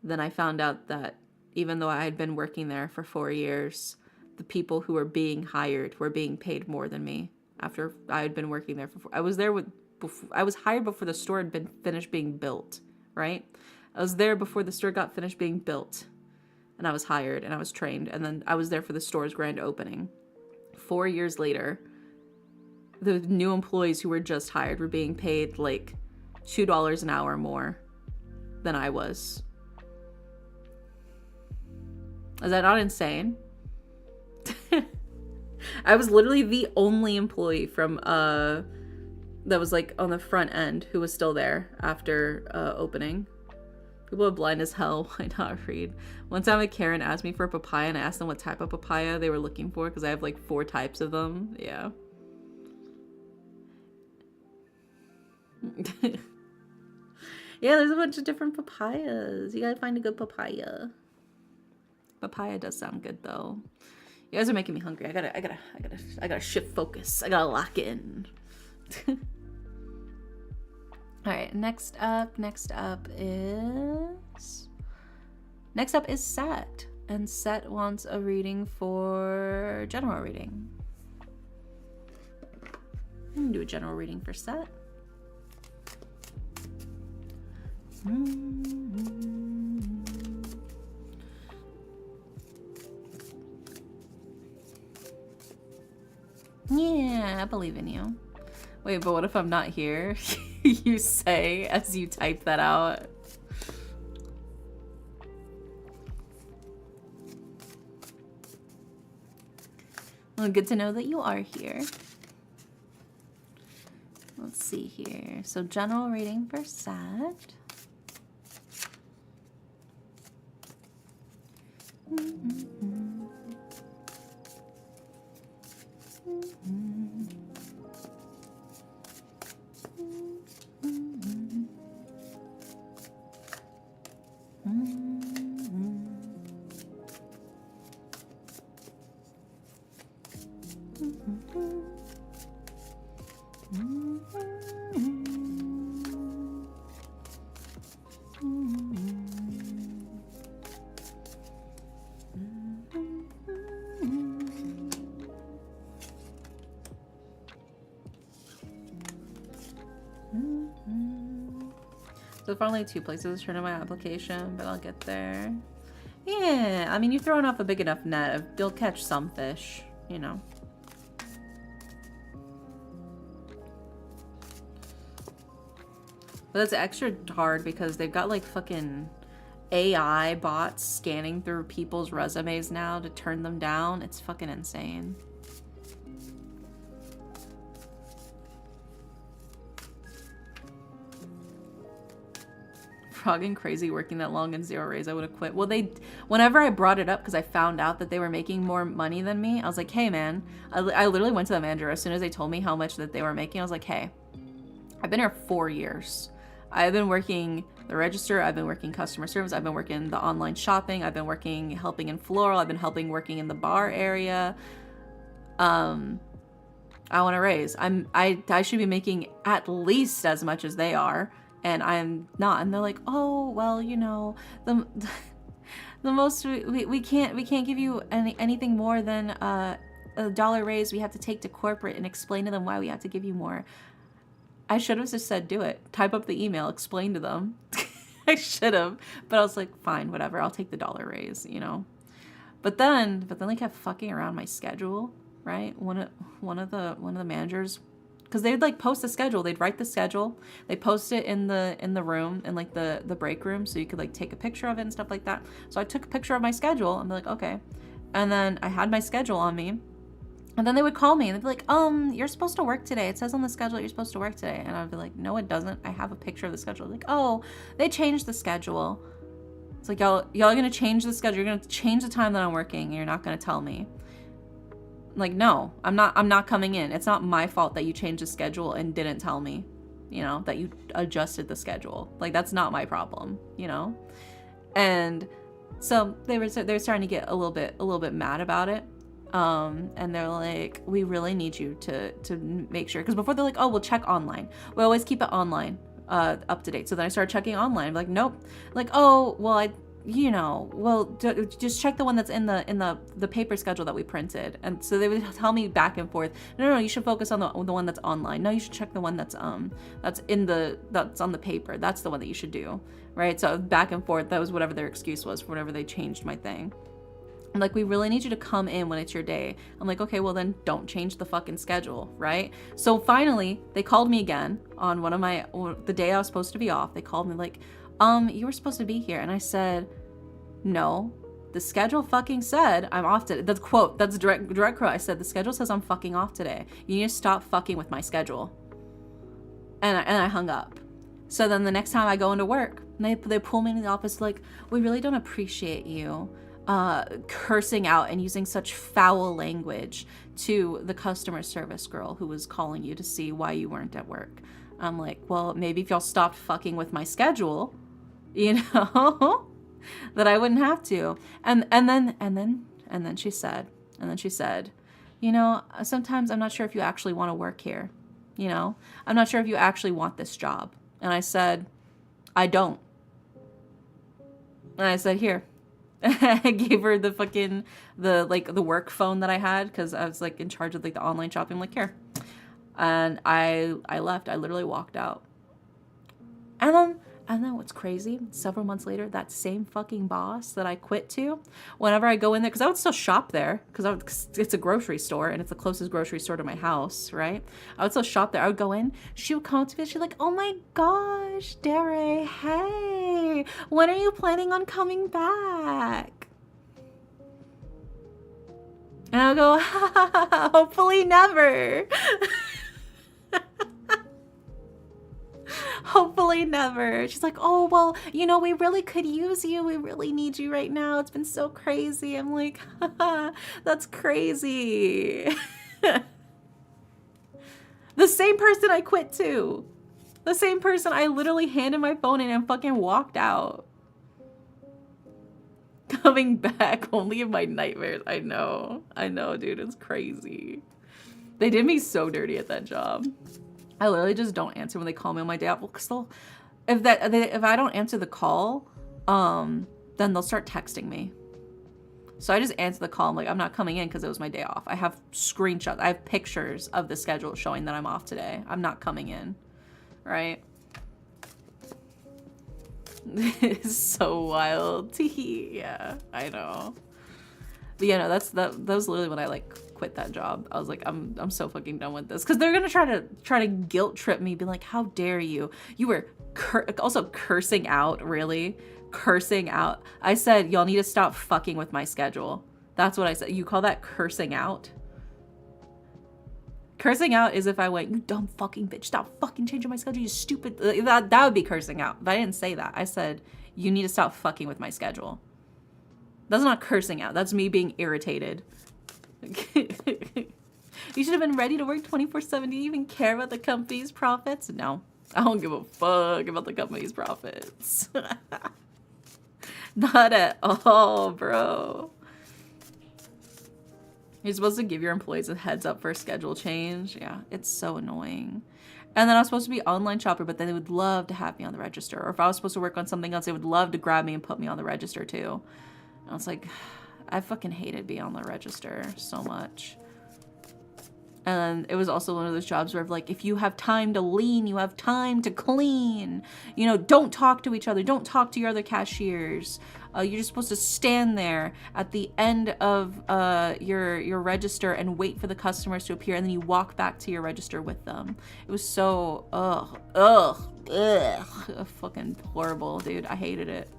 then I found out that even though I had been working there for 4 years, the people who were being hired were being paid more than me after I had been working there for. I was there I was hired before the store had been finished being built, right? I was there before the store got finished being built, and I was hired and I was trained, and then I was there for the store's grand opening. 4 years later, the new employees who were just hired were being paid like $2 an hour more than I was. Is that not insane? I was literally the only employee from that was like on the front end who was still there after opening. People are blind as hell. Why not read? One time a Karen asked me for a papaya, and I asked them what type of papaya they were looking for because I have like 4 types of them. Yeah. Yeah, there's a bunch of different papayas. You gotta find a good papaya. Papaya does sound good though. You guys are making me hungry. I gotta shift focus. I gotta lock in. All right, next up is Set. And Set wants a reading for general reading. I'm gonna do a general reading for Set. Yeah, I believe in you. Wait, but what if I'm not here? You say as you type that out. Well, good to know that you are here. Let's see here. So general reading for Set. So far only 2 places to turn in my application, but I'll get there. Yeah, I mean, you've thrown off a big enough net. You'll catch some fish, you know. But that's extra hard because they've got like fucking AI bots scanning through people's resumes now to turn them down. It's fucking insane. Frog and crazy working that long and 0 raise. I would have quit. Well, whenever I brought it up because I found out that they were making more money than me, I was like, hey man, I literally went to the manager as soon as they told me how much that they were making. I was like, hey, I've been here 4 years. I've been working the register. I've been working customer service. I've been working the online shopping. I've been helping in floral. I've been working in the bar area. I want to raise. I should be making at least as much as they are. And I'm not. And they're like, oh, well, you know, the most we can't give you anything more than a $1 raise. We have to take to corporate and explain to them why we have to give you more. I should have just said, do it. Type up the email, explain to them. I should have, but I was like, fine, whatever. I'll take the $1 raise, you know. But then they kept fucking around my schedule, right? One of the managers. Because they'd like post a schedule. They'd write the schedule. They post it in the room, in like the break room, so you could like take a picture of it and stuff like that. So I took a picture of my schedule and be like, okay. And then I had my schedule on me. And then they would call me and they'd be like, you're supposed to work today. It says on the schedule you're supposed to work today. And I'd be like, no, it doesn't. I have a picture of the schedule. Like, oh, they changed the schedule. It's like, y'all are gonna change the schedule. You're gonna change the time that I'm working and you're not gonna tell me. Like, no, I'm not coming in. It's not my fault that you changed the schedule and didn't tell me, you know, that you adjusted the schedule. Like, that's not my problem, you know? And so they're starting to get a little bit mad about it. And they're like, we really need you to make sure, because before they're like, oh, we'll check online. We always keep it online, up to date. So then I started checking online. I'm like, nope. Like, oh, well, just check the one that's in the paper schedule that we printed. And so they would tell me back and forth, no, you should focus on the one that's online. No, you should check the one that's on the paper. That's the one that you should do, right? So back and forth, that was whatever their excuse was for whenever they changed my thing. I'm like, we really need you to come in when it's your day. I'm like, okay, well then don't change the fucking schedule, right? So finally, they called me again on the day I was supposed to be off. They called me like, you were supposed to be here. And I said, no, the schedule fucking said I'm off today. That's quote, that's direct quote. I said, the schedule says I'm fucking off today. You need to stop fucking with my schedule. And I hung up. So then the next time I go into work, they pull me into the office like, we really don't appreciate you cursing out and using such foul language to the customer service girl who was calling you to see why you weren't at work. I'm like, well, maybe if y'all stopped fucking with my schedule, you know, that I wouldn't have to. And then she said, you know, sometimes I'm not sure if you actually want to work here. You know, I'm not sure if you actually want this job. And I said, I don't. And I said, here. I gave her the fucking, the work phone that I had, because I was like in charge of like the online shopping. I'm like, here. And I left. I literally walked out. And then what's crazy, several months later, that same fucking boss that I quit to, whenever I go in there, because I would still shop there, because it's a grocery store, and it's the closest grocery store to my house, right? I would still shop there. I would go in. She would come up to me. She's like, oh my gosh, Dere, hey, when are you planning on coming back? And I'll go, hopefully never. Hopefully never. She's like, oh, well, you know, we really could use you. We really need you right now. It's been so crazy. I'm like, that's crazy. The same person I quit to. The same person I literally handed my phone in and fucking walked out. Coming back only in my nightmares. I know, dude. It's crazy. They did me so dirty at that job. I literally just don't answer when they call me on my day off. Well, cause if I don't answer the call, then they'll start texting me. So I just answer the call. I'm like, I'm not coming in because it was my day off. I have screenshots. I have pictures of the schedule showing that I'm off today. I'm not coming in, right? It's so wild. Yeah, I know. But yeah, no, that was literally when I like quit that job. I was like, I'm so fucking done with this, because they're gonna try to guilt trip me, be like, how dare you were also cursing out, really cursing out. I said, y'all need to stop fucking with my schedule. That's what I said. You call that cursing out? Cursing out is if I went, you dumb fucking bitch, stop fucking changing my schedule, you stupid. That would be cursing out. But I didn't say that. I said, you need to stop fucking with my schedule. That's not cursing out. That's me being irritated. You should have been ready to work 24/7. Do you even care about the company's profits? No, I don't give a fuck about the company's profits. Not at all, bro. You're supposed to give your employees a heads up for a schedule change. Yeah, it's so annoying. And then I was supposed to be online shopper, but then they would love to have me on the register. Or if I was supposed to work on something else, they would love to grab me and put me on the register too. I was like, I fucking hated being on the register so much. And it was also one of those jobs where, like, if you have time to lean, you have time to clean. You know, don't talk to each other. Don't talk to your other cashiers. You're just supposed to stand there at the end of your register and wait for the customers to appear, and then you walk back to your register with them. It was so, fucking horrible, dude. I hated it.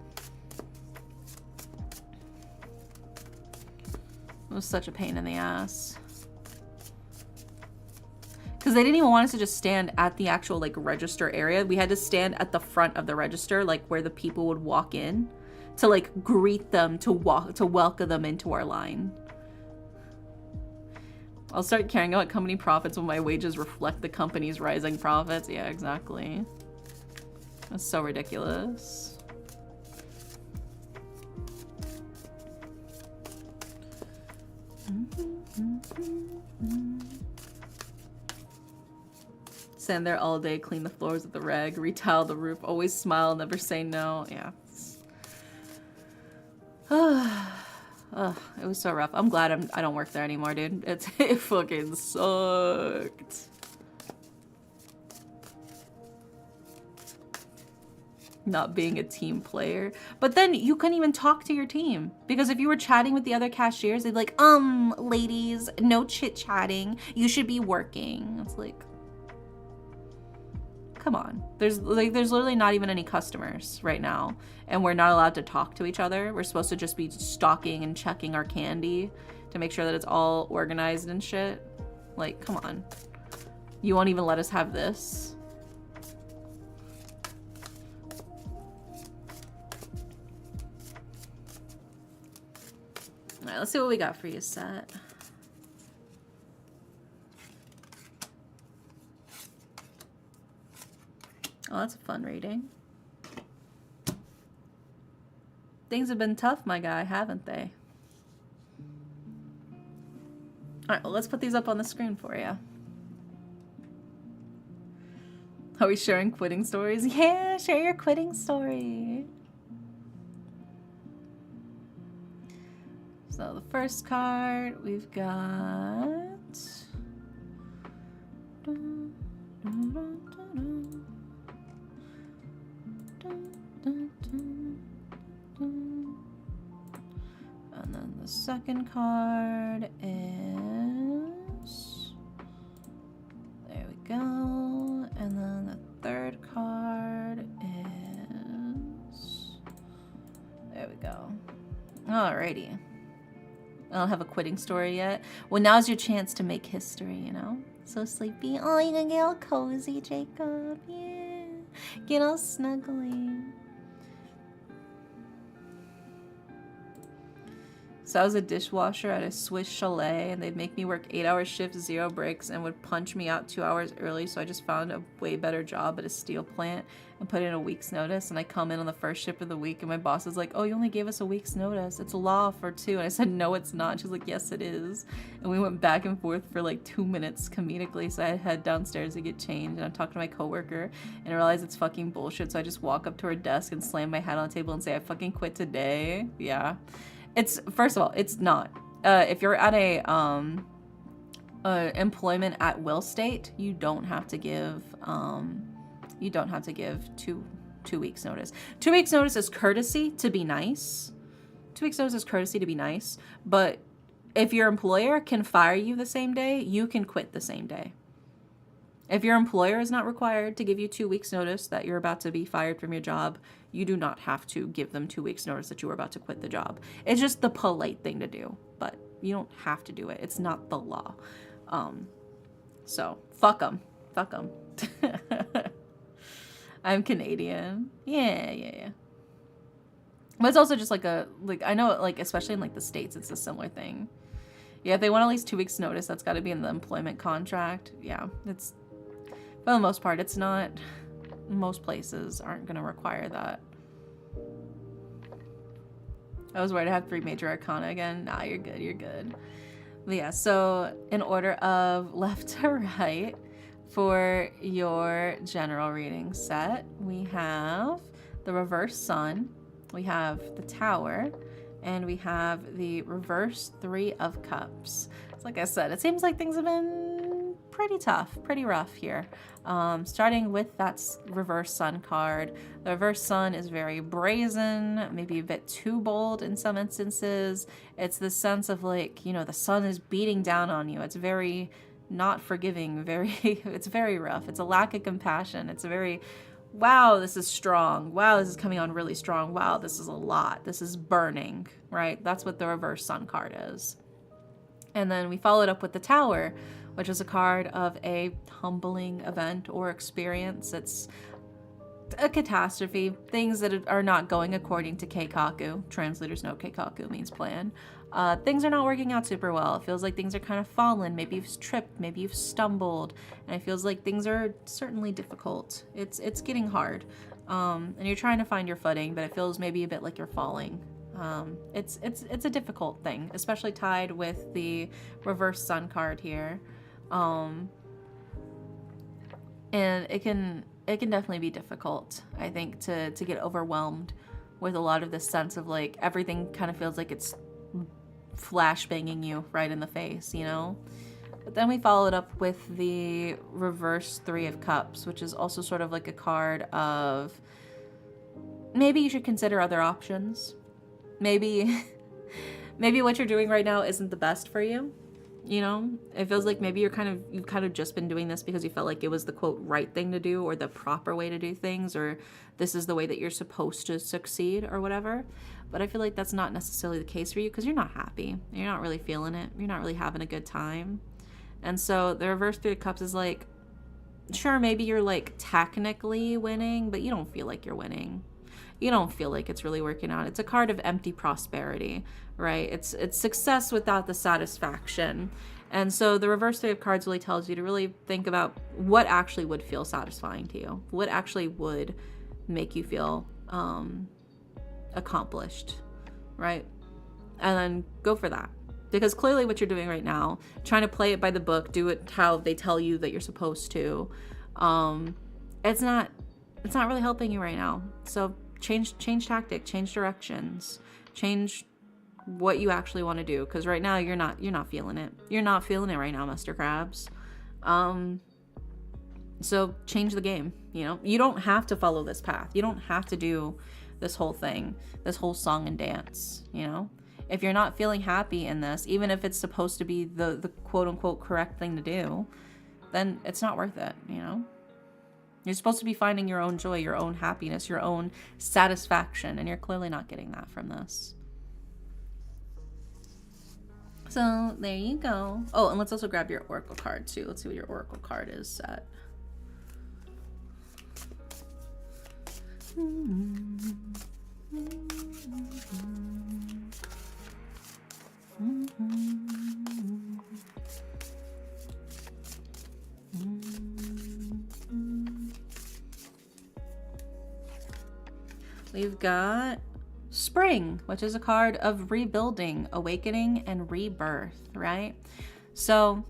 It was such a pain in the ass. Because they didn't even want us to just stand at the actual, like, register area. We had to stand at the front of the register, like, where the people would walk in, to, like, greet them, to welcome them into our line. I'll start caring about company profits when my wages reflect the company's rising profits. Yeah, exactly. That's so ridiculous. Stand there all day, clean the floors with the rag, retile the roof, always smile, never say no. Yeah. It was so rough. I'm glad I don't work there anymore, dude. It fucking sucked. Not being a team player. But then you couldn't even talk to your team. Because if you were chatting with the other cashiers, they'd be like, ladies, no chit-chatting. You should be working. It's like, come on. There's literally not even any customers right now. And we're not allowed to talk to each other. We're supposed to just be stocking and checking our candy to make sure that it's all organized and shit. Like, come on. You won't even let us have this? All right, let's see what we got for you, Set. Oh, that's a fun rating. Things have been tough, my guy, haven't they? All right, well, let's put these up on the screen for you. Are we sharing quitting stories? Yeah, share your quitting story. So the first card we've got. And then the second card is. There we go. And then the third card is. There we go. Alrighty. I don't have a quitting story yet. Well, now's your chance to make history, you know? So sleepy. Oh, you're gonna get all cozy, Jacob. Yeah. Get all snuggly. So I was a dishwasher at a Swiss chalet, and they'd make me work 8-hour shifts, 0 breaks, and would punch me out 2 hours early. So I just found a way better job at a steel plant and put in a week's notice. And I come in on the first shift of the week, and my boss is like, "Oh, you only gave us a week's notice. It's a law for 2." And I said, "No, it's not." And she's like, "Yes, it is." And we went back and forth for like 2 minutes comedically. So I head downstairs to get changed, and I'm talking to my coworker, and I realize it's fucking bullshit. So I just walk up to her desk and slam my head on the table and say, "I fucking quit today." Yeah. It's, first of all, it's not. If you're at a employment at will state, you don't have to give 2 weeks notice. 2 weeks notice is courtesy to be nice. 2 weeks notice is courtesy to be nice, but if your employer can fire you the same day, you can quit the same day. If your employer is not required to give you 2 weeks notice that you're about to be fired from your job, you do not have to give them 2 weeks notice that you are about to quit the job. It's just the polite thing to do, but you don't have to do it. It's not the law. So fuck them. Fuck them. I'm Canadian. Yeah. But it's also just like I know, like, especially in like the States, it's a similar thing. Yeah, if they want at least 2 weeks notice, that's got to be in the employment contract. Yeah, it's, for the most part, it's not. Most places aren't going to require that. I was worried I had 3 major arcana again. Nah, you're good, you're good. But yeah, so in order of left to right for your general reading set, we have the reverse sun, we have the tower, and we have the reverse 3 of cups. So like I said, it seems like things have been pretty tough, pretty rough here. Starting with that reverse sun card. The reverse sun is very brazen, maybe a bit too bold in some instances. It's the sense of like, you know, the sun is beating down on you. It's very not forgiving, it's very rough. It's a lack of compassion. It's a very, wow, this is strong. Wow, this is coming on really strong. Wow, this is a lot. This is burning, right? That's what the reverse sun card is. And then we followed up with the tower, which is a card of a humbling event or experience. It's a catastrophe, things that are not going according to Keikaku. Translators know Keikaku means plan. Things are not working out super well. It feels like things are kind of fallen. Maybe you've tripped, maybe you've stumbled, and it feels like things are certainly difficult. It's getting hard, and you're trying to find your footing, but it feels maybe a bit like you're falling. It's a difficult thing, especially tied with the reverse sun card here, and it can definitely be difficult, I think, to get overwhelmed with a lot of this sense of like everything kind of feels like it's flashbanging you right in the face, you know? But then we followed up with the reverse Three of Cups, which is also sort of like a card of maybe you should consider other options. Maybe what you're doing right now isn't the best for you. You know, it feels like maybe you've kind of just been doing this because you felt like it was the quote right thing to do or the proper way to do things, or this is the way that you're supposed to succeed or whatever. But I feel like that's not necessarily the case for you because you're not happy. You're not really feeling it. You're not really having a good time. And so the reverse Three of Cups is like, sure, maybe you're like technically winning, but you don't feel like you're winning. You don't feel like it's really working out. It's a card of empty prosperity, right? It's success without the satisfaction. And so the reverse Three of Cards really tells you to really think about what actually would feel satisfying to you. What actually would make you feel accomplished, right? And then go for that. Because clearly what you're doing right now, trying to play it by the book, do it how they tell you that you're supposed to, it's not really helping you right now. So change tactic, change directions, change what you actually want to do. Because right now you're not feeling it. You're not feeling it right now, Mr. Krabs. So change the game. You know, you don't have to follow this path. You don't have to do this whole thing, this whole song and dance. You know, if you're not feeling happy in this, even if it's supposed to be the quote unquote correct thing to do, then it's not worth it. You know. You're supposed to be finding your own joy, your own happiness, your own satisfaction, and you're clearly not getting that from this. So there you go. Oh, and let's also grab your Oracle card too. Let's see what your Oracle card is set. We've got Spring, which is a card of rebuilding, awakening, and rebirth, right? So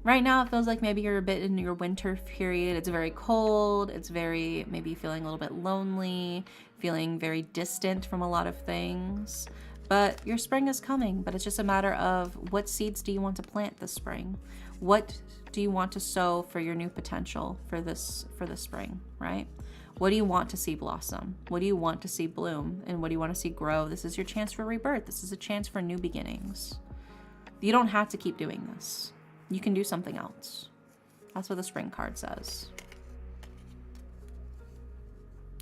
right now it feels like maybe you're a bit in your winter period. It's very cold. It's very, maybe feeling a little bit lonely, feeling very distant from a lot of things. But your spring is coming, but it's just a matter of what seeds do you want to plant this spring? What do you want to sow for your new potential for this spring, right? What do you want to see blossom? What do you want to see bloom? And what do you want to see grow? This is your chance for rebirth. This is a chance for new beginnings. You don't have to keep doing this. You can do something else. That's what the spring card says.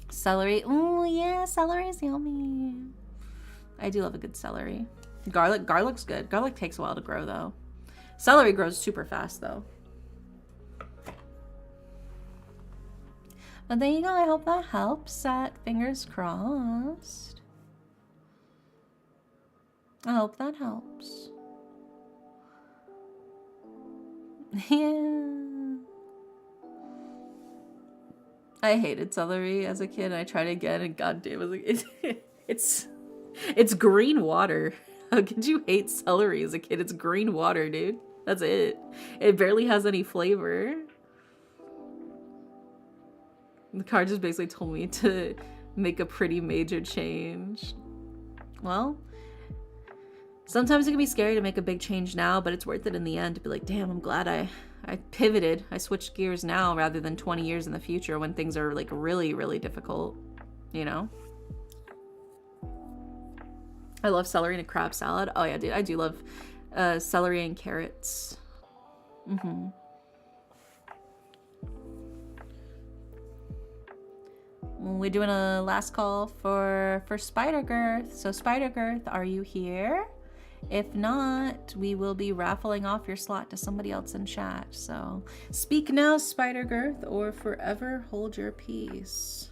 Celery. Oh yeah, celery is yummy. I do love a good celery. Garlic's good. Garlic takes a while to grow though. Celery grows super fast though. But there you go. I hope that helps. Fingers crossed. I hope that helps. Yeah. I hated celery as a kid. I tried again, and goddamn, it's green water. How could you hate celery as a kid? It's green water, dude. That's it. It barely has any flavor. The card just basically told me to make a pretty major change. Well, sometimes it can be scary to make a big change now, but it's worth it in the end to be like, damn, I'm glad I pivoted. I switched gears now rather than 20 years in the future when things are like really, really difficult, you know? I love celery in a crab salad. Oh yeah, dude, I do love celery and carrots. Mm-hmm. We're doing a last call for Spider-Girth. So Spider-Girth, are you here? If not, we will be raffling off your slot to somebody else in chat. So speak now, Spider-Girth, or forever hold your peace.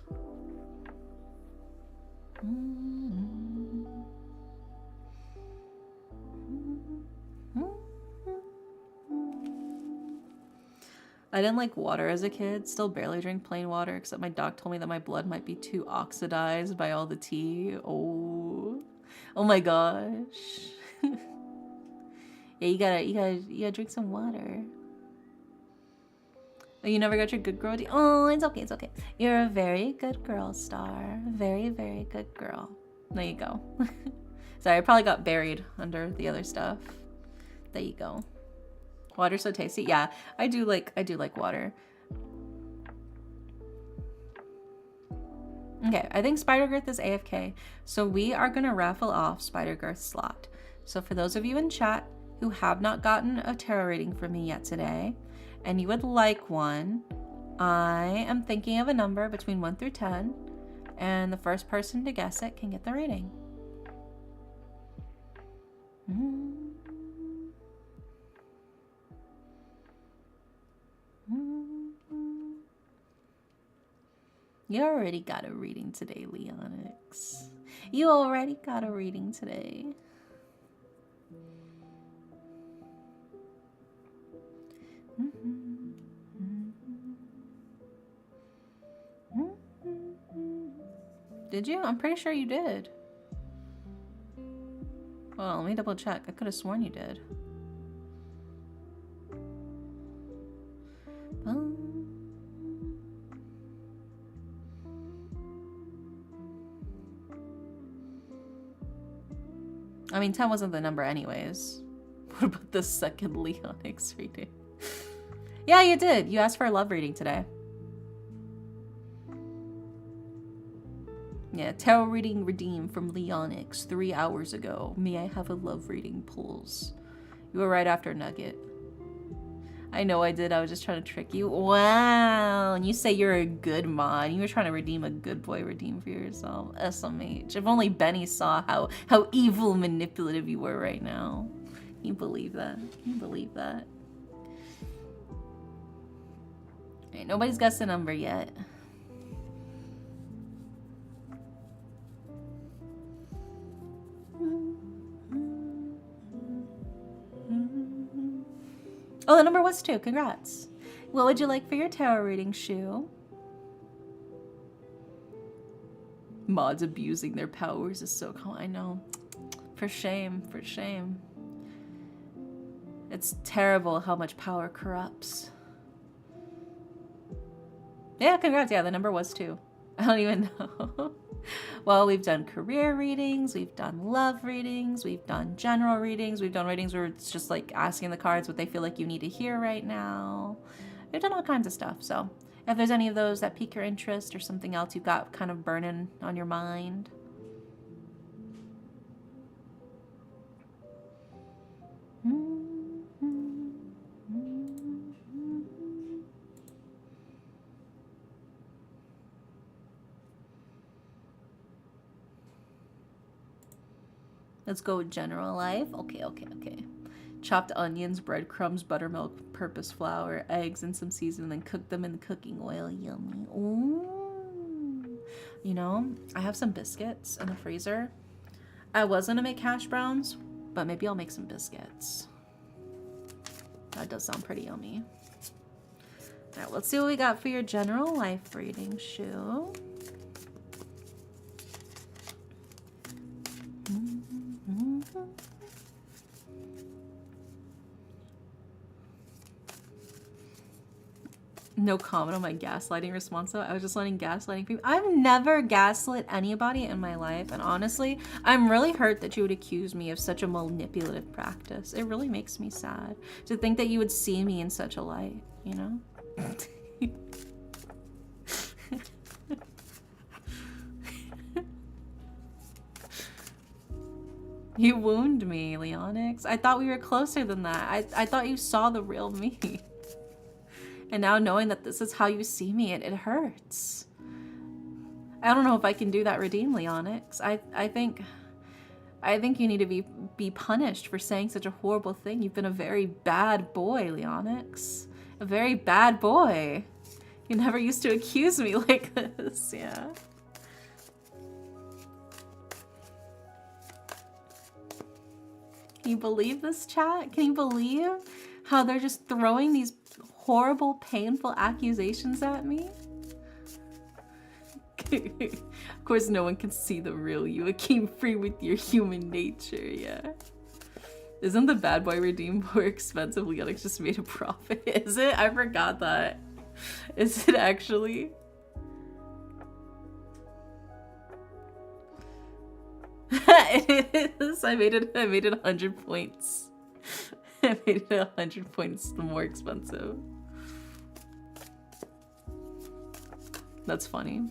I didn't like water as a kid. Still barely drink plain water, except my doc told me that my blood might be too oxidized by all the tea. Oh. Oh my gosh. Yeah, you gotta drink some water. Oh, you never got your good girl? Oh, it's okay, it's okay. You're a very good girl, Star. Very, very good girl. There you go. Sorry, I probably got buried under the other stuff. There you go. Water's so tasty. Yeah, I do like water. Okay, I think Spider-Girth is AFK. So we are gonna raffle off Spider-Girth's slot. So for those of you in chat who have not gotten a tarot reading from me yet today, and you would like one, I am thinking of a number between 1 through 10, and the first person to guess it can get the reading. You already got a reading today, Leonix. You already got a reading today. Did you? I'm pretty sure you did. Well, let me double check. I could have sworn you did. I mean, 10 wasn't the number anyways. What about the second Leonix reading? Yeah, you did. You asked for a love reading today. Yeah, tarot reading redeemed from Leonix 3 hours ago. May I have a love reading, pulls? You were right after Nugget. I know I did. I was just trying to trick you. Wow. And you say you're a good mod. You were trying to redeem a good boy redeem for yourself. SMH. If only Benny saw how evil manipulative you were right now. Can you believe that? Can you believe that? Alright, nobody's guessed the number yet. Oh, the number was 2. Congrats. What would you like for your tarot reading, Shu? Mods abusing their powers is so cool. I know. For shame. For shame. It's terrible how much power corrupts. Yeah, congrats. Yeah, the number was 2. I don't even know. Well, we've done career readings, we've done love readings, we've done general readings, we've done readings where it's just like asking the cards what they feel like you need to hear right now. We've done all kinds of stuff. So if there's any of those that pique your interest or something else you've got kind of burning on your mind. Let's go with general life. Okay. Chopped onions, breadcrumbs, buttermilk, purpose flour, eggs, and some seasoning, and then cook them in the cooking oil. Yummy. Ooh. You know, I have some biscuits in the freezer. I was gonna make hash browns, but maybe I'll make some biscuits. That does sound pretty yummy. All right, let's see what we got for your general life reading, Shu. No comment on my gaslighting response though. I was just letting gaslighting people. I've never gaslit anybody in my life, and honestly, I'm really hurt that you would accuse me of such a manipulative practice. It really makes me sad to think that you would see me in such a light, you know? You wound me, Leonix. I thought we were closer than that. I thought you saw the real me. And now knowing that this is how you see me, it hurts. I don't know if I can do that redeem, Leonix. I think you need to be punished for saying such a horrible thing. You've been a very bad boy, Leonix. A very bad boy. You never used to accuse me like this, yeah. Can you believe this, chat? Can you believe how they're just throwing these horrible, painful accusations at me? Of course, no one can see the real you. It came free with your human nature, yeah. Isn't the bad boy redeem more expensive? Leonix just made a profit. Is it? I forgot that. Is it actually? It is. I made it 100 points. I made it 100 points the more expensive. That's funny.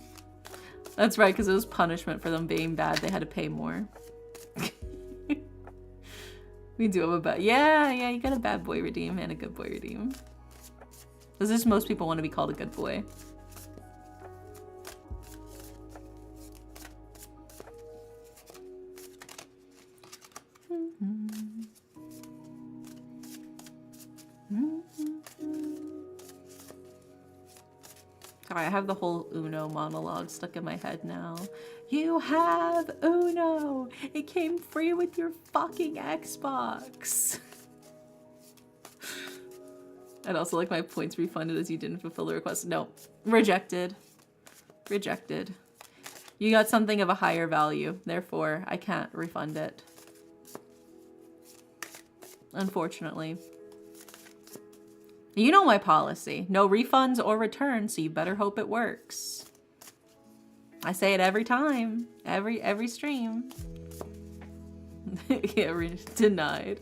That's right, because it was punishment for them being bad. They had to pay more. We do have a bad... Yeah, you got a bad boy redeem and a good boy redeem. Because just most people want to be called a good boy. Sorry, I have the whole Uno monologue stuck in my head now. You have Uno! It came free with your fucking Xbox! I'd also like my points refunded as you didn't fulfill the request. No. Rejected. Rejected. You got something of a higher value, therefore I can't refund it. Unfortunately. You know my policy. No refunds or returns, so you better hope it works. I say it every time. Every stream. Yeah, denied.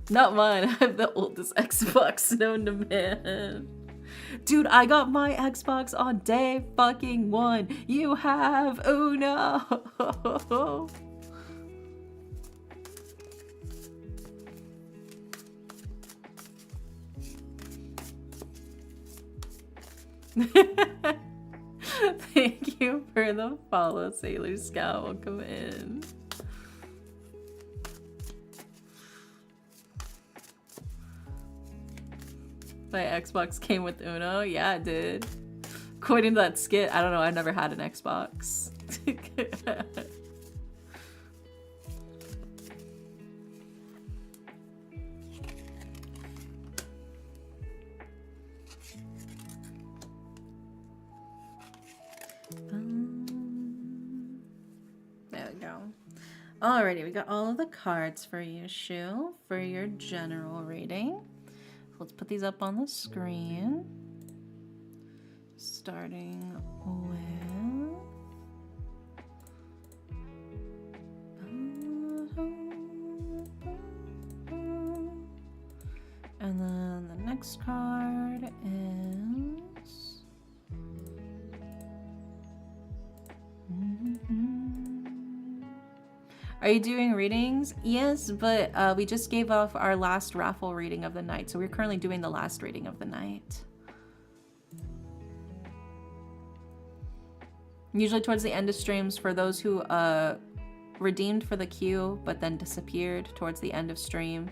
Not mine. I have the oldest Xbox known to man. Dude, I got my Xbox on day fucking 1. You have Uno. Thank you for the follow, Sailor Scout. Welcome in. My Xbox came with Uno. Yeah, it did. According to that skit, I don't know. I've never had an Xbox. There we go. Alrighty, we got all of the cards for you, Shu, for your general reading. Let's put these up on the screen. Starting with... And then the next card is... Are you doing readings? Yes, but we just gave off our last raffle reading of the night, so we're currently doing the last reading of the night. Usually towards the end of streams, for those who redeemed for the queue but then disappeared towards the end of stream,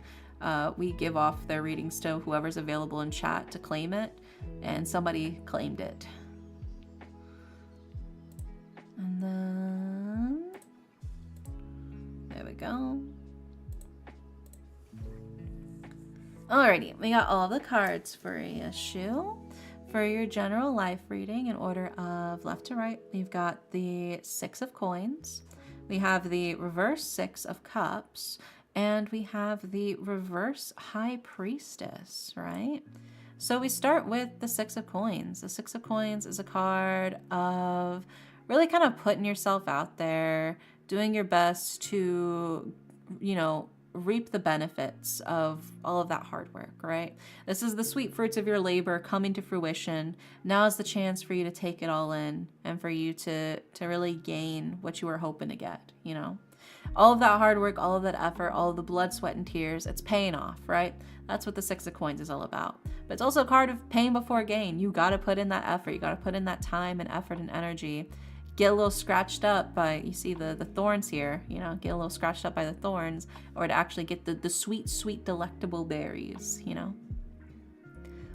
we give off their readings to whoever's available in chat to claim it, and somebody claimed it. And then... there we go. Alrighty, we got all the cards for you, Shu. For your general life reading in order of left to right, we've got the 6 of coins, we have the reverse 6 of cups, and we have the reverse high priestess, right? So we start with the 6 of coins. The 6 of coins is a card of really kind of putting yourself out there, doing your best to, you know, reap the benefits of all of that hard work, right? This is the sweet fruits of your labor coming to fruition. Now is the chance for you to take it all in and for you to really gain what you were hoping to get, you know? All of that hard work, all of that effort, all of the blood, sweat, and tears, it's paying off, right? That's what the 6 of coins is all about. But it's also a card of pain before gain. You got to put in that effort. You got to put in that time and effort and energy. Get a little scratched up by, you see the thorns here, you know, get a little scratched up by the thorns, or to actually get the sweet, sweet, delectable berries, you know.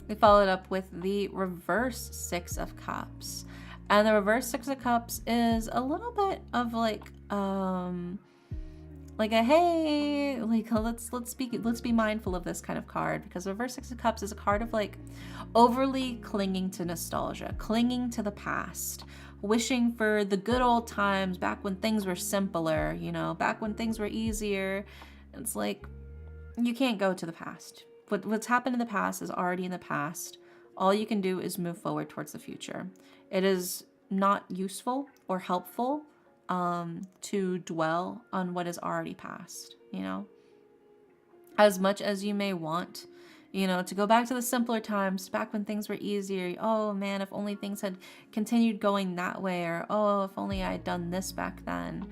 We followed up with the reverse 6 of cups. And the reverse 6 of cups is a little bit of like, like a hey, like let's be mindful of this kind of card, because reverse Six of Cups is a card of like overly clinging to nostalgia, clinging to the past, wishing for the good old times back when things were simpler, you know, back when things were easier. It's like you can't go to the past. What's happened in the past is already in the past. All you can do is move forward towards the future. It is not useful or helpful to dwell on what is already past, you know? As much as you may want, you know, to go back to the simpler times, back when things were easier. Oh man, if only things had continued going that way, or oh, if only I had done this back then.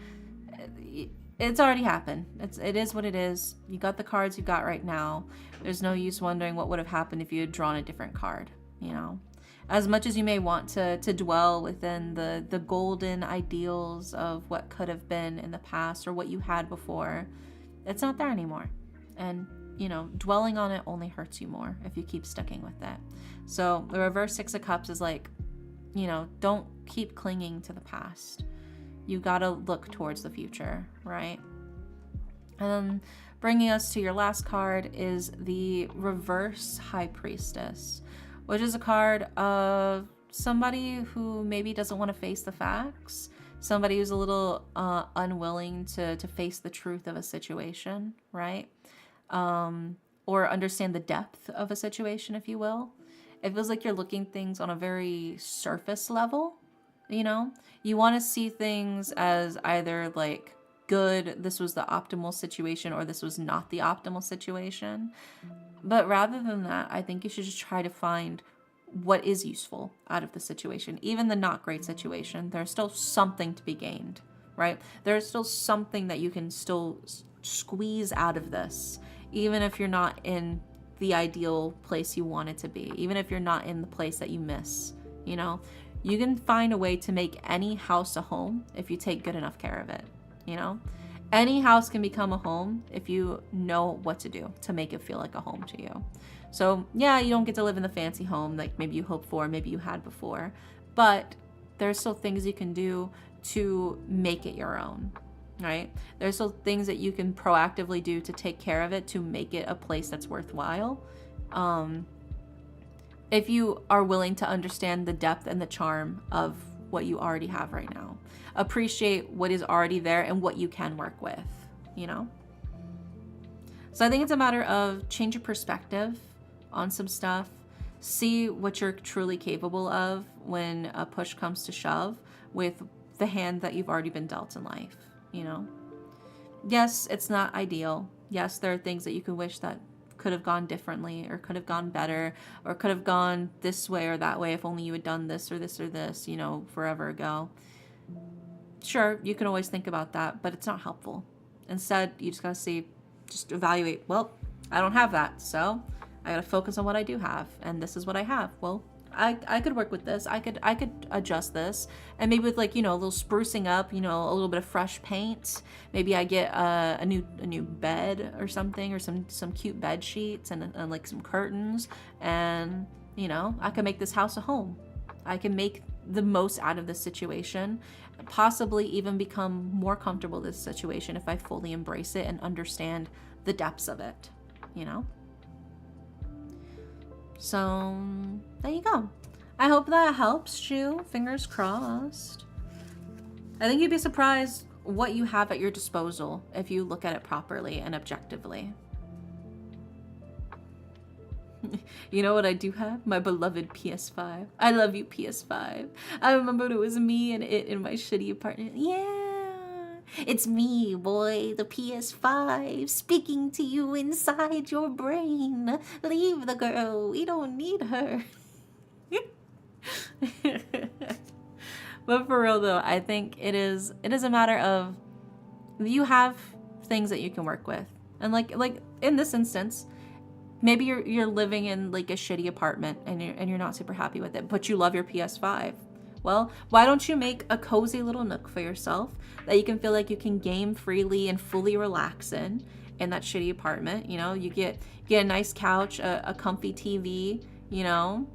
It's already happened. It is what it is. You got the cards you got right now. There's no use wondering what would have happened if you had drawn a different card, you know? As much as you may want to dwell within the golden ideals of what could have been in the past or what you had before, it's not there anymore. And, you know, dwelling on it only hurts you more if you keep sticking with it. So the reverse Six of Cups is like, you know, don't keep clinging to the past. You gotta look towards the future, right? And then bringing us to your last card is the reverse High Priestess, which is a card of somebody who maybe doesn't want to face the facts, somebody who's a little unwilling to face the truth of a situation, right? Or understand the depth of a situation, if you will. It feels like you're looking things on a very surface level, you know? You want to see things as either like good, this was the optimal situation, or this was not the optimal situation. But rather than that, I think you should just try to find what is useful out of the situation. Even the not great situation, there's still something to be gained, right? There's still something that you can still squeeze out of this, even if you're not in the ideal place you want it to be, even if you're not in the place that you miss, you know? You can find a way to make any house a home if you take good enough care of it, you know? Any house can become a home if you know what to do to make it feel like a home to you. So yeah, you don't get to live in the fancy home like maybe you hoped for, maybe you had before, but there's still things you can do to make it your own, right? There's still things that you can proactively do to take care of it, to make it a place that's worthwhile. If you are willing to understand the depth and the charm of what you already have right now. Appreciate what is already there and what you can work with, you know? So I think it's a matter of change your perspective on some stuff. See what you're truly capable of when a push comes to shove with the hand that you've already been dealt in life, you know? Yes, it's not ideal. Yes, there are things that you could wish that could have gone differently, or could have gone better, or could have gone this way or that way if only you had done this or this or this, you know, forever ago. Sure, you can always think about that, but it's not helpful. Instead, you just gotta see, just evaluate, well, I don't have that, so I gotta focus on what I do have, and this is what I have. Well, I could work with this. I could adjust this, and maybe with like, you know, a little sprucing up, you know, a little bit of fresh paint. Maybe I get a new bed or something, or some cute bed sheets and like some curtains, and you know, I can make this house a home. I can make the most out of this situation, possibly even become more comfortable with this situation if I fully embrace it and understand the depths of it, you know? So there you go. I hope that helps, Shu. Fingers crossed. I think you'd be surprised what you have at your disposal if you look at it properly and objectively. You know what I do have? My beloved PS5. I love you, PS5. I remember it was me and it in my shitty apartment. Yeah, it's me, boy, the PS5, speaking to you inside your brain. Leave the girl. We don't need her. But for real though, I think it is a matter of you have things that you can work with. And like in this instance, maybe you're living in like a shitty apartment and you're not super happy with it, but you love your PS5. Well, why don't you make a cozy little nook for yourself that you can feel like you can game freely and fully relax in that shitty apartment? You know, you get a nice couch, a comfy TV, you know,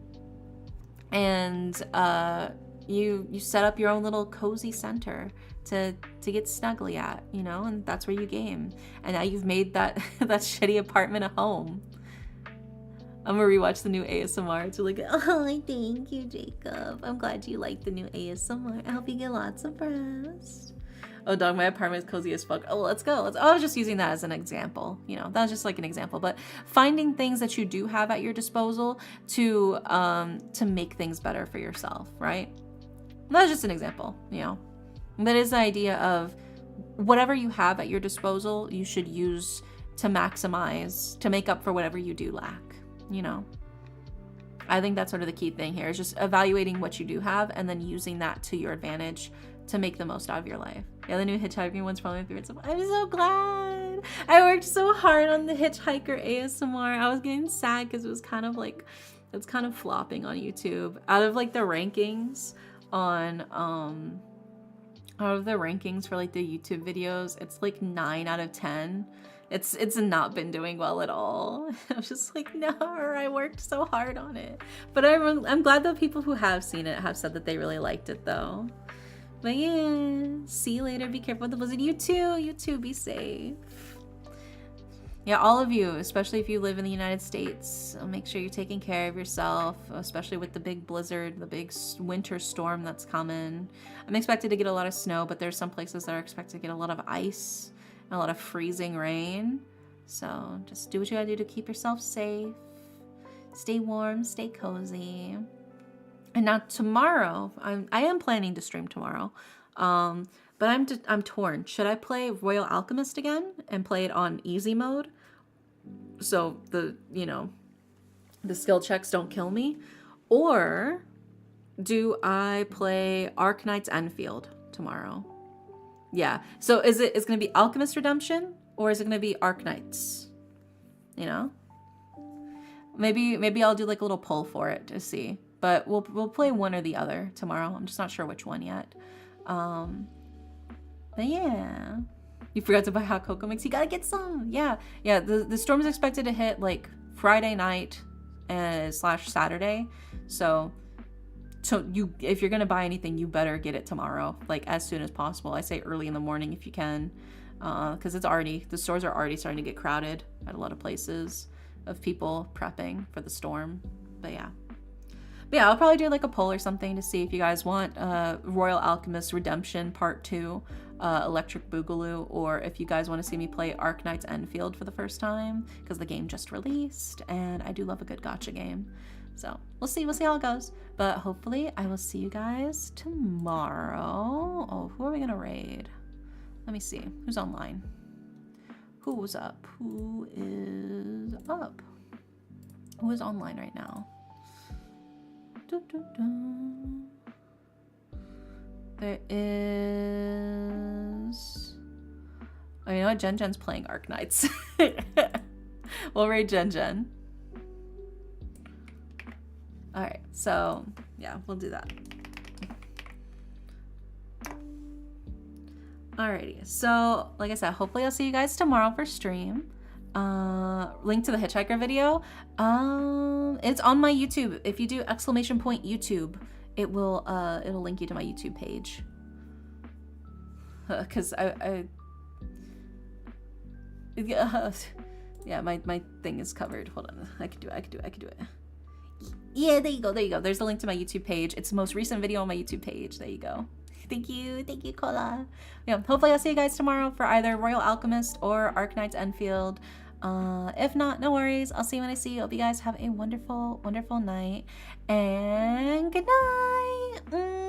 and you set up your own little cozy center to get snuggly at, you know, and that's where you game. And now you've made that that shitty apartment a home. I'm gonna rewatch the new ASMR. It's really good. Oh, thank you, Jacob. I'm glad you like the new ASMR. I hope you get lots of rest. Oh, dog, my apartment is cozy as fuck. Oh, let's go. I was just using that as an example. You know, that was just like an example. But finding things that you do have at your disposal to make things better for yourself, right? That's just an example, you know. That is the idea of whatever you have at your disposal, you should use to maximize, to make up for whatever you do lack, you know. I think that's sort of the key thing here, is just evaluating what you do have and then using that to your advantage to make the most out of your life. Yeah, the new Hitchhiking one's probably my favorite. I'm so glad. I worked so hard on the Hitchhiker ASMR. I was getting sad because it was kind of like, it's kind of flopping on YouTube. Out of like the rankings on, out of the rankings for like the YouTube videos, it's like 9 out of 10. It's not been doing well at all. I was just like, no, I worked so hard on it. But I'm glad that people who have seen it have said that they really liked it though. But yeah, see you later. Be careful with the blizzard. You too, be safe. Yeah, all of you, especially if you live in the United States, make sure you're taking care of yourself, especially with the big blizzard, the big winter storm that's coming. I'm expected to get a lot of snow, but there's some places that are expected to get a lot of ice and a lot of freezing rain. So just do what you gotta do to keep yourself safe. Stay warm, stay cozy. And now tomorrow, I am planning to stream tomorrow, but I'm torn. Should I play Royal Alchemist again and play it on easy mode, so the skill checks don't kill me, or do I play Arknight's Enfield tomorrow? Yeah. So it's gonna be Alchemist Redemption or is it gonna be Arknights? You know, maybe I'll do like a little poll for it to see. But we'll play one or the other tomorrow. I'm just not sure which one yet. But yeah. You forgot to buy hot cocoa mix. You gotta get some. Yeah. Yeah, the storm is expected to hit like Friday night slash Saturday. So if you're gonna buy anything, you better get it tomorrow, like as soon as possible. I say early in the morning if you can. Because the stores are already starting to get crowded at a lot of places of people prepping for the storm. But yeah. But yeah, I'll probably do like a poll or something to see if you guys want Royal Alchemist Redemption Part 2, Electric Boogaloo, or if you guys want to see me play Arknight's Enfield for the first time, because the game just released, and I do love a good gacha game. So we'll see how it goes. But hopefully I will see you guys tomorrow. Oh, who are we gonna raid? Let me see. Who's online? Who's up? Who is up? Who is online right now? There is... Oh, you know what? Jen's playing Arknights. We'll raid Jen. Alright, so yeah, we'll do that. Alrighty, so like I said, hopefully I'll see you guys tomorrow for stream. Link to the Hitchhiker video. It's on my YouTube. If you do !YouTube, it will it'll link you to my YouTube page. Cause yeah, my thing is covered. Hold on, I can do it. Yeah, there you go. There's the link to my YouTube page. It's the most recent video on my YouTube page. There you go. Thank you, Cola. Yeah, hopefully I'll see you guys tomorrow for either Royal Alchemist or Arknight's Enfield. If not, no worries. I'll see you when I see you. Hope you guys have a wonderful, wonderful night. And good night.